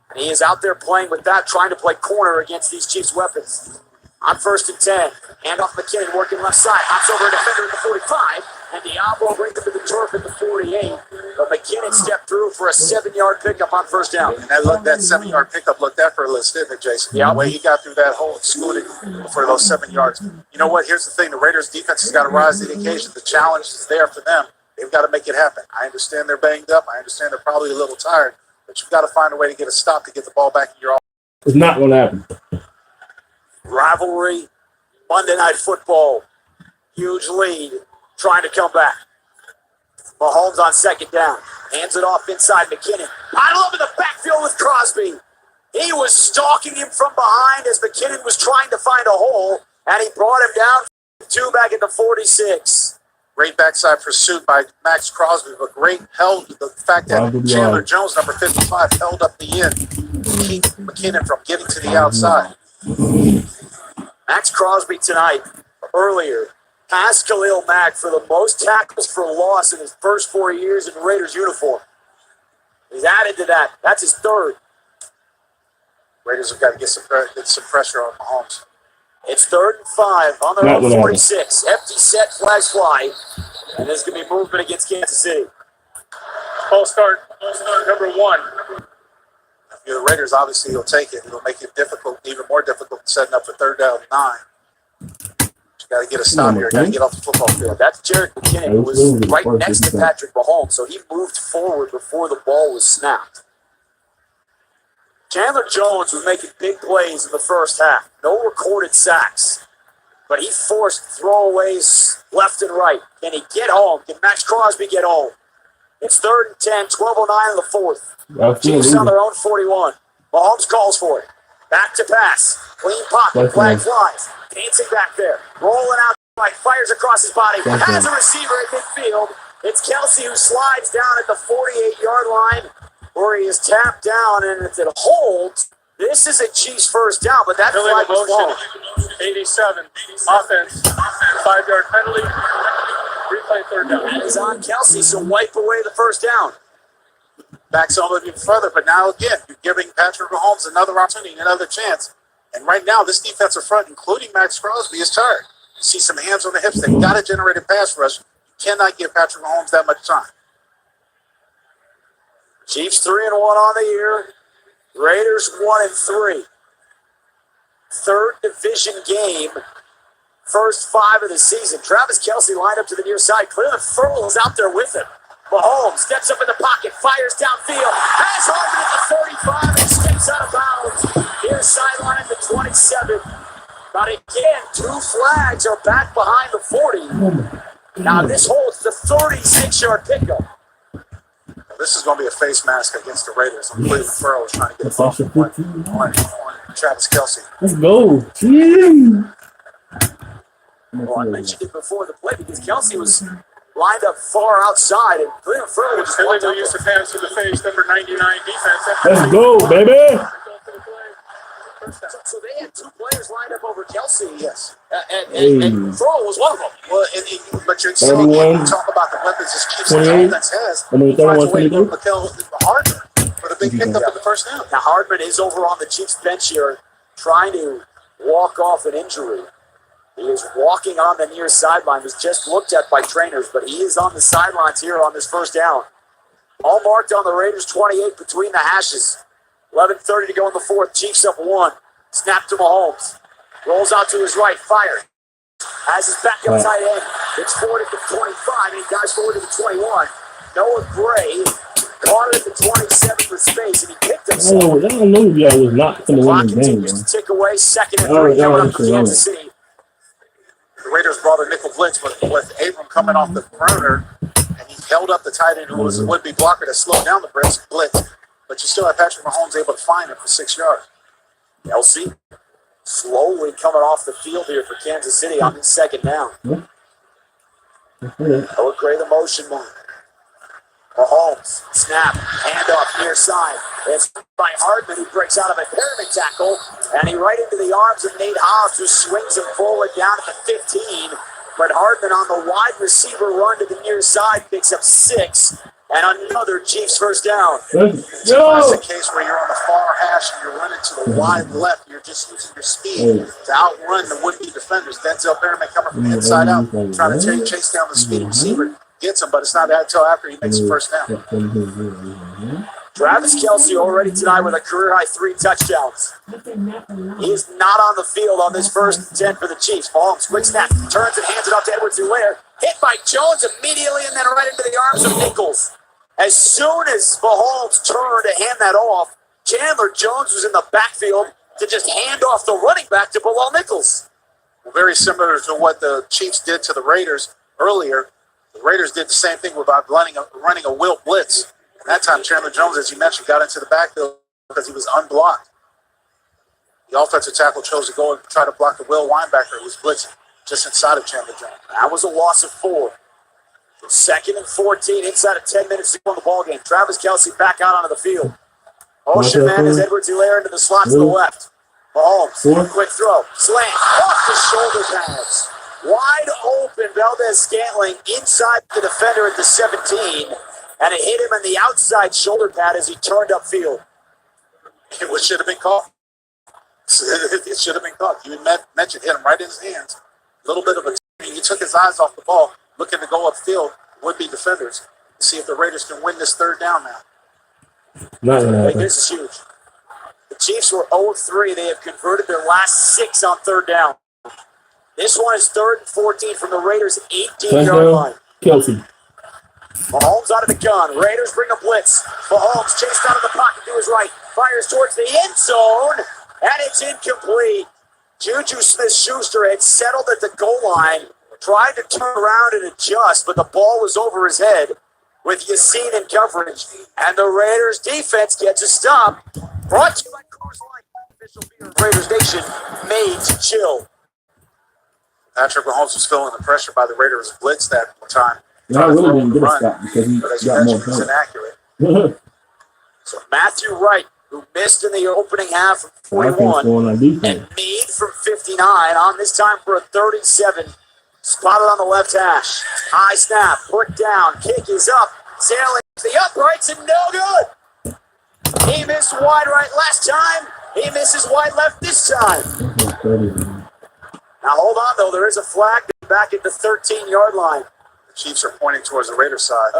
Speaker 7: And he is out there playing with that, trying to play corner against these Chiefs' weapons. On 1st and 10, handoff McKinnon working left side, hops over a defender at the 45, and Diablo brings him to the turf at the 48. But McKinnon stepped through for a 7-yard pickup on first down.
Speaker 6: And that 7-yard pickup looked effortless, didn't it, Jason?
Speaker 7: Yeah.
Speaker 6: The way he got through that hole, excluded for those 7 yards. You know what? Here's the thing. The Raiders' defense has got to rise to the occasion. The challenge is there for them. They've got to make it happen. I understand they're banged up. I understand they're probably a little tired. But you've got to find a way to get a stop to get the ball back in your offense.
Speaker 2: It's not going to happen.
Speaker 7: Rivalry, Monday Night Football, huge lead, trying to come back. Mahomes on second down, hands it off inside McKinnon. Pile up in the backfield with Crosby. He was stalking him from behind as McKinnon was trying to find a hole, and he brought him down 2 back at the 46.
Speaker 6: Great backside pursuit by Max Crosby, but great held the fact that Chandler Jones, number 55, held up the end to keep McKinnon from getting to the outside.
Speaker 7: Max Crosby tonight, earlier, passed Khalil Mack for the most tackles for loss in his first 4 years in Raiders uniform. He's added to that. That's his 3rd.
Speaker 6: Raiders have got to get some pressure on Mahomes.
Speaker 7: It's 3rd and 5 on their own 46. Empty set, flags fly. And there's going to be movement against Kansas City.
Speaker 6: False start number 1. The Raiders obviously will take it. It'll make it difficult, even more difficult, setting up for 3rd down and 9. You got to get a stop here. Got to get off the football field.
Speaker 7: That's Jared McKinnon, who was right next to Patrick Mahomes, so he moved forward before the ball was snapped. Chandler Jones was making big plays in the first half. No recorded sacks, but he forced throwaways left and right. Can he get home? Can Max Crosby get home? It's 3rd and 10, 12:09 in the 4th. Chiefs on their own 41. Mahomes calls for it. Back to pass. Clean pocket. Flag flies. Dancing back there. Rolling out. Fires across his body. Has a receiver at midfield. It's Kelce who slides down at the 48-yard line where he is tapped down, and if it holds, this is a Chiefs first down, but that flag was long.
Speaker 6: 87. Offense. 5-yard penalty. Replay 3rd down.
Speaker 7: That is on Kelce, so wipe away the first down.
Speaker 6: Backs on even further, but now again, you're giving Patrick Mahomes another opportunity, another chance. And right now, this defensive front, including Max Crosby, is tired. You see some hands on the hips. They've got to generate a pass rush. You cannot give Patrick Mahomes that much time.
Speaker 7: Chiefs 3-1 on the year. Raiders 1-3. 3rd division game. First 5 of the season. Travis Kelce lined up to the near side. Cleveland Ferrell is out there with him. Mahomes steps up in the pocket, fires downfield, has Harden at the 35 and steps out of bounds. Near sideline at the 27. But again, 2 flags are back behind the 40. Now this holds the 36-yard pickup.
Speaker 6: This is going to be a face mask against the Raiders. Cleveland Ferrell is trying to get a ball on Travis Kelce.
Speaker 2: Let's go. Team.
Speaker 7: Well, I mentioned it before the play because Kelce was lined up far outside, and Cleveland Ferrell just
Speaker 6: illegal use of hands to the face, number 99 defense.
Speaker 2: Let's go, baby.
Speaker 7: So they had 2 players lined up over Kelce.
Speaker 6: Yes.
Speaker 7: And Ferrell was one of them.
Speaker 6: Well, but you're still talk about the weapons this Chiefs offense has. He finds a way to move Hardman for the big pickup in the first down.
Speaker 7: Now Hardman is over on the Chiefs bench here trying to walk off an injury. He is walking on the near sideline, was just looked at by trainers, but he is on the sidelines here on this first down. All marked on the Raiders 28 between the hashes. 11:30 to go in the fourth. Chiefs up 1. Snap to Mahomes. Rolls out to his right. Fires. Has his backup tight end. It's forward at the 25, and he dives forward to the 21. Noah Gray caught it at the 27 for space, and he picked himself.
Speaker 2: I don't know if y'all was not going to win the game,
Speaker 7: Continues
Speaker 2: bro.
Speaker 7: to tick away. 2nd and 3 coming up for Kansas City.
Speaker 6: The Raiders brought a nickel blitz with Abram coming off the perimeter, and he held up the tight end who was a would-be blocker to slow down the blitz. But you still have Patrick Mahomes able to find him for 6 yards.
Speaker 7: Kelce slowly coming off the field here for Kansas City on the 2nd down. Noah Gray, the motion man. Mahomes, snap, handoff near side. It's by Hardman, who breaks out of a pyramid tackle, and he right into the arms of Nate Hobbs, who swings him forward down at the 15. But Hardman on the wide receiver run to the near side picks up 6, and another Chiefs first down.
Speaker 6: It's a case where you're on the far hash and you're running to the wide left. You're just using your speed to outrun the would-be defenders. Denzel Perriman coming from the inside out, trying to chase down the speed receiver. Gets him, but it's not until after he makes the first down.
Speaker 7: Travis Kelce already tonight with a career-high 3 touchdowns. He is not on the field on this 1st and 10 for the Chiefs. Mahomes, quick snap, turns and hands it off to Edwards-Helaire. Hit by Jones immediately and then right into the arms of Nichols. As soon as Mahomes turned to hand that off, Chandler Jones was in the backfield to just hand off the running back to Bilal Nichols.
Speaker 6: Well, very similar to what the Chiefs did to the Raiders earlier. The Raiders did the same thing without running a will blitz. And that time, Chandler Jones, as you mentioned, got into the backfield because he was unblocked. The offensive tackle chose to go and try to block the will linebacker who was blitzing just inside of Chandler Jones.
Speaker 7: That was a loss of 4. 2nd and 14, inside of 10 minutes to go in the ballgame. Travis Kelce back out onto the field. Motion man is Edwards-Helaire into the slot to the left. Mahomes, quick throw, slant, off the shoulder pads. Wide open, Valdez-Scantling inside the defender at the 17, and it hit him in the outside shoulder pad as he turned upfield.
Speaker 6: It should have been caught. It should have been caught. You mentioned hit him right in his hands. A little bit of a he took his eyes off the ball, looking to go upfield, would-be defenders, to see if the Raiders can win this 3rd down now.
Speaker 7: This is huge. The Chiefs were 0-3. They have converted their last 6 on 3rd down. This one is 3rd and 14 from the Raiders' 18-yard line.
Speaker 2: Kelce.
Speaker 7: Mahomes out of the gun. Raiders bring a blitz. Mahomes chased out of the pocket to his right. Fires towards the end zone, and it's incomplete. Juju Smith-Schuster had settled at the goal line, tried to turn around and adjust, but the ball was over his head with Yassine in coverage. And the Raiders defense gets a stop. Brought to you by Coors Light, official beer of Raiders Nation, made to chill.
Speaker 6: Patrick Mahomes was feeling the pressure by the Raiders blitz that time.
Speaker 2: I really didn't get a stop because he got more
Speaker 6: points.
Speaker 2: Inaccurate.
Speaker 7: So Matthew Wright, who missed in the opening half from 41, and Meade from 59 on this time for a 37. Spotted on the left hash. High snap, put down, kick is up, sailing to the uprights and no good. He missed wide right last time. He misses wide left this time. Now hold on though, there is a flag back at the 13-yard line.
Speaker 6: The Chiefs are pointing towards the Raiders side.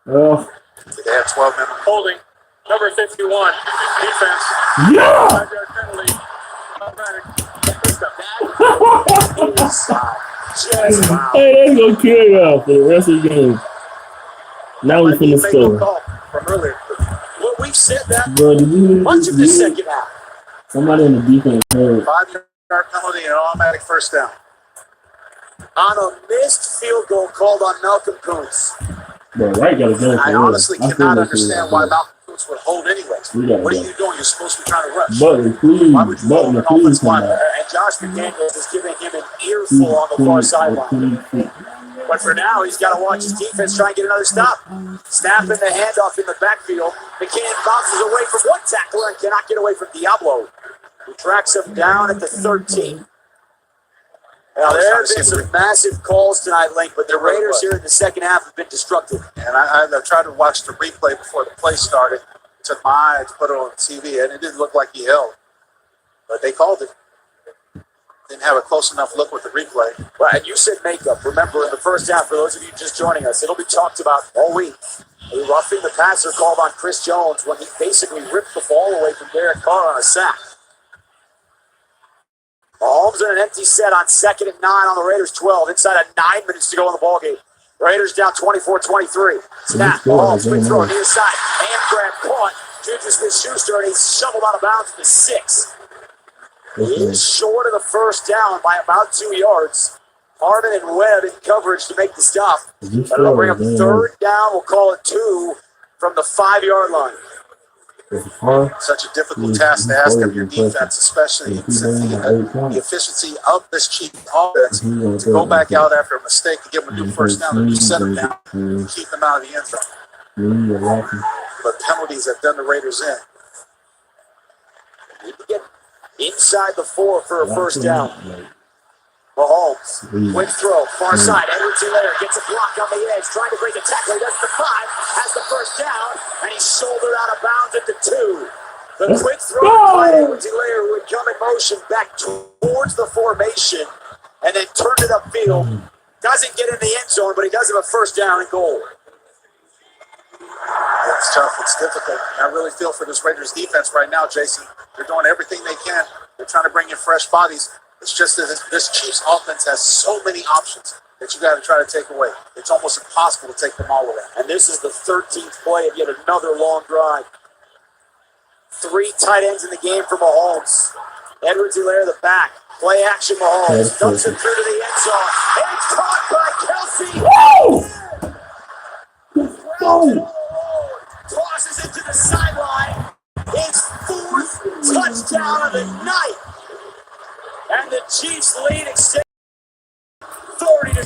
Speaker 6: They have 12 men
Speaker 8: holding. Number 51, defense.
Speaker 2: Yeah!
Speaker 8: Penalty.
Speaker 2: Hey, that's gonna carry out for the rest of the game. Now we finna score.
Speaker 7: From earlier. Well, we've said that
Speaker 2: Bro,
Speaker 7: much of the second half.
Speaker 2: Somebody in the defense heard.
Speaker 6: 5-yard penalty and an automatic first down.
Speaker 7: On a missed field goal called on Malcolm Kuntz.
Speaker 2: Bro, Wright got to go.
Speaker 6: I honestly cannot understand why Malcolm Kuntz would hold anyways. What are you doing? You're supposed to be trying to rush.
Speaker 2: Butler, please.
Speaker 6: Why would you hold an offensive lineman?
Speaker 7: And Josh McDaniels is giving him an earful on the far sideline. But for now, he's got to watch his defense try and get another stop. Snapping the handoff in the backfield. McCann bounces away from one tackler and cannot get away from Diablo, who tracks him down at the 13. Now, there have been some massive calls tonight, Link, but the Raiders here in the second half have been destructive.
Speaker 6: And I tried to watch the replay before the play started. It took my eye to put it on TV, and it didn't look like he held. But they called it. Didn't have a close enough look with the replay.
Speaker 7: Right, and you said makeup. Remember, in the first half, for those of you just joining us, it'll be talked about all week. A roughing the passer called on Chris Jones when he basically ripped the ball away from Derek Carr on a sack. Mahomes in an empty set on 2nd and 9 on the Raiders 12. Inside of 9 minutes to go in the ballgame. Raiders down 24-23. Snap, Mahomes, quick throw near side. Hand grab caught. Juju Smith-Schuster, and he's shoveled out of bounds at the 6. He's short of the first down by about 2 yards. Harmon and Webb in coverage to make the stop. But it'll bring up 3rd down. We'll call it 2 from the 5-yard line.
Speaker 6: Such a difficult task to ask of your defense, especially the efficiency of this Chiefs offense, to go back out after a mistake to give them a new first down and just set them down and keep them out of the end zone. But penalties have done the Raiders in.
Speaker 7: Need to get inside the 4 for a first down. Mahomes, quick throw, far side. Edwards-Helaire gets a block on the edge, trying to break a tackle. He does the 5, has the first down, and he's shouldered out of bounds at the 2. The quick throw by Edwards-Helaire, who had come in motion back towards the formation, and then turned it upfield. Doesn't get in the end zone, but he does have a first down and goal.
Speaker 6: It's tough. It's difficult. And I really feel for this Raiders defense right now, Jason. They're doing everything they can. They're trying to bring in fresh bodies. It's just that this Chiefs offense has so many options that you got to try to take away. It's almost impossible to take them all away.
Speaker 7: And this is the 13th play of yet another long drive. 3 tight ends in the game for Mahomes. Edwards-Helaire the back. Play action Mahomes. Dumps it through to the end zone. It's caught by Kelce. Tosses it to the sideline. His 4th touchdown of the night. And the Chiefs lead extends 30-23.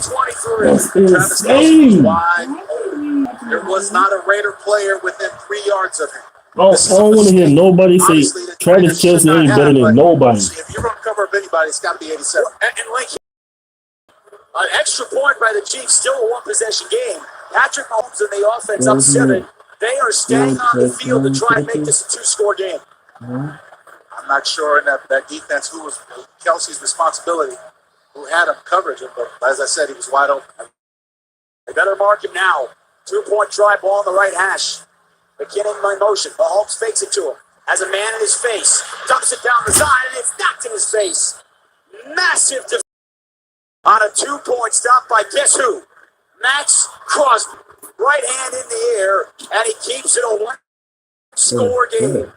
Speaker 6: Travis Kelce was wide open. There was not a Raider player within 3 yards of him.
Speaker 2: I don't want to hear nobody say Travis Kelce ain't better than nobody.
Speaker 6: If you're going to cover up anybody, it's got to be 87.
Speaker 7: And like an extra point by the Chiefs, still a 1-possession game. Patrick Mahomes and the offense up 7. They are staying on the field to try and make this a 2-score game.
Speaker 6: I'm not sure in that defense who was Kelce's responsibility, who had him coverage. But as I said, he was wide open.
Speaker 7: They better mark him now. 2-point try, ball on the right hash. McKinnon in motion. Mahomes fakes it to him. Has a man in his face. Dumps it down the side, and it's knocked in his face. Massive defense on a 2-point stop by guess who? Max Crosby. Right hand in the air, and he keeps it a 1-score game.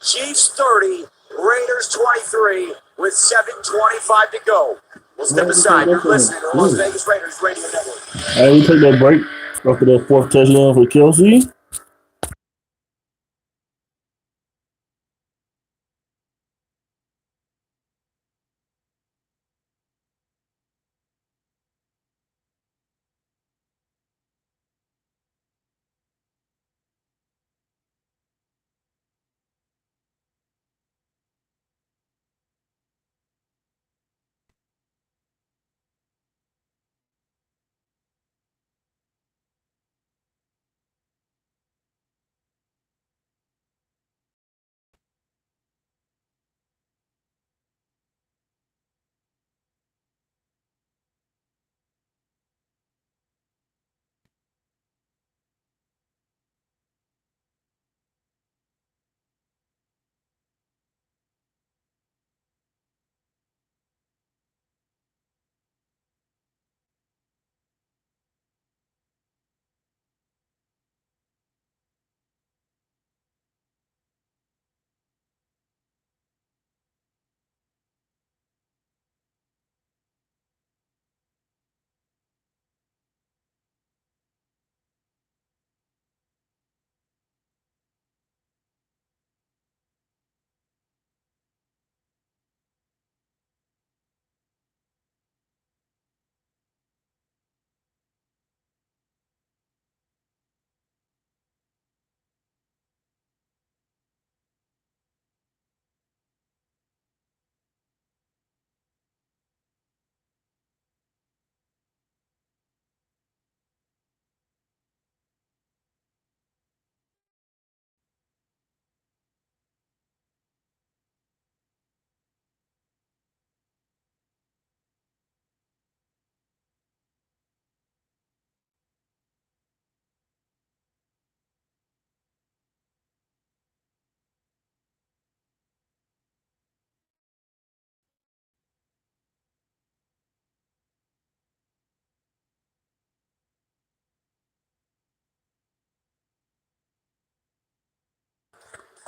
Speaker 7: Chiefs 30, Raiders 23, with 7:25 to go. We'll step aside. You're listening to the Las Vegas Raiders Radio Network.
Speaker 2: All right, we take that break after that 4th touchdown for Kelce.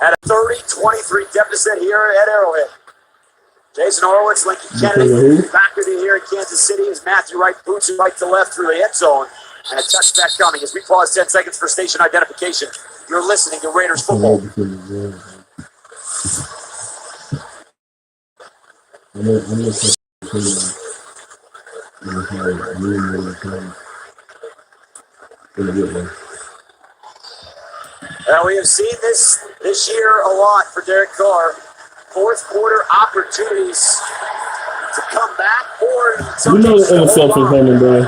Speaker 7: at a 30-23 deficit here at Arrowhead. Jason Horowitz, Lincoln Kennedy, factored in here in Kansas City as Matthew Wright boots it right to left through the end zone. And a touchback coming as we pause 10 seconds for station identification. You're listening to Raiders football. We have seen this year a lot for Derek Carr. Fourth quarter opportunities to come back or
Speaker 2: you know the interception coming, bro.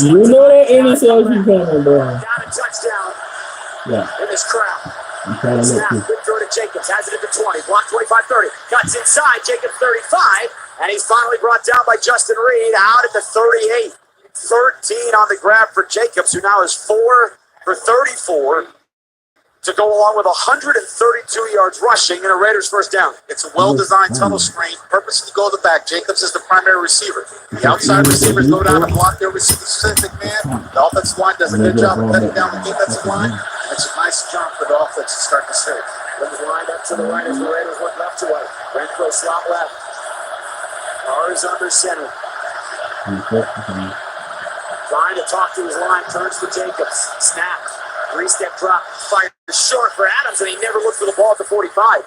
Speaker 2: You know that interception coming, bro.
Speaker 7: Got a touchdown.
Speaker 2: Yeah.
Speaker 7: In this crowd.
Speaker 2: I'm trying to
Speaker 7: Snap, good throw to Jacobs, has it at the 20, block 25-30, cuts inside, Jacobs 35, and he's finally brought down by Justin Reid out at the 38. 13 on the grab for Jacobs, who now is 4 for 34 to go along with 132 yards rushing and a Raiders first down.
Speaker 6: It's a well-designed tunnel screen, purposely to go to the back. Jacobs is the primary receiver. The outside receivers go down and block their specific man. The offensive line does a good job of cutting down the defensive line. It's a nice jump for the offense to start to serve.
Speaker 7: Comes lined up to the right as the Raiders look left to right. Renfro slot left. Carr is under center. Trying to talk to his line, turns to Jacobs. Snap. Three-step drop. Fire short for Adams, and he never looked for the ball at the 45.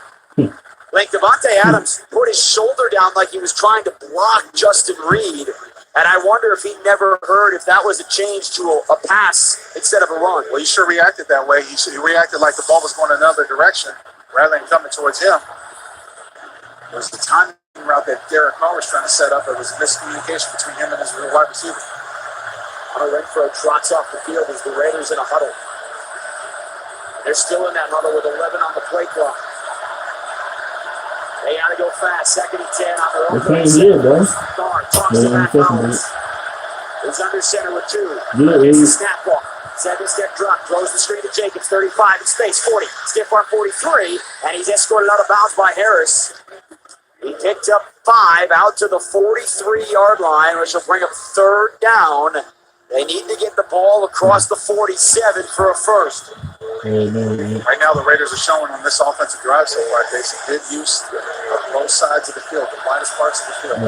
Speaker 7: Like Devontae Adams put his shoulder down like he was trying to block Justin Reid. And I wonder if he never heard if that was a change to a pass instead of a run.
Speaker 6: Well, he sure reacted that way. He reacted like the ball was going another direction rather than coming towards him. It was the timing route that Derek Carr was trying to set up. It was miscommunication between him and his wide receiver.
Speaker 7: Hunter Renfro trots off the field as the Raiders in a huddle. They're still in that huddle with 11 on the play clock. They gotta go fast. Second and 10 on their own. Carr talks to Matt Mahomes. He's under center with 2. Gets the snap ball. 7-step drop. Throws the screen to Jacobs. 35 in space. 40. Stiff arm 43. And he's escorted out of bounds by Harris. He picked up 5 out to the 43-yard line, which will bring up third down. They need to get the ball across the 47 for a first.
Speaker 6: Right now, the Raiders are showing on this offensive drive so far, Jason, good use of both sides of the field, the widest parts of the field.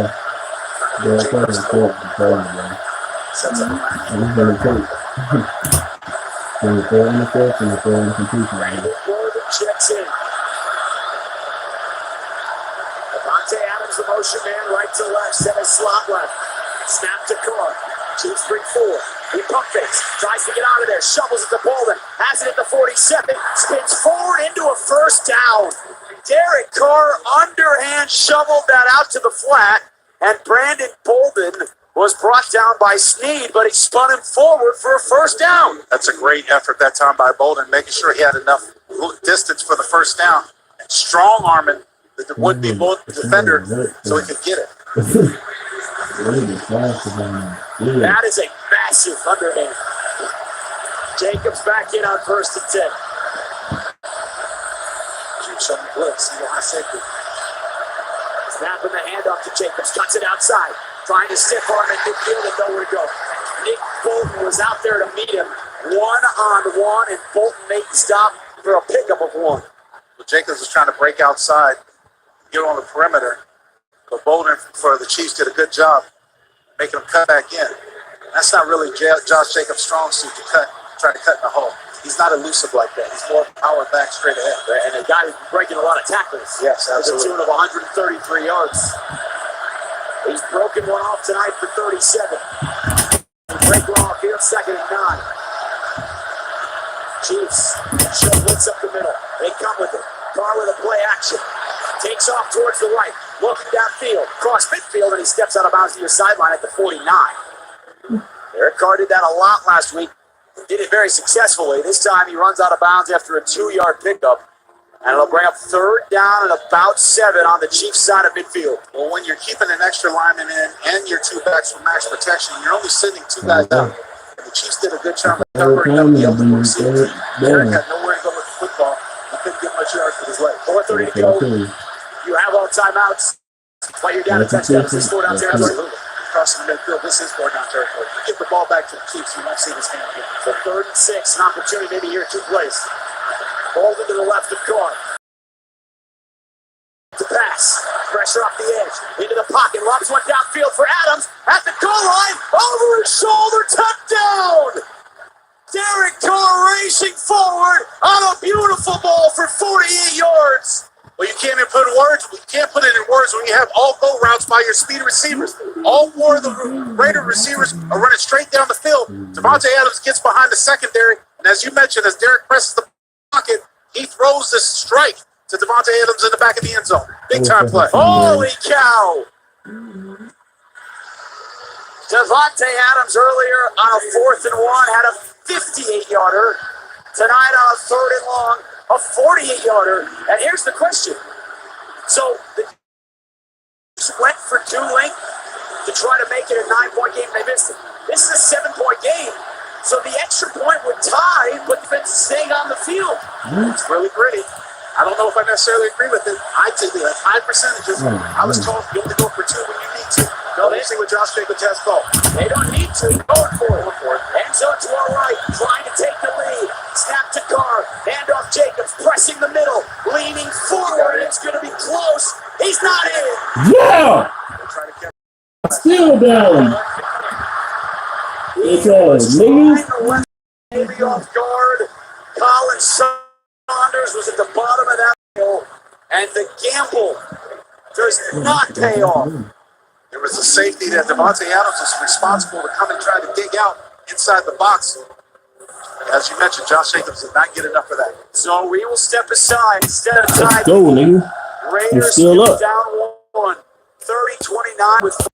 Speaker 6: Sets up a
Speaker 7: Gordon checks in. Devontae Adams, the motion man, right to left, set a slot left. Snap to Carr. Chiefs 3-4. He pump fakes. Tries to get out of there. Shovels it to Bolden. Has it at the 47. Spins forward into a first down. Derek Carr underhand shoveled that out to the flat. And Brandon Bolden was brought down by Sneed, but he spun him forward for a first down.
Speaker 6: That's a great effort that time by Bolden, making sure he had enough distance for the first down. And strong arming the would-be defender so he could get it.
Speaker 7: That is a massive underhand. Jacobs back in on first and 10.
Speaker 6: Show me blitz. See what I said.
Speaker 7: Snapping the handoff to Jacobs. Cuts it outside. Trying to stiff arm at midfield and nowhere to go. Nick Bolton was out there to meet him. 1-on-1, and Bolton made the stop for a pickup of 1.
Speaker 6: Well, Jacobs was trying to break outside, get on the perimeter. But Bolden for the Chiefs did a good job making him cut back in. That's not really Josh Jacobs' strong suit to try to cut in the hole. He's not elusive like that. He's more power back straight ahead.
Speaker 7: And a guy who's breaking a lot of tackles.
Speaker 6: Yes, absolutely.
Speaker 7: To the tune of 133 yards. He's broken one off tonight for 37. Break off here, second and 9. Chiefs show blitz up the middle. They come with it. Carr with a play action. Takes off towards the right. Looking downfield. Cross midfield, and he steps out of bounds to your sideline at the 49. Derek Carr did that a lot last week. Did it very successfully. This time he runs out of bounds after a 2-yard pickup. And it'll bring up third down and about 7 on the Chiefs side of midfield.
Speaker 6: Well, when you're keeping an extra lineman in and your 2 backs for max protection, you're only sending 2 guys out. And the Chiefs did a good job of covering up the ultimate receiver. Derek had nowhere to go with the football. He couldn't get much yards with his leg.
Speaker 7: 4:30 to go. You have all timeouts. Play your down a touchdown. This is 4-down territory.
Speaker 6: Crossing the midfield, this is 4-down territory. You get the ball back to the Chiefs, you won't see this hand again.
Speaker 7: So 3rd and 6, an opportunity maybe here, 2 plays. Bolden to the left of Carr. pass. Pressure off the edge. Into the pocket. Lobs one downfield for Adams. At the goal line. Over his shoulder. Touchdown. Derek Carr racing forward on a beautiful ball for 48 yards.
Speaker 6: Well, you can't even put words. You can't put it in words when you have all go routes by your speed receivers. All four of the Raider receivers are running straight down the field. Davante Adams gets behind the secondary, and as you mentioned, as Derek presses the pocket, he throws this strike to Davante Adams in the back of the end zone. Big time play.
Speaker 7: Holy cow! Davante Adams earlier on a 4th and 1 had a 58-yarder. Tonight on a 3rd and long, a 48-yarder. And here's the question. So the Chiefs went for 2 length to try to make it a 9-point game, and they missed it. This is a 7-point game. So the extra point would tie, but it's staying on the field.
Speaker 6: It's really pretty. I don't know if I necessarily agree with it. I take it at high percentages. I was told you only go for 2 when you need to. No, they see what Josh Jacobs has called.
Speaker 7: They don't need to. Going for it. End zone to our right, trying to take the lead. Snap to Carr. Handoff Jacobs, pressing the middle, leaning forward. It's going to be close. He's not in.
Speaker 2: Yeah! Still down. It's niggas.
Speaker 7: Maybe off guard. Colin Saunders was at the bottom of that hill, and the gamble does not pay off.
Speaker 6: There was a safety that Davante Adams was responsible to come and try to dig out inside the box. As you mentioned, Josh Jacobs did not get enough of that.
Speaker 7: So we will step aside instead of
Speaker 2: Let's
Speaker 7: time.
Speaker 2: go, nigga.
Speaker 7: Raiders
Speaker 2: still up.
Speaker 7: down 1, 30-29 with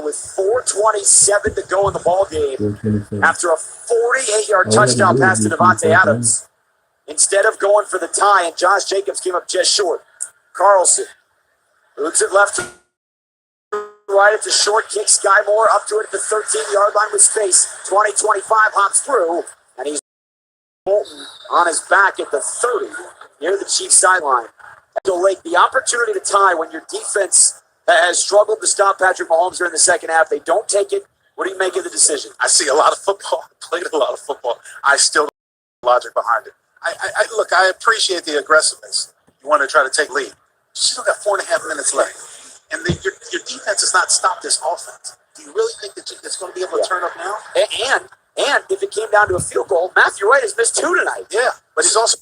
Speaker 7: with 4:27 to go in the ball game after a 48-yard touchdown pass to Davante Adams. Instead of going for the tie, and Josh Jacobs came up just short. Carlson moves it left to right. It's a short kick. Sky Moore up to it at the 13-yard line with space. 20-25 hops through, and he's Bolton on his back at the 30 near the Chiefs sideline. So late, the opportunity to tie when your defense has struggled to stop Patrick Mahomes during the second half. They don't take it. What do you make of the decision?
Speaker 6: I see a lot of football. Played a lot of football. I still don't know the logic behind it. Look, I appreciate the aggressiveness. You want to try to take lead. You still got 4.5 minutes left. And your defense has not stopped this offense. Do you really think that it's going to be able to turn up now?
Speaker 7: And if it came down to a field goal, Matthew Wright has missed 2 tonight.
Speaker 6: Yeah, but he's also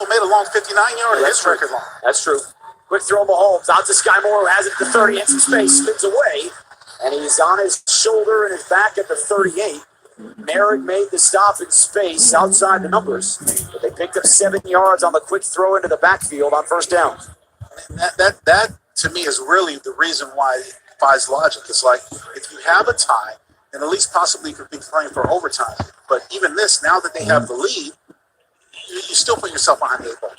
Speaker 6: made a long 59-yarder. His record long.
Speaker 7: That's true. Quick throw, Mahomes out to Sky Moore, who has it at the 30, in some space, spins away, and he's on his shoulder and his back at the 38. Merrick made the stop in space outside the numbers, but they picked up 7 yards on the quick throw into the backfield on first down.
Speaker 6: And that to me is really the reason why it defies logic. It's like, if you have a tie, then at least possibly you could be playing for overtime. But even this, now that they have the lead, you still put yourself behind the 8 ball.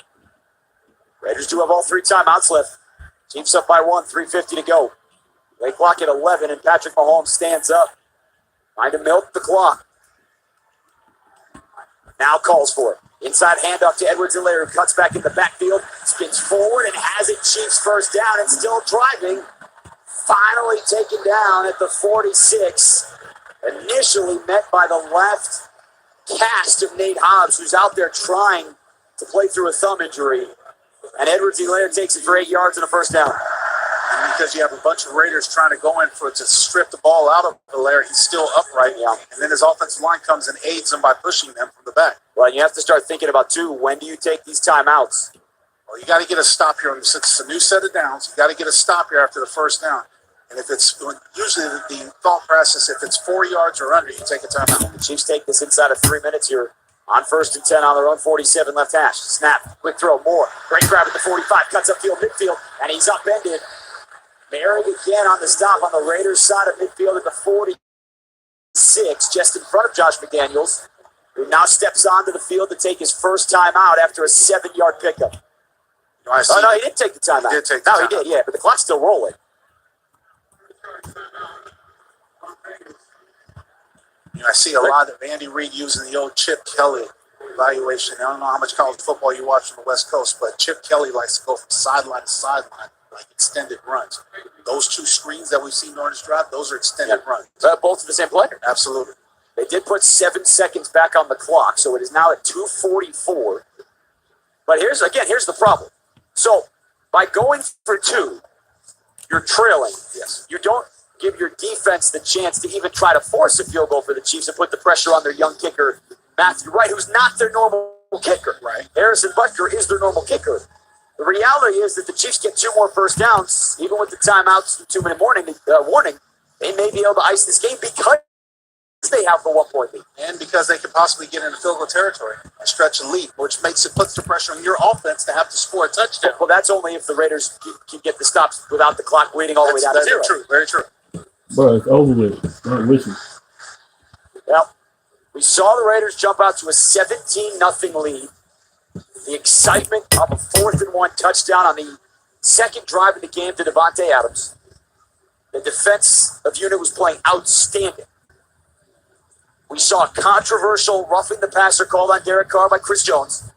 Speaker 7: Raiders do have all 3 timeouts left. Chiefs up by 1, 3:50 to go. They clock at 11, and Patrick Mahomes stands up, trying to milk the clock. Now calls for it. Inside handoff to Edwards-Helaire, who cuts back in the backfield, spins forward and has it. Chiefs first down and still driving. Finally taken down at the 46. Initially met by the left cast of Nate Hobbs, who's out there trying to play through a thumb injury. And Edwards-Helaire takes it for 8 yards and a first down.
Speaker 6: And because you have a bunch of Raiders trying to go in to strip the ball out of Helaire, he's still upright.
Speaker 7: Yeah.
Speaker 6: And then his offensive line comes and aids him by pushing them from the back.
Speaker 7: Well, you have to start thinking about, too, when do you take these timeouts?
Speaker 6: Well, you got to get a stop here. Since it's a new set of downs, you got to get a stop here after the first down. And if it's usually the thought process, if it's 4 yards or under, you take a timeout.
Speaker 7: The Chiefs take this inside of 3 minutes here. On 1st and 10 on their own 47 left hash. Snap, quick throw, Moore. Great grab at the 45, cuts upfield, midfield, and he's upended. Merrick again on the stop on the Raiders' side of midfield at the 46, just in front of Josh McDaniels, who now steps onto the field to take his first time out after a 7-yard pickup.
Speaker 6: No,
Speaker 7: he didn't take the timeout.
Speaker 6: He did take the timeout.
Speaker 7: He did, yeah, but the clock's still rolling.
Speaker 6: I see a lot of Andy Reid using the old Chip Kelly evaluation. I don't know how much college football you watch from the West Coast, but Chip Kelly likes to go from sideline to sideline, like extended runs. Those 2 screens that we've seen during this drive, those are extended runs.
Speaker 7: Both of the same player.
Speaker 6: Absolutely.
Speaker 7: They did put 7 seconds back on the clock, so it is now at 2:44. But here's the problem. So by going for 2, you're trailing.
Speaker 6: Yes.
Speaker 7: You don't give your defense the chance to even try to force a field goal for the Chiefs and put the pressure on their young kicker, Matthew Wright, who's not their normal kicker.
Speaker 6: Right.
Speaker 7: Harrison Butker is their normal kicker. The reality is that the Chiefs get 2 more first downs, even with the timeouts, the 2-minute warning. They may be able to ice this game because they have the 1-point lead.
Speaker 6: And because they could possibly get into field goal territory and stretch a lead, which puts the pressure on your offense to have to score a touchdown.
Speaker 7: Well, that's only if the Raiders can get the stops without the clock bleeding all the way down to 0.
Speaker 6: Very true. Very true.
Speaker 2: Bro, it's over with. Don't listen.
Speaker 7: Well, we saw the Raiders jump out to a 17-0 lead. The excitement of a 4th and 1 touchdown on the second drive of the game to Davante Adams. The defensive unit was playing outstanding. We saw a controversial roughing the passer called on Derek Carr by Chris Jones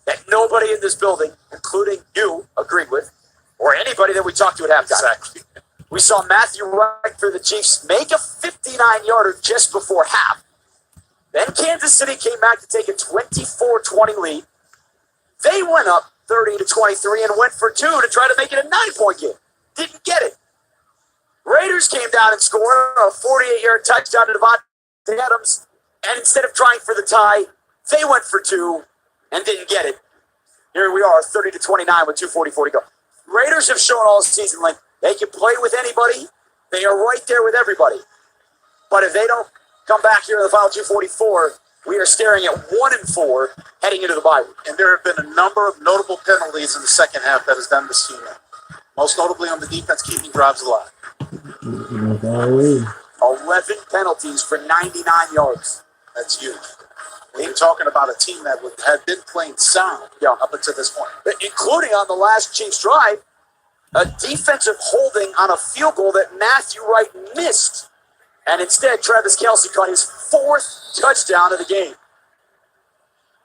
Speaker 7: that nobody in this building, including you, agreed with, or anybody that we talked to at halftime.
Speaker 6: Exactly.
Speaker 7: We saw Matthew Wright for the Chiefs make a 59-yarder just before half. Then Kansas City came back to take a 24-20 lead. They went up 30-23 and went for 2 to try to make it a 9-point game. Didn't get it. Raiders came down and scored a 48-yard touchdown to Davante Adams, and instead of trying for the tie, they went for 2 and didn't get it. Here we are, 30-29 with 2:44 to go. Raiders have shown all season like they can play with anybody. They are right there with everybody. But if they don't come back here in the final 2:44, we are staring at 1-4 heading into the bye week.
Speaker 6: And there have been a number of notable penalties in the second half that has done this team in. Most notably on the defense, keeping drives alive.
Speaker 7: 11 penalties for 99 yards.
Speaker 6: That's huge. We're talking about a team that had been playing sound up until this point.
Speaker 7: Including on the last Chiefs drive, a defensive holding on a field goal that Matthew Wright missed. And instead, Travis Kelce caught his 4th touchdown of the game.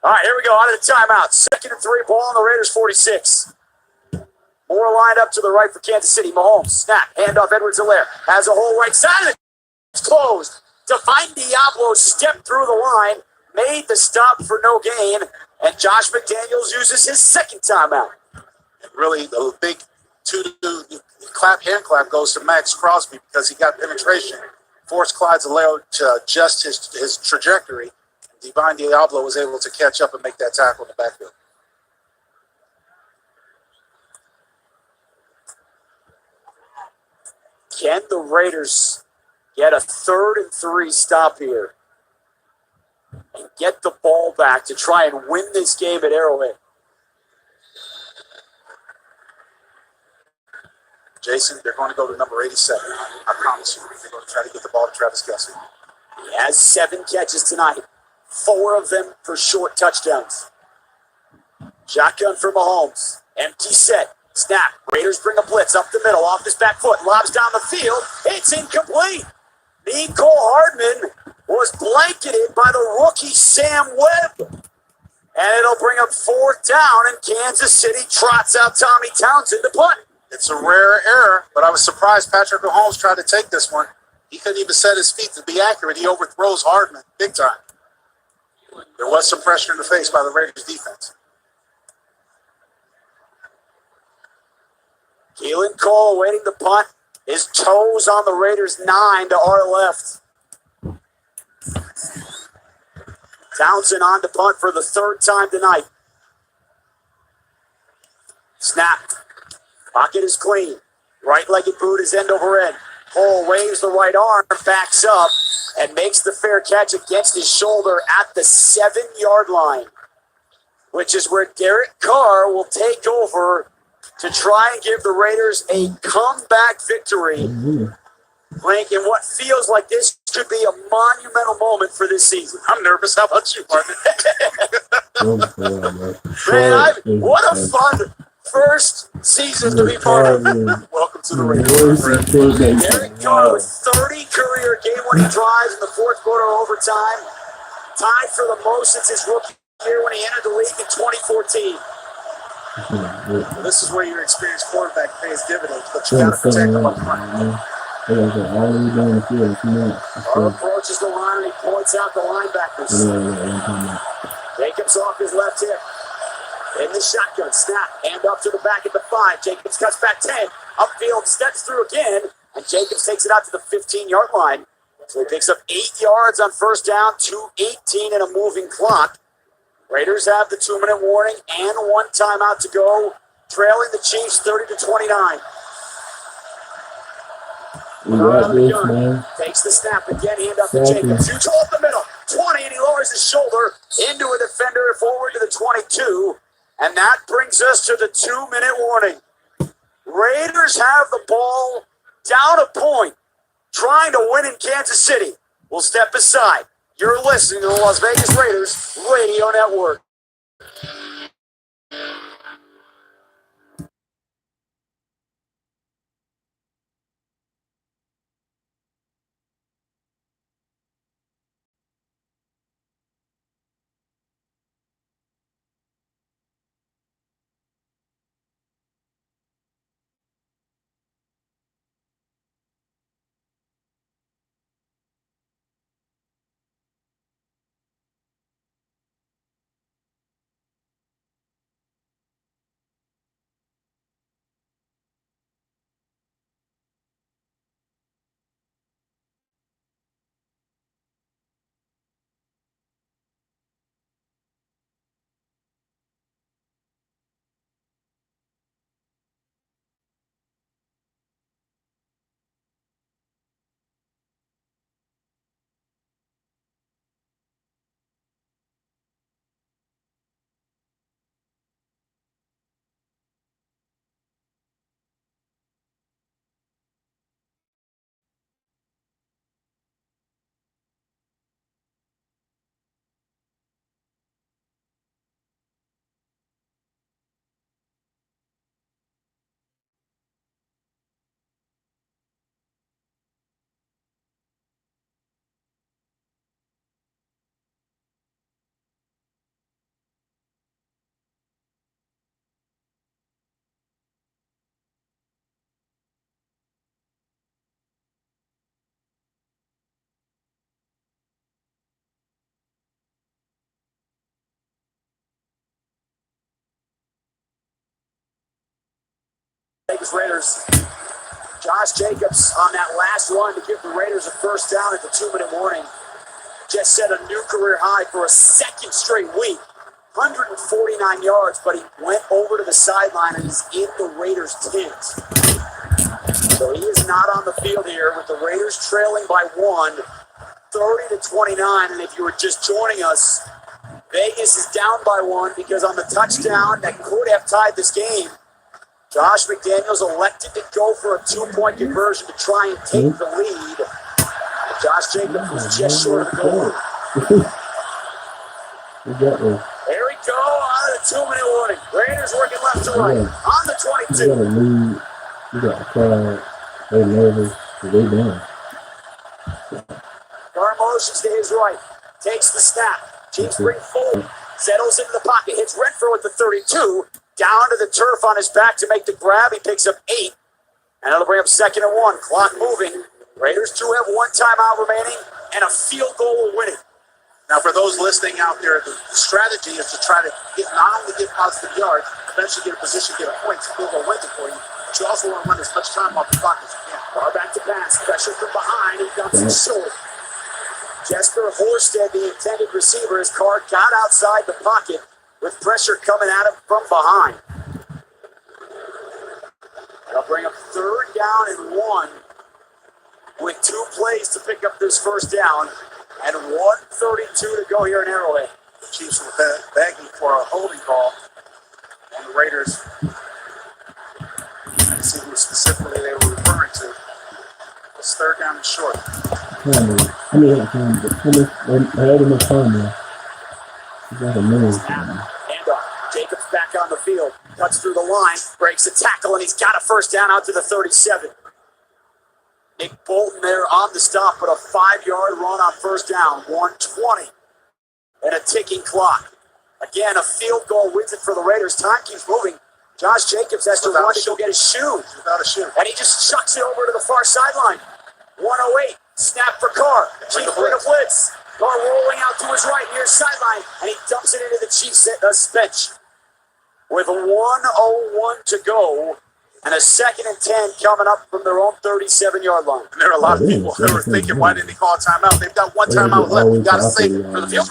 Speaker 7: All right, here we go, out of the timeout. 2nd and 3, ball on the Raiders' 46. Moore lined up to the right for Kansas City. Mahomes, snap, handoff, Edwards-Helaire. Has a hole right side. It's closed. Define Diablo stepped through the line, made the stop for no gain, and Josh McDaniels uses his 2nd timeout.
Speaker 6: And really, the big hand clap goes to Max Crosby because he got penetration forced Clyde Zaleo to adjust his trajectory. Divine Diablo was able to catch up and make that tackle in the backfield.
Speaker 7: Can the Raiders get a 3rd and 3 stop here and get the ball back to try and win this game at Arrowhead?
Speaker 6: Jason, they're going to go to number 87. I promise you. They're going to try to get the ball to Travis Kelce.
Speaker 7: He has 7 catches tonight, 4 of them for short touchdowns. Shotgun for Mahomes. Empty set. Snap. Raiders bring a blitz up the middle, off his back foot, lobs down the field. It's incomplete. Nicole Hardman was blanketed by the rookie Sam Webb. And it'll bring up 4th down, and Kansas City trots out Tommy Townsend to punt.
Speaker 6: It's a rare error, but I was surprised Patrick Mahomes tried to take this one. He couldn't even set his feet to be accurate. He overthrows Hardman big time. There was some pressure in the face by the Raiders defense.
Speaker 7: Keelan Cole awaiting the punt. His toes on the Raiders' 9 to our left. Townsend on to punt for the 3rd time tonight. Snap. Pocket is clean. Right-legged boot is end over end. Cole waves the right arm, backs up, and makes the fair catch against his shoulder at the 7-yard line, which is where Derek Carr will take over to try and give the Raiders a comeback victory. Link, in what feels like this could be a monumental moment for this season.
Speaker 6: I'm nervous. How about you, Martin?
Speaker 7: Man, what a fun first season to be part of.
Speaker 6: Welcome to the Raiders.
Speaker 7: Derek Carr with 30 career game-winning drives in the 4th quarter overtime, tied for the most since his rookie year when he entered the league in 2014.
Speaker 6: Well, this is where your experienced quarterback pays dividends, but you got to protect them up front.
Speaker 2: Carr
Speaker 7: approaches the line and he points out the linebackers. Jacobs off his left hip. In the shotgun, snap, hand up to the back at the 5. Jacobs cuts back 10. Upfield, steps through again, and Jacobs takes it out to the 15-yard line. So he picks up 8 yards on 1st down, 2:18 in a moving clock. Raiders have the 2-minute warning and 1 timeout to go, trailing the Chiefs 30-29. Takes the snap again, hand up to Jacobs. Huge hole up the middle, 20, and he lowers his shoulder into a defender forward to the 22. And that brings us to the 2-minute warning. Raiders have the ball down a point, trying to win in Kansas City. We'll step aside. You're listening to the Las Vegas Raiders Radio Network. Vegas Raiders
Speaker 1: Josh Jacobs on that last run to give the Raiders a first down at the 2-minute warning. Just set a new career high for a second straight week. 149 yards, but he went over to the sideline and is in the Raiders' tent. So he is not on the field here with the Raiders trailing by 30-29. And if you were just joining us, Vegas is down by 1 because on the touchdown that could have tied this game, Josh McDaniels elected to go for a 2-point conversion to try and take the lead. And Josh Jacobs was just short of the goal. There we go out of the 2-minute warning. Raiders working left to right on the 22.
Speaker 2: You got the crowd. They nervous. They down.
Speaker 1: Carr motions to his right. Takes the snap. Chiefs bring forward. Settles into the pocket. Hits Renfro at the 32. Down to the turf on his back to make the grab. He picks up 8. And it'll bring up 2nd and 1. Clock moving. Raiders do have 1 timeout remaining. And a field goal will win it.
Speaker 6: Now, for those listening out there, the strategy is to try to not only get positive yards, eventually get a position, get a point, to field goal wins it for you, but you also want to run as much time off the clock as you can.
Speaker 1: Far back to pass. Pressure from behind. He dumps it short. Jesper Horsted, the intended receiver, his Carr got outside the pocket with pressure coming at him from behind. They'll bring up 3rd down and 1 with 2 plays to pick up this first down and 1:32 to go here in Arrowhead.
Speaker 6: The Chiefs were begging for a holding call on the Raiders. Let's see who specifically they were referring to. It's 3rd down and short.
Speaker 2: I had enough time now. You got a minute.
Speaker 1: Handoff. Jacobs back on the field. Cuts through the line. Breaks a tackle, and he's got a first down out to the 37. Nick Bolton there on the stop, but a 5-yard run on first down. 1:20. And a ticking clock. Again, a field goal wins it for the Raiders. Time keeps moving. Josh Jacobs has to run to go get his shoe.
Speaker 6: Without a shoe.
Speaker 1: And he just chucks it over to the far sideline. 108. Snap for Carr. Chiefs bring a blitz. Carr rolling out to his right near sideline. And he dumps it into the Chiefs bench. With 1:01 to go. And a 2nd and 10 coming up from their own 37-yard line.
Speaker 6: And there are a lot of people who were thinking, why didn't he call a timeout? They've got 1 timeout left. You've got to save it for the field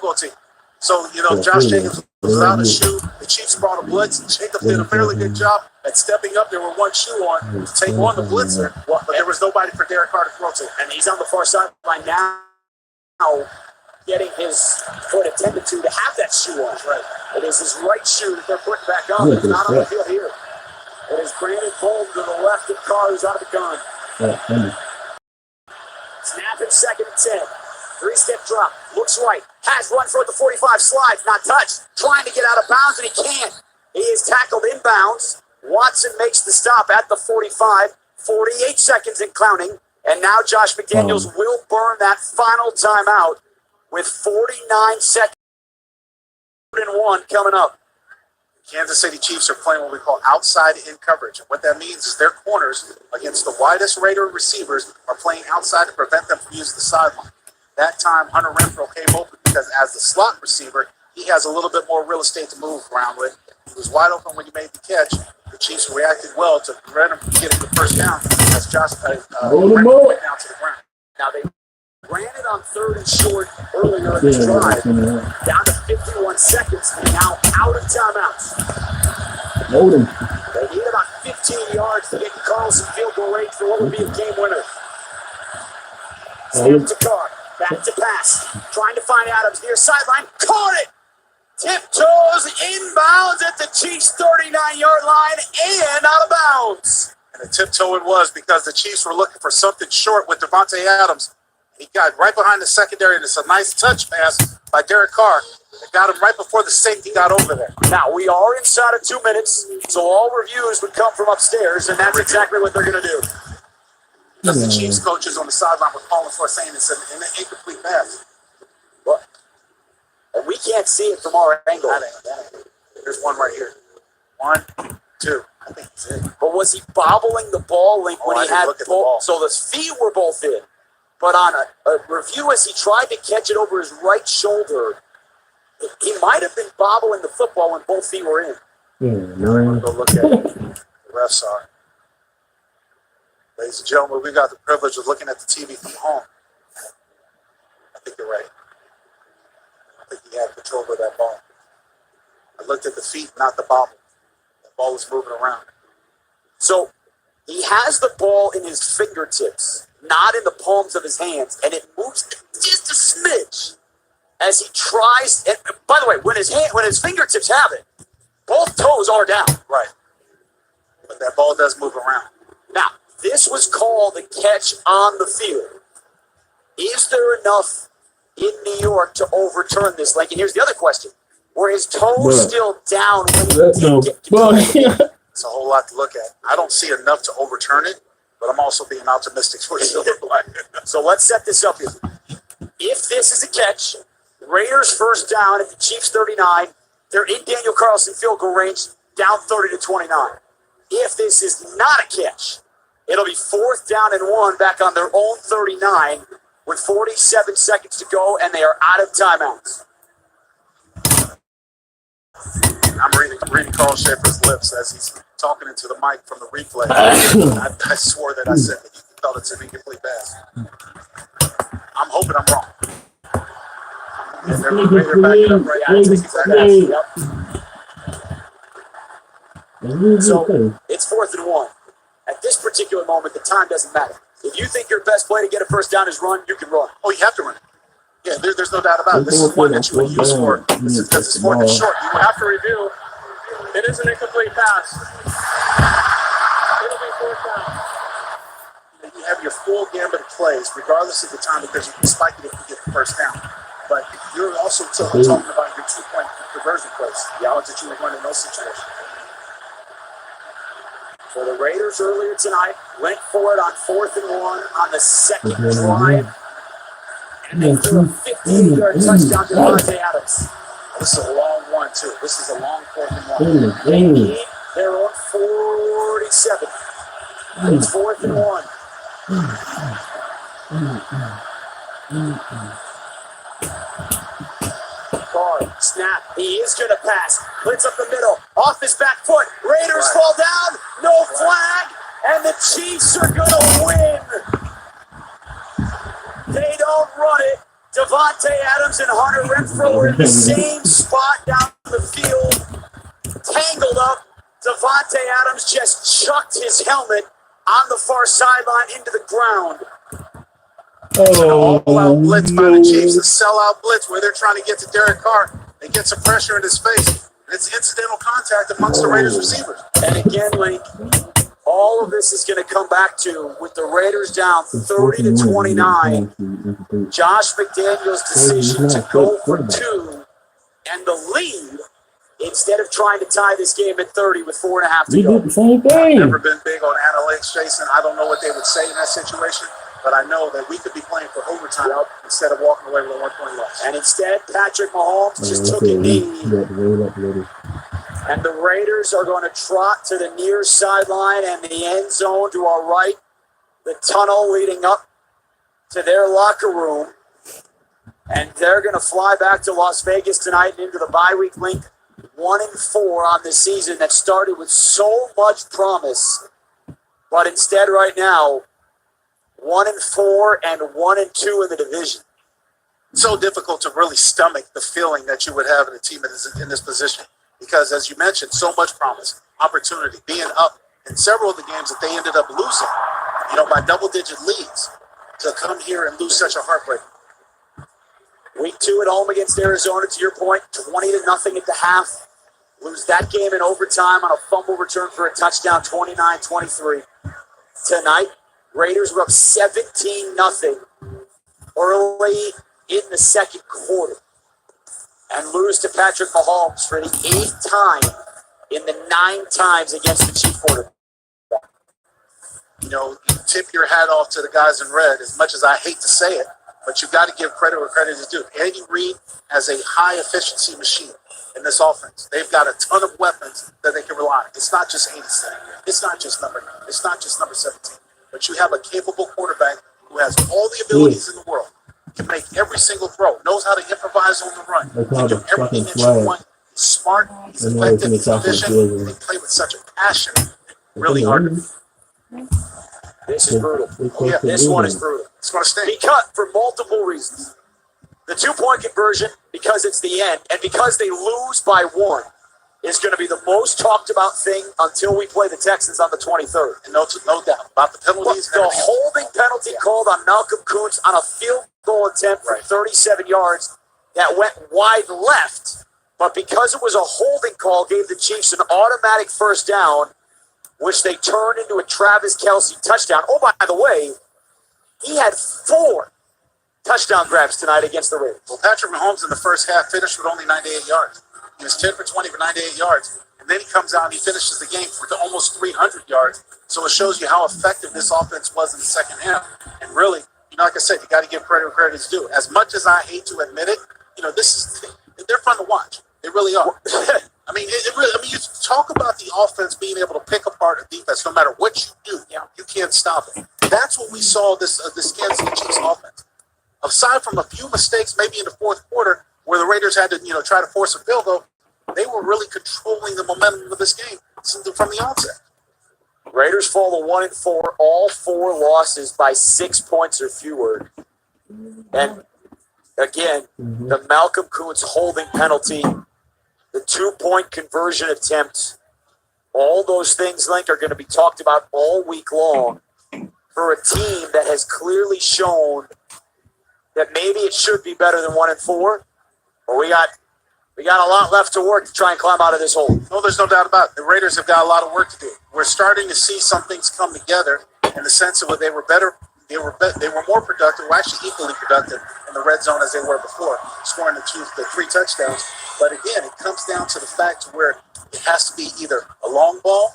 Speaker 6: goal team. So, Josh Jacobs was without a shoe. The Chiefs brought a blitz. Jacobs did a fairly good job at stepping up there with 1 shoe on to take on the blitzer. But there was nobody for Derek Carr to throw to.
Speaker 1: And he's on the far sideline now, getting his foot attended to have that shoe on.
Speaker 6: Right.
Speaker 1: It is his right shoe that they're putting back on. It's not on the field here. It is Brandon Bolden to the left of Carr, who's out of the gun. Snap in 2nd and 10. 3-step drop. Looks right. Has run for the 45. Slides. Not touched. Trying to get out of bounds, and he can't. He is tackled inbounds. Watson makes the stop at the 45. 48 seconds and counting. And now Josh McDaniels will burn that final timeout with 49 seconds and 1 coming up.
Speaker 6: Kansas City Chiefs are playing what we call outside in coverage. And what that means is their corners against the widest Raider receivers are playing outside to prevent them from using the sideline. That time, Hunter Renfro came open because as the slot receiver, he has a little bit more real estate to move around with. He was wide open when he made the catch. The Chiefs reacted well to prevent him from getting the first down as Josh Renfro went down to the ground.
Speaker 1: Now they ran it on 3rd and short earlier in this drive, down to 51 seconds, and now out of timeouts. They need about 15 yards to get Carlson field goal range for what would be a game winner. Snap to Carr, back to pass, trying to find Adams near sideline, caught it! Tiptoes inbounds at the Chiefs' 39-yard line and out of bounds.
Speaker 6: And the tiptoe it was because the Chiefs were looking for something short with Devontae Adams. He got right behind the secondary, and it's a nice touch pass by Derek Carr. It got him right before the safety got over there.
Speaker 1: Now, we are inside of 2 minutes, so all reviews would come from upstairs, and that's exactly what they're going to do.
Speaker 6: Because the Chiefs coaches on the sideline were calling for saying it's an incomplete pass.
Speaker 1: Well, and we can't see it from our angle.
Speaker 6: There's one right here. 1, 2. I think that's it.
Speaker 1: But was he bobbling the ball link when he had both? So the feet were both in. But on a review, as he tried to catch it over his right shoulder, he might have been bobbling the football when both feet were in.
Speaker 2: Yeah,
Speaker 6: Go look at it. The refs are. Ladies and gentlemen, we got the privilege of looking at the TV from home. I think you're right. I think he had control of that ball. I looked at the feet, not the bobble. The ball was moving around.
Speaker 7: So he has the ball in his fingertips, not in the palms of his hands, and it moves just a smidge as he tries. And by the way, when his fingertips have it, both toes are down.
Speaker 6: Right. But that ball does move around.
Speaker 7: Now, this was called a catch on the field. Is there enough in New York to overturn this? Like, and here's the other question. Were his toes still down when he
Speaker 6: It's a whole lot to look at. I don't see enough to overturn it, but I'm also being optimistic for Silver Black.
Speaker 7: So let's set this up here. If this is a catch, Raiders first down at the Chiefs 39. They're in Daniel Carlson field goal range, down 30-29. If this is not a catch, it'll be 4th down and 1 back on their own 39 with 47 seconds to go, and they are out of timeouts.
Speaker 6: I'm reading Carl Schaefer's lips as he's talking into the mic from the replay. I swore that I said that he thought it's an incomplete pass. I'm hoping I'm wrong. And they're backing up right now.
Speaker 7: So it's 4th and 1. At this particular moment, the time doesn't matter. If you think your best play to get a first down is run, you can run.
Speaker 6: Oh, you have to run it. Yeah, there's no doubt about it. This is one that you would use for because it's 4th and short. You would have to review. It is an incomplete pass. It'll be 4th down. You have your full gambit of plays, regardless of the time, because you can spike it if you get the first down. But you're also talking about your 2-point conversion plays, the odds that you would run in those situations.
Speaker 7: For the Raiders earlier tonight, went for it on 4th and 1 on the second drive. And they threw a 15-yard touchdown to Devontae Adams.
Speaker 6: This is a long one, too. This is a long 4th and 1.
Speaker 7: They need their own 47. It's 4th and 1. Card, snap. He is going to pass. Blitz up the middle. Off his back foot. Raiders fall down. No flag. And the Chiefs are going to win. They don't run it. Devontae Adams and Hunter Renfrow are in the same spot down the field. Tangled up. Devontae Adams just chucked his helmet on the far sideline into the ground.
Speaker 6: It's an all-out blitz by the Chiefs, a sellout blitz where they're trying to get to Derek Carr. They get some pressure in his face. It's incidental contact amongst the Raiders receivers.
Speaker 7: And again, Link, all of this is going to come back to with the Raiders down 30-29. Josh McDaniels' decision to go for 2 and the lead instead of trying to tie this game at 30 with 4.5 to go.
Speaker 2: did the same thing.
Speaker 6: I've never been big on analytics, Jason. I don't know what they would say in that situation, but I know that we could be playing for overtime instead of walking away with a 1-point loss.
Speaker 7: And instead, Patrick Mahomes just took a knee. And the Raiders are going to trot to the near sideline and the end zone to our right. The tunnel leading up to their locker room. And they're going to fly back to Las Vegas tonight and into the bye week. Link 1-4 on the season that started with so much promise. But instead right now, 1-4 and 1-2 in the division.
Speaker 6: So difficult to really stomach the feeling that you would have in a team in this position. Because as you mentioned, so much promise, opportunity, being up in several of the games that they ended up losing, by double-digit leads, to come here and lose such a heartbreak.
Speaker 7: Week 2 at home against Arizona, to your point, 20-0 at the half. Lose that game in overtime on a fumble return for a touchdown, 29-23. Tonight, Raiders were up 17-0 early in the second quarter and lose to Patrick Mahomes for the 8th time in the 9 times against the Chief quarterback.
Speaker 6: You tip your hat off to the guys in red, as much as I hate to say it, but you got to give credit where credit is due. Andy Reid has a high-efficiency machine in this offense. They've got a ton of weapons that they can rely on. It's not just 87. It's not just number 9. It's not just number 17. But you have a capable quarterback who has all the abilities in the world, can make every single throw, knows how to improvise on the run, can do everything that you want. He's smart, he's effective, he's efficient. They play with such a passion. Really hard to
Speaker 7: This is brutal.
Speaker 2: Yeah,
Speaker 7: This one is brutal.
Speaker 6: It's going to stay.
Speaker 7: Because for multiple reasons. The 2-point conversion, because it's the end, and because they lose by 1, is going to be the most talked about thing until we play the Texans on the 23rd.
Speaker 6: And no doubt about the penalties.
Speaker 7: The holding penalty called on Malcolm Kuntz on a field goal attempt for 37 yards that went wide left, but because it was a holding call, gave the Chiefs an automatic first down, which they turned into a Travis Kelce touchdown. Oh, by the way, he had 4 touchdown grabs tonight against the Raiders.
Speaker 6: Well, Patrick Mahomes in the first half finished with only 98 yards. He was 10 for 20 for 98 yards. And then he comes out and he finishes the game for almost 300 yards. So it shows you how effective this offense was in the second half. And really, like I said, you got to give credit where credit is due. As much as I hate to admit it, they're fun to watch. They really are. I mean, you talk about the offense being able to pick apart a defense no matter what you do. You can't stop it. That's what we saw this Kansas City Chiefs offense. Aside from a few mistakes, maybe in the fourth quarter, where the Raiders had to, try to force a field goal, they were really controlling the momentum of this game from the onset.
Speaker 7: Raiders fall to 1-4, all 4 losses by 6 points or fewer. And again, the Malcolm Kuntz holding penalty, the 2-point conversion attempt, all those things, Link, are going to be talked about all week long for a team that has clearly shown that maybe it should be better than 1-4, but we got a lot left to work to try and climb out of this hole.
Speaker 6: No, there's no doubt about it. The Raiders have got a lot of work to do. We're starting to see some things come together in the sense of they were better. They were more productive. Were actually equally productive in the red zone as they were before, scoring the 3 touchdowns. But again, it comes down to the fact where it has to be either a long ball.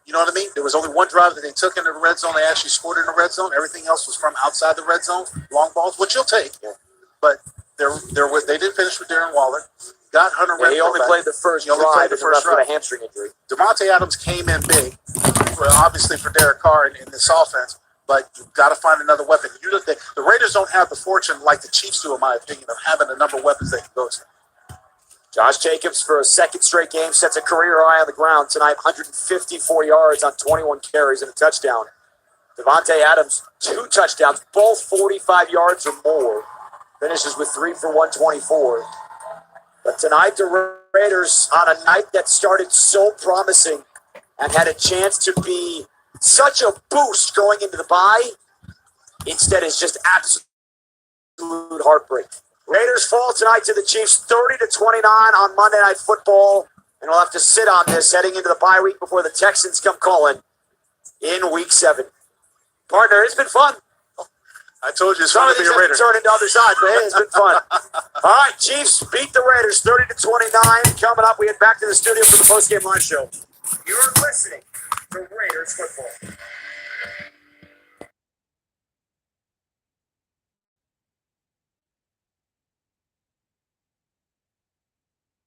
Speaker 6: You know what I mean? There was only one drive that they took into the red zone. They actually scored in the red zone. Everything else was from outside the red zone, long balls, which you'll take. But they did finish with Darren Waller. Got Hunter Renfrow.
Speaker 7: He only played the first drive with a hamstring injury.
Speaker 6: Devontae Adams came in big, obviously for Derek Carr in this offense. But you've got to find another weapon. The Raiders don't have the fortune like the Chiefs do, in my opinion, of having a number of weapons they can go to.
Speaker 7: Josh Jacobs, for a second straight game, sets a career high on the ground tonight, 154 yards on 21 carries and a touchdown. Devontae Adams, 2 touchdowns, both 45 yards or more. Finishes with 3 for 124. But tonight, the Raiders, on a night that started so promising and had a chance to be such a boost going into the bye, instead it's just absolute heartbreak. Raiders fall tonight to the Chiefs 30-29 on Monday Night Football, and we'll have to sit on this heading into the bye week before the Texans come calling in Week 7. Partner, it's been fun.
Speaker 6: I told you it's fun to be a Raider.
Speaker 7: Turn into other side, but hey, it's been fun. All right, Chiefs beat the Raiders 30-29. Coming up, we head back to the studio for the postgame live show. You're listening to Raiders Football.